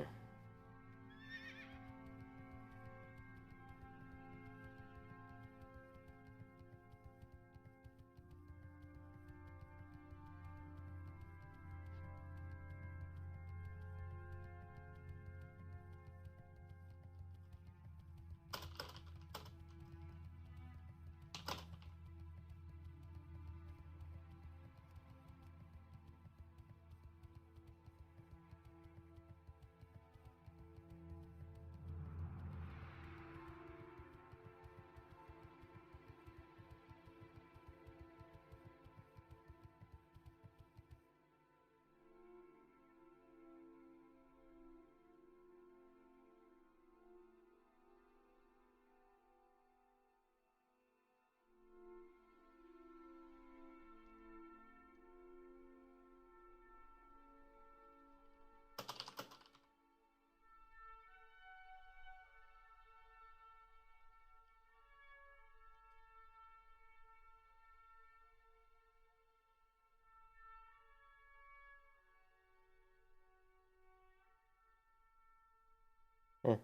Hmm.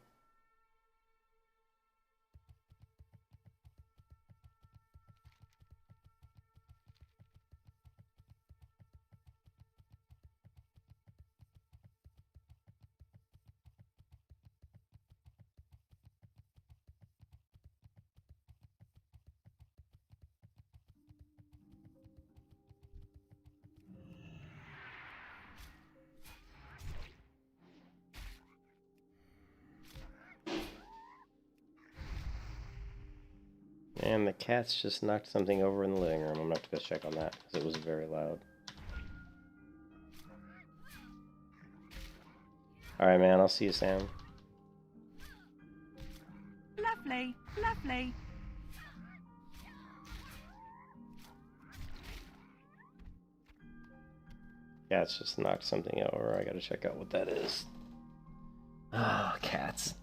And the cats just knocked something over in the living room. I'm gonna have to go check on that because it was very loud. Alright, man, I'll see you, Sam. Lovely, lovely. Cats just knocked something over. I gotta check out what that is. Oh, cats.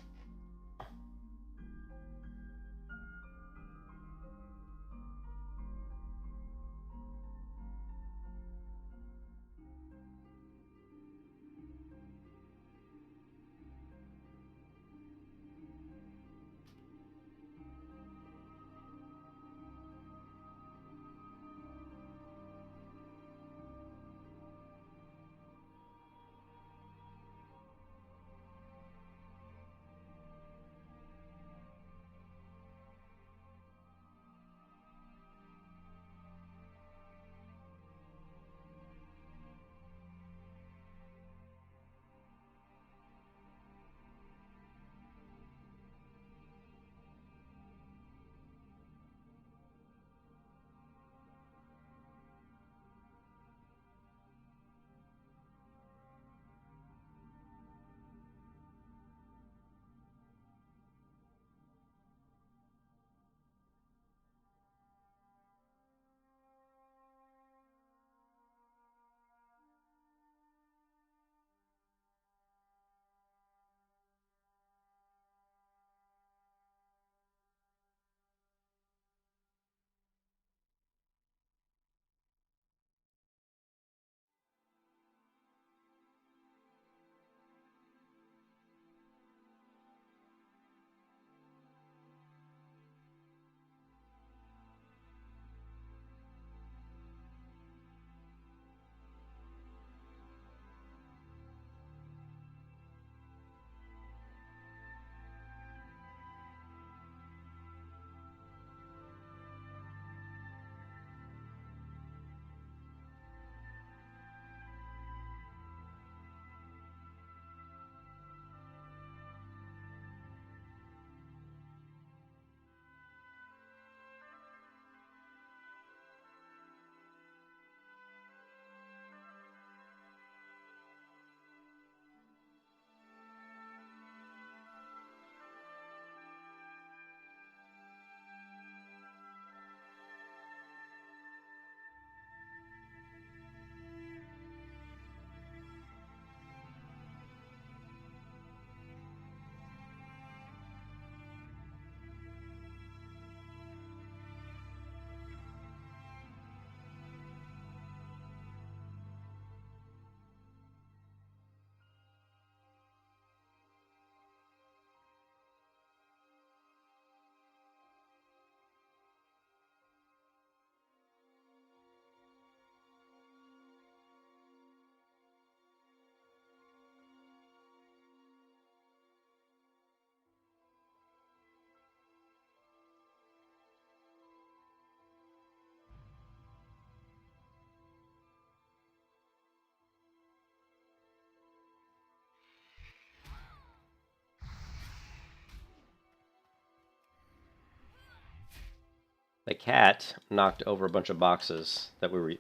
cat knocked over a bunch of boxes that we were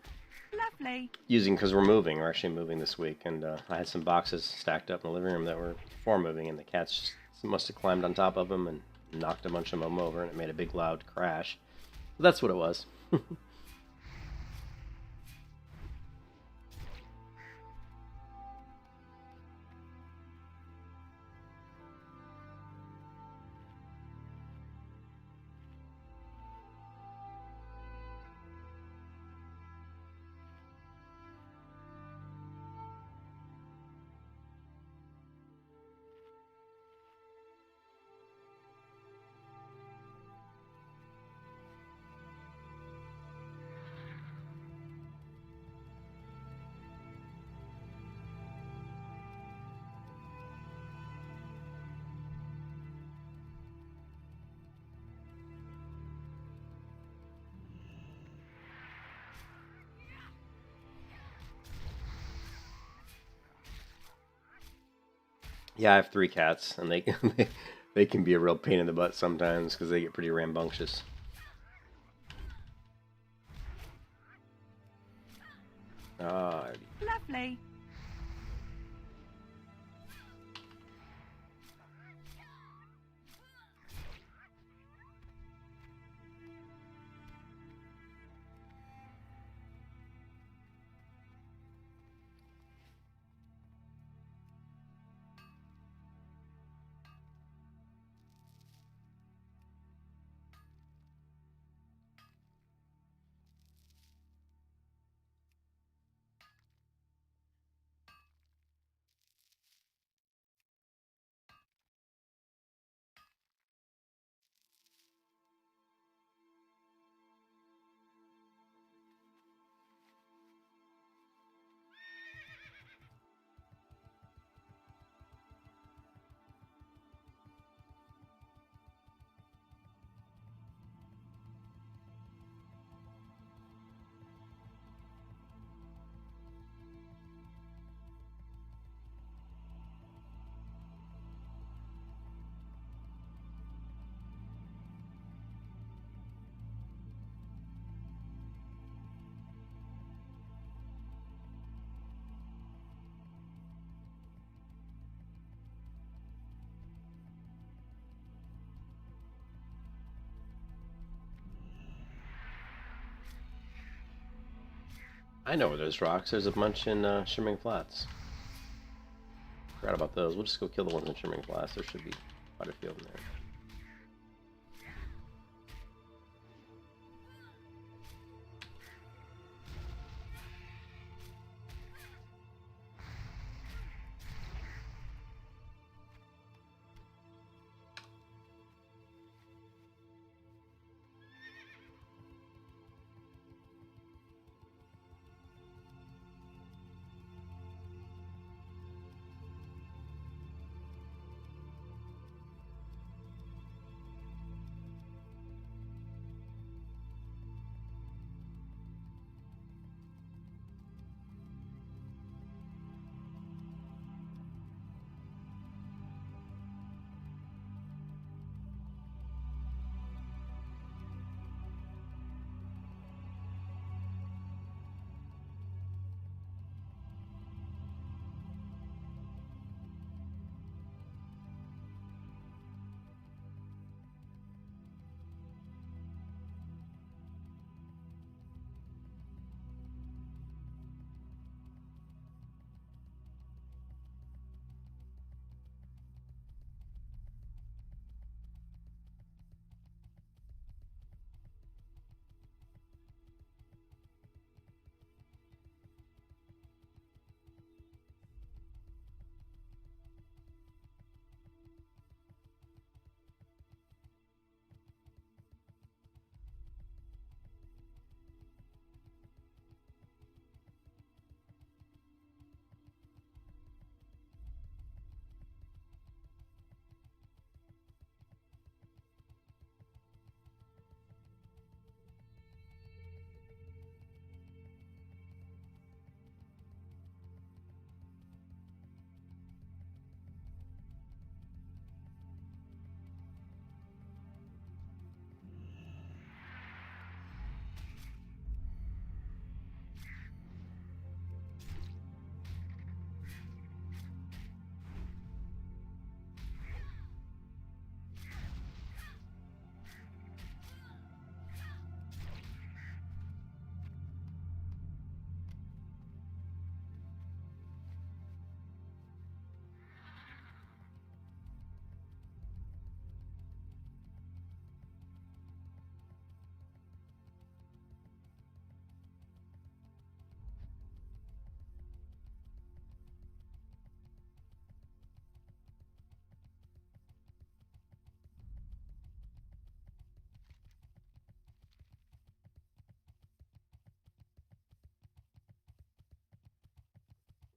Lovely. using because we're moving. We're actually moving this week, and I had some boxes stacked up in the living room that were for moving, and the cats just must have climbed on top of them and knocked a bunch of them over, and it made a big loud crash. So that's what it was. Yeah, I have 3 cats, and they they can be a real pain in the butt sometimes because they get pretty rambunctious. Ah, Lovely. I know where there's rocks. There's a bunch in Shimmering Flats. Forgot about those. We'll just go kill the ones in Shimmering Flats. There should be quite a few of them there.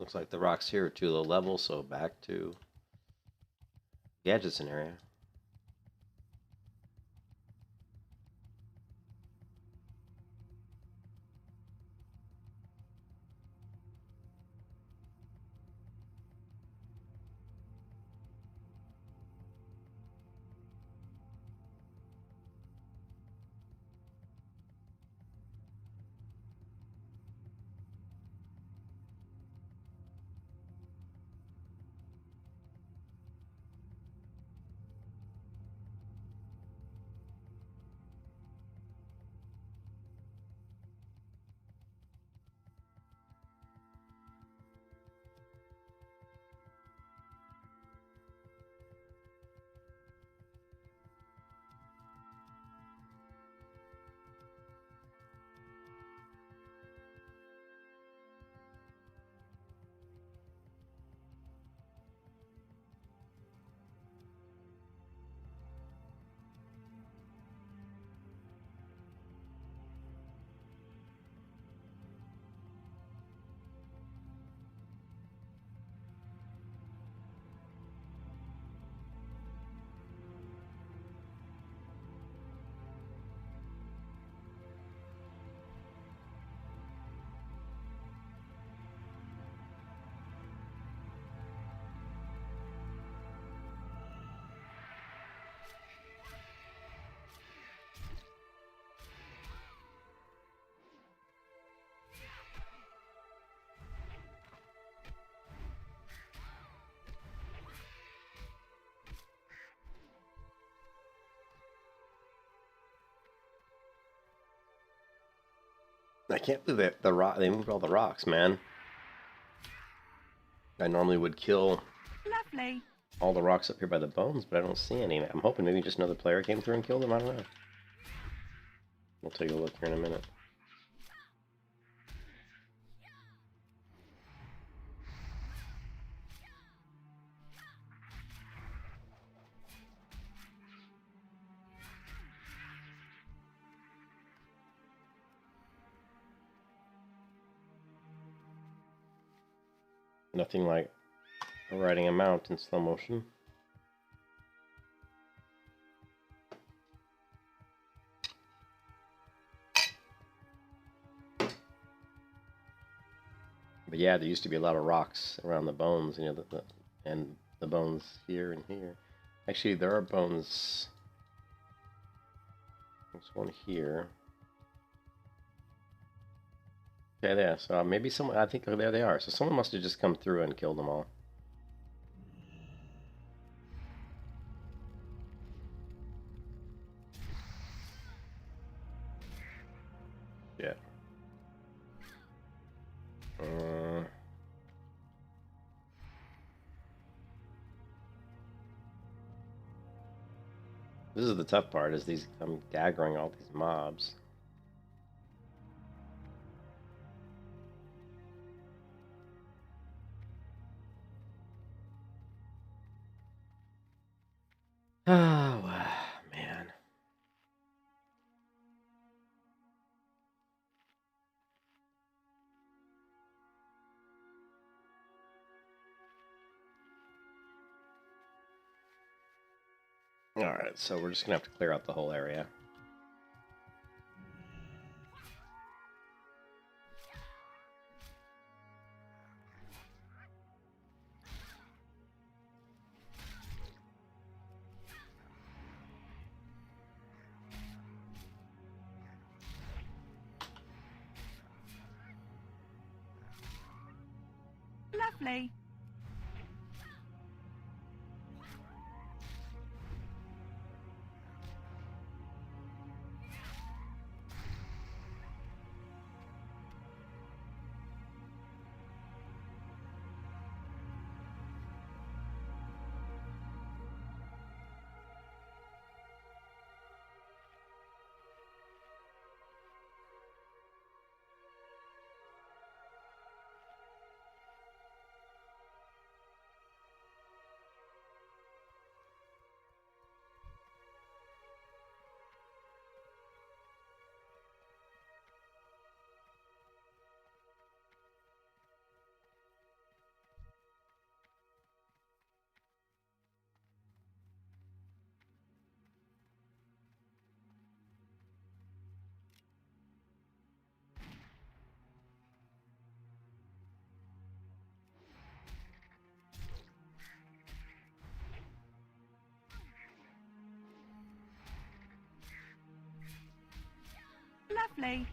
Looks like the rocks here are too low level, so back to gadget scenario. I can't believe that they moved all the rocks, man. I normally would kill Lovely. all the rocks up here by the bones, but I don't see any. I'm hoping maybe just another player came through and killed them. I don't know. We'll take a look here in a minute. Nothing like riding a mount in slow motion. But yeah, there used to be a lot of rocks around the bones, you know, and the bones here and here. Actually, there are bones. There's one here. Okay, there. So maybe someone, I think, oh, there they are. So someone must have just come through and killed them all. Yeah. This is the tough part, is I'm gaggering all these mobs. Oh, man. Alright, so we're just gonna have to clear out the whole area. Lovely. Lovely.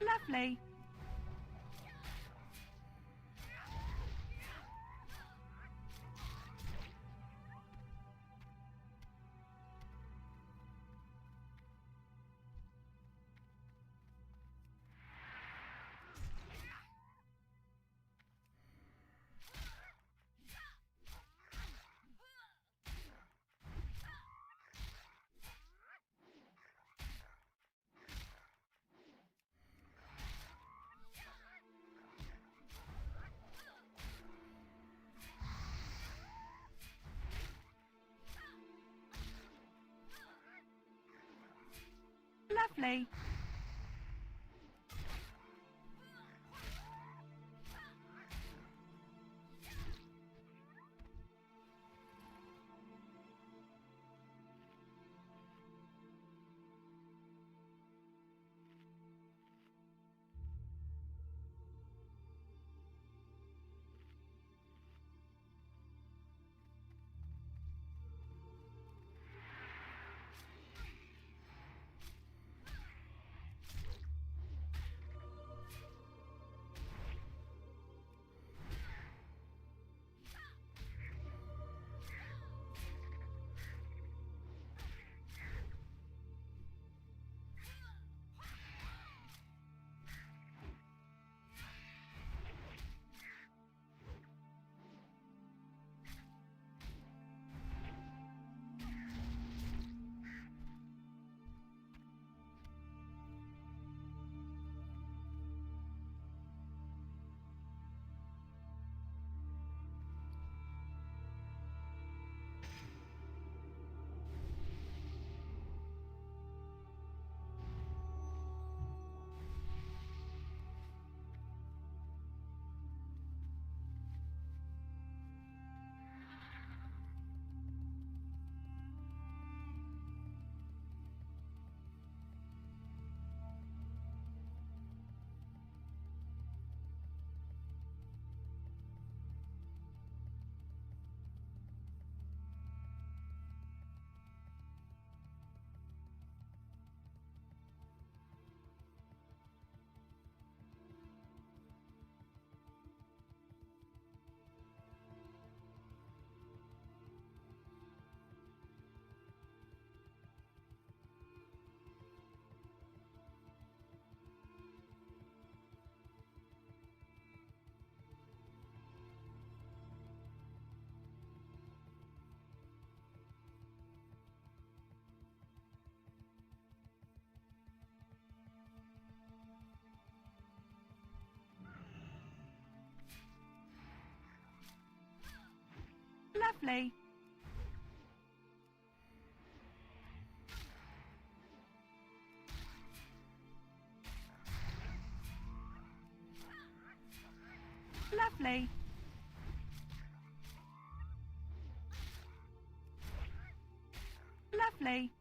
Lovely. Lovely. Lovely. Lovely. Lovely.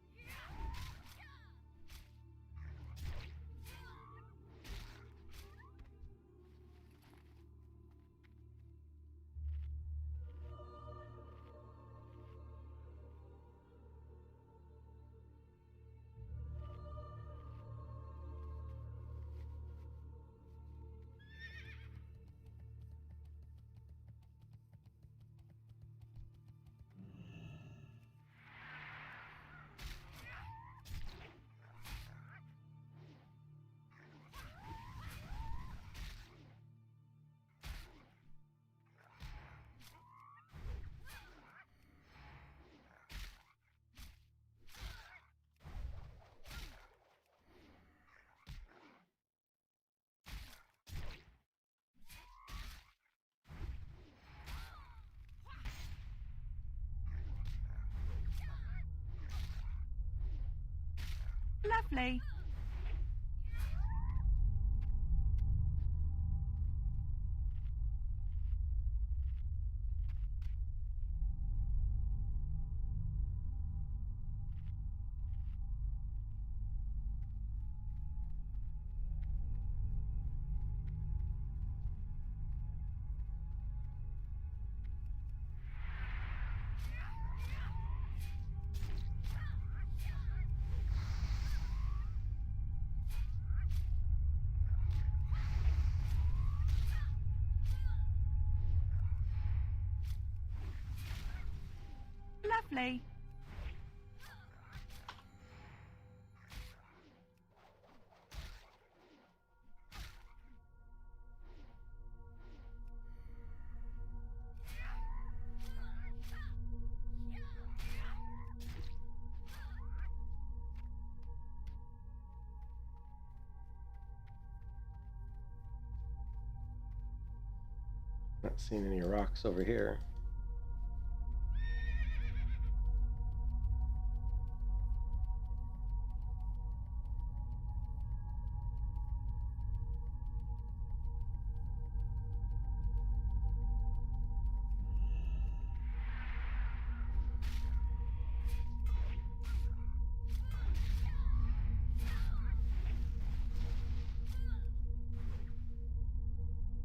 Lovely. Lovely. Not seeing any rocks over here.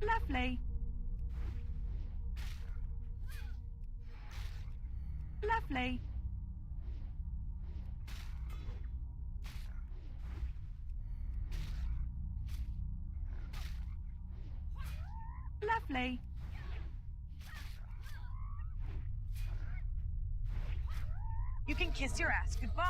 Lovely. Lovely. Lovely. You can kiss your ass goodbye.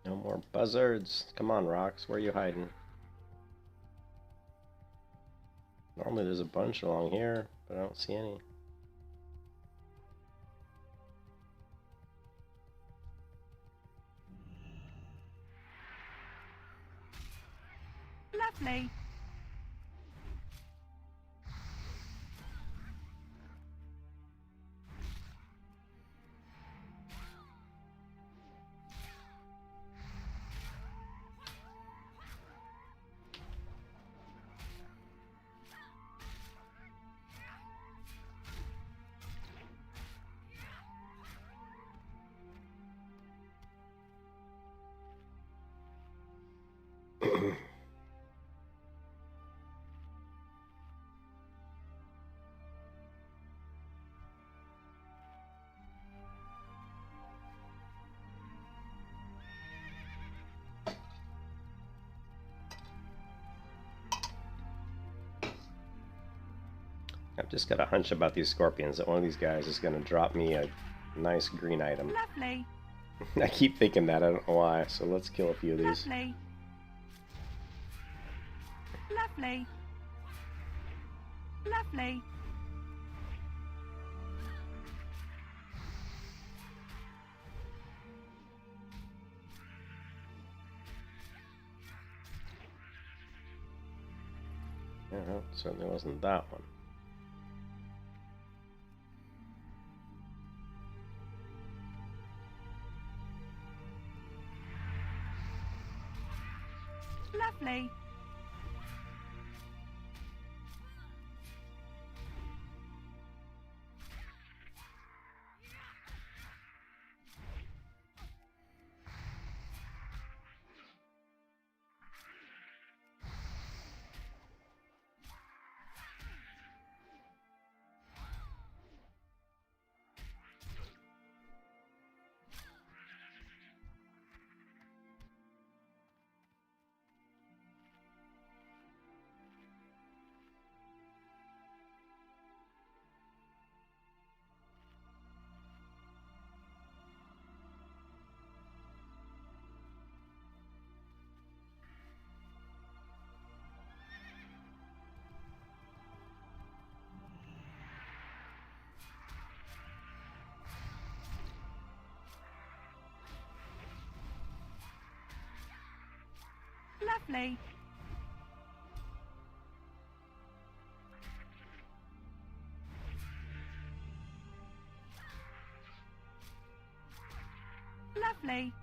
No more buzzards. Come on, rocks. Where are you hiding? Normally there's a bunch along here, but I don't see any. Lovely. I've just got a hunch about these scorpions that one of these guys is going to drop me a nice green item. Lovely. I keep thinking that, I don't know why, so let's kill a few of these. Lovely. Lovely. Lovely. Yeah, well, certainly wasn't that one. Lovely. Lovely. Lovely.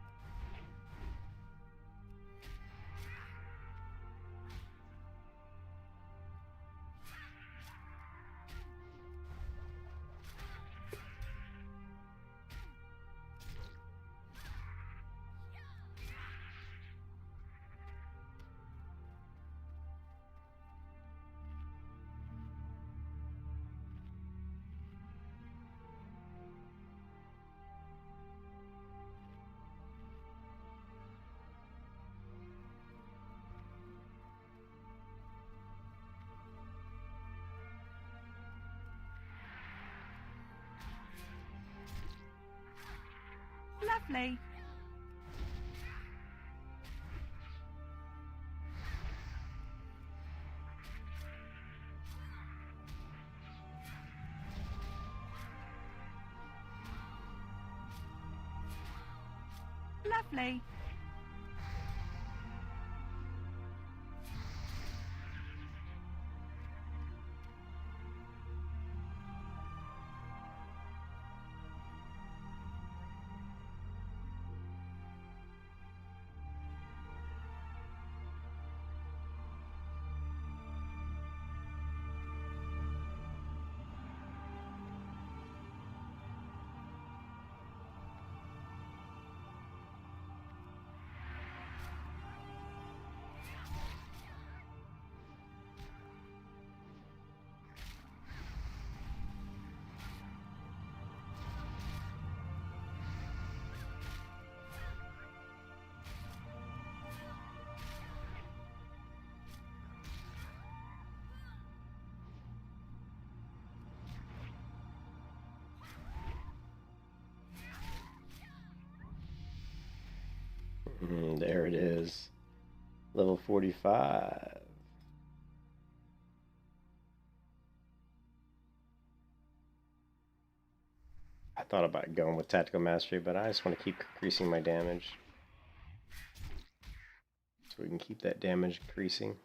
Lovely. Lovely. There it is. Level 45. I thought about going with Tactical Mastery, but I just want to keep increasing my damage. So we can keep that damage increasing.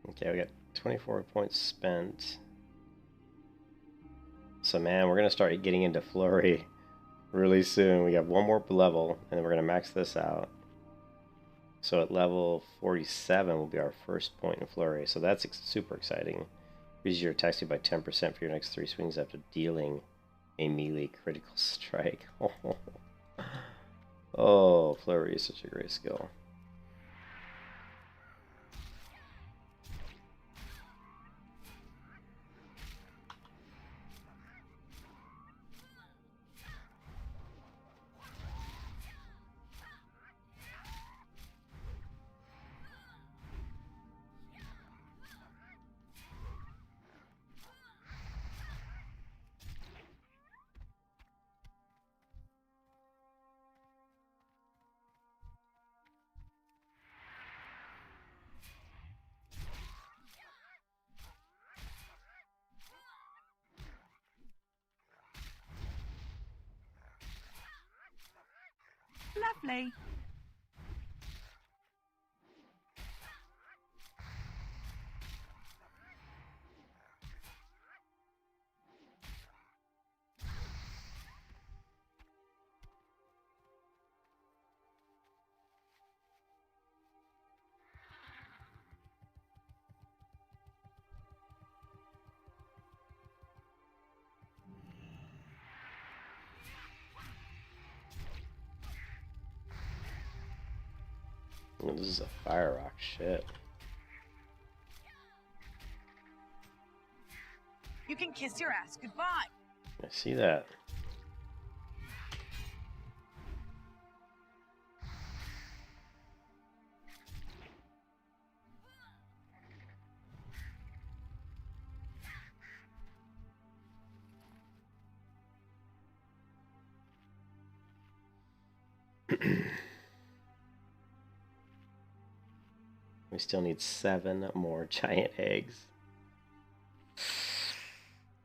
Okay, we got 24 points spent. So man, we're gonna start getting into flurry really soon. We have one more level, and then we're gonna max this out. So at level 47 will be our first point in flurry. So that's super exciting. Increases your attack speed by 10% for your next 3 swings after dealing a melee critical strike. Oh, flurry is such a great skill. Lovely. Oh, this is a fire rock. Shit. You can kiss your ass goodbye. I see that. We still need 7 more giant eggs.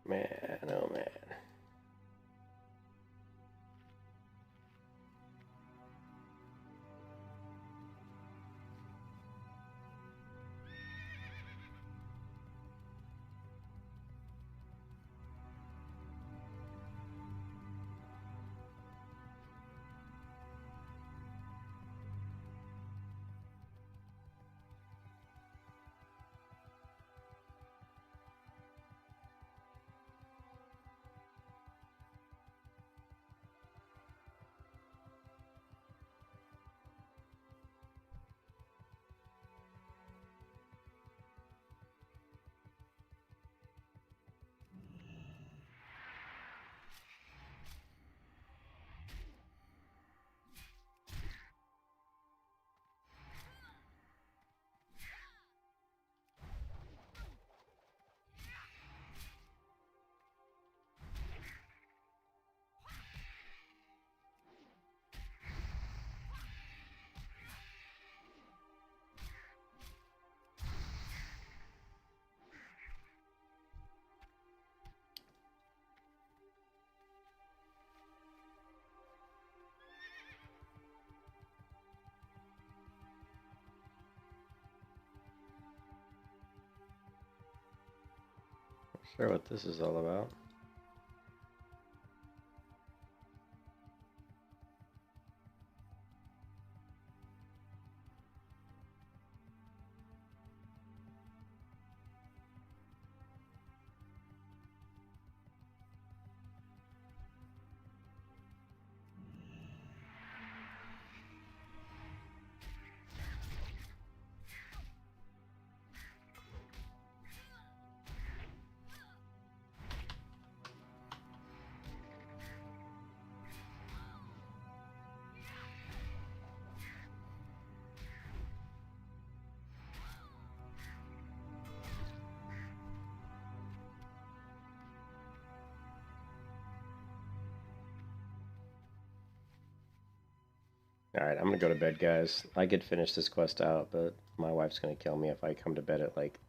Man, oh man. Not sure what this is all about. Alright, I'm gonna go to bed, guys. I could finish this quest out, but my wife's gonna kill me if I come to bed at, like,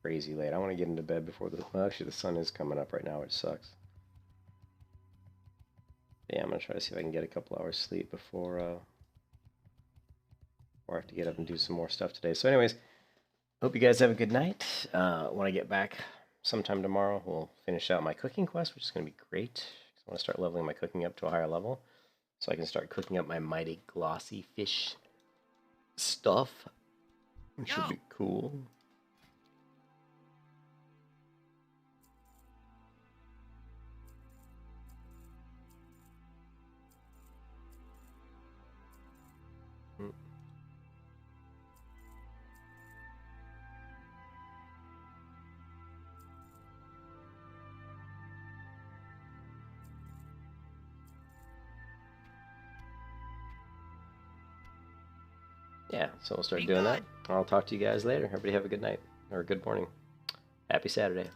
crazy late. I want to get into bed before the... Well, actually, the sun is coming up right now, which sucks. Yeah, I'm gonna try to see if I can get a couple hours sleep before I have to get up and do some more stuff today. So anyways, hope you guys have a good night. When I get back sometime tomorrow, we'll finish out my cooking quest, which is going to be great. I want to start leveling my cooking up to a higher level, so I can start cooking up my mighty glossy fish stuff, which should be cool. Yeah, so we'll start doing that. I'll talk to you guys later. Everybody have a good night, or a good morning. Happy Saturday.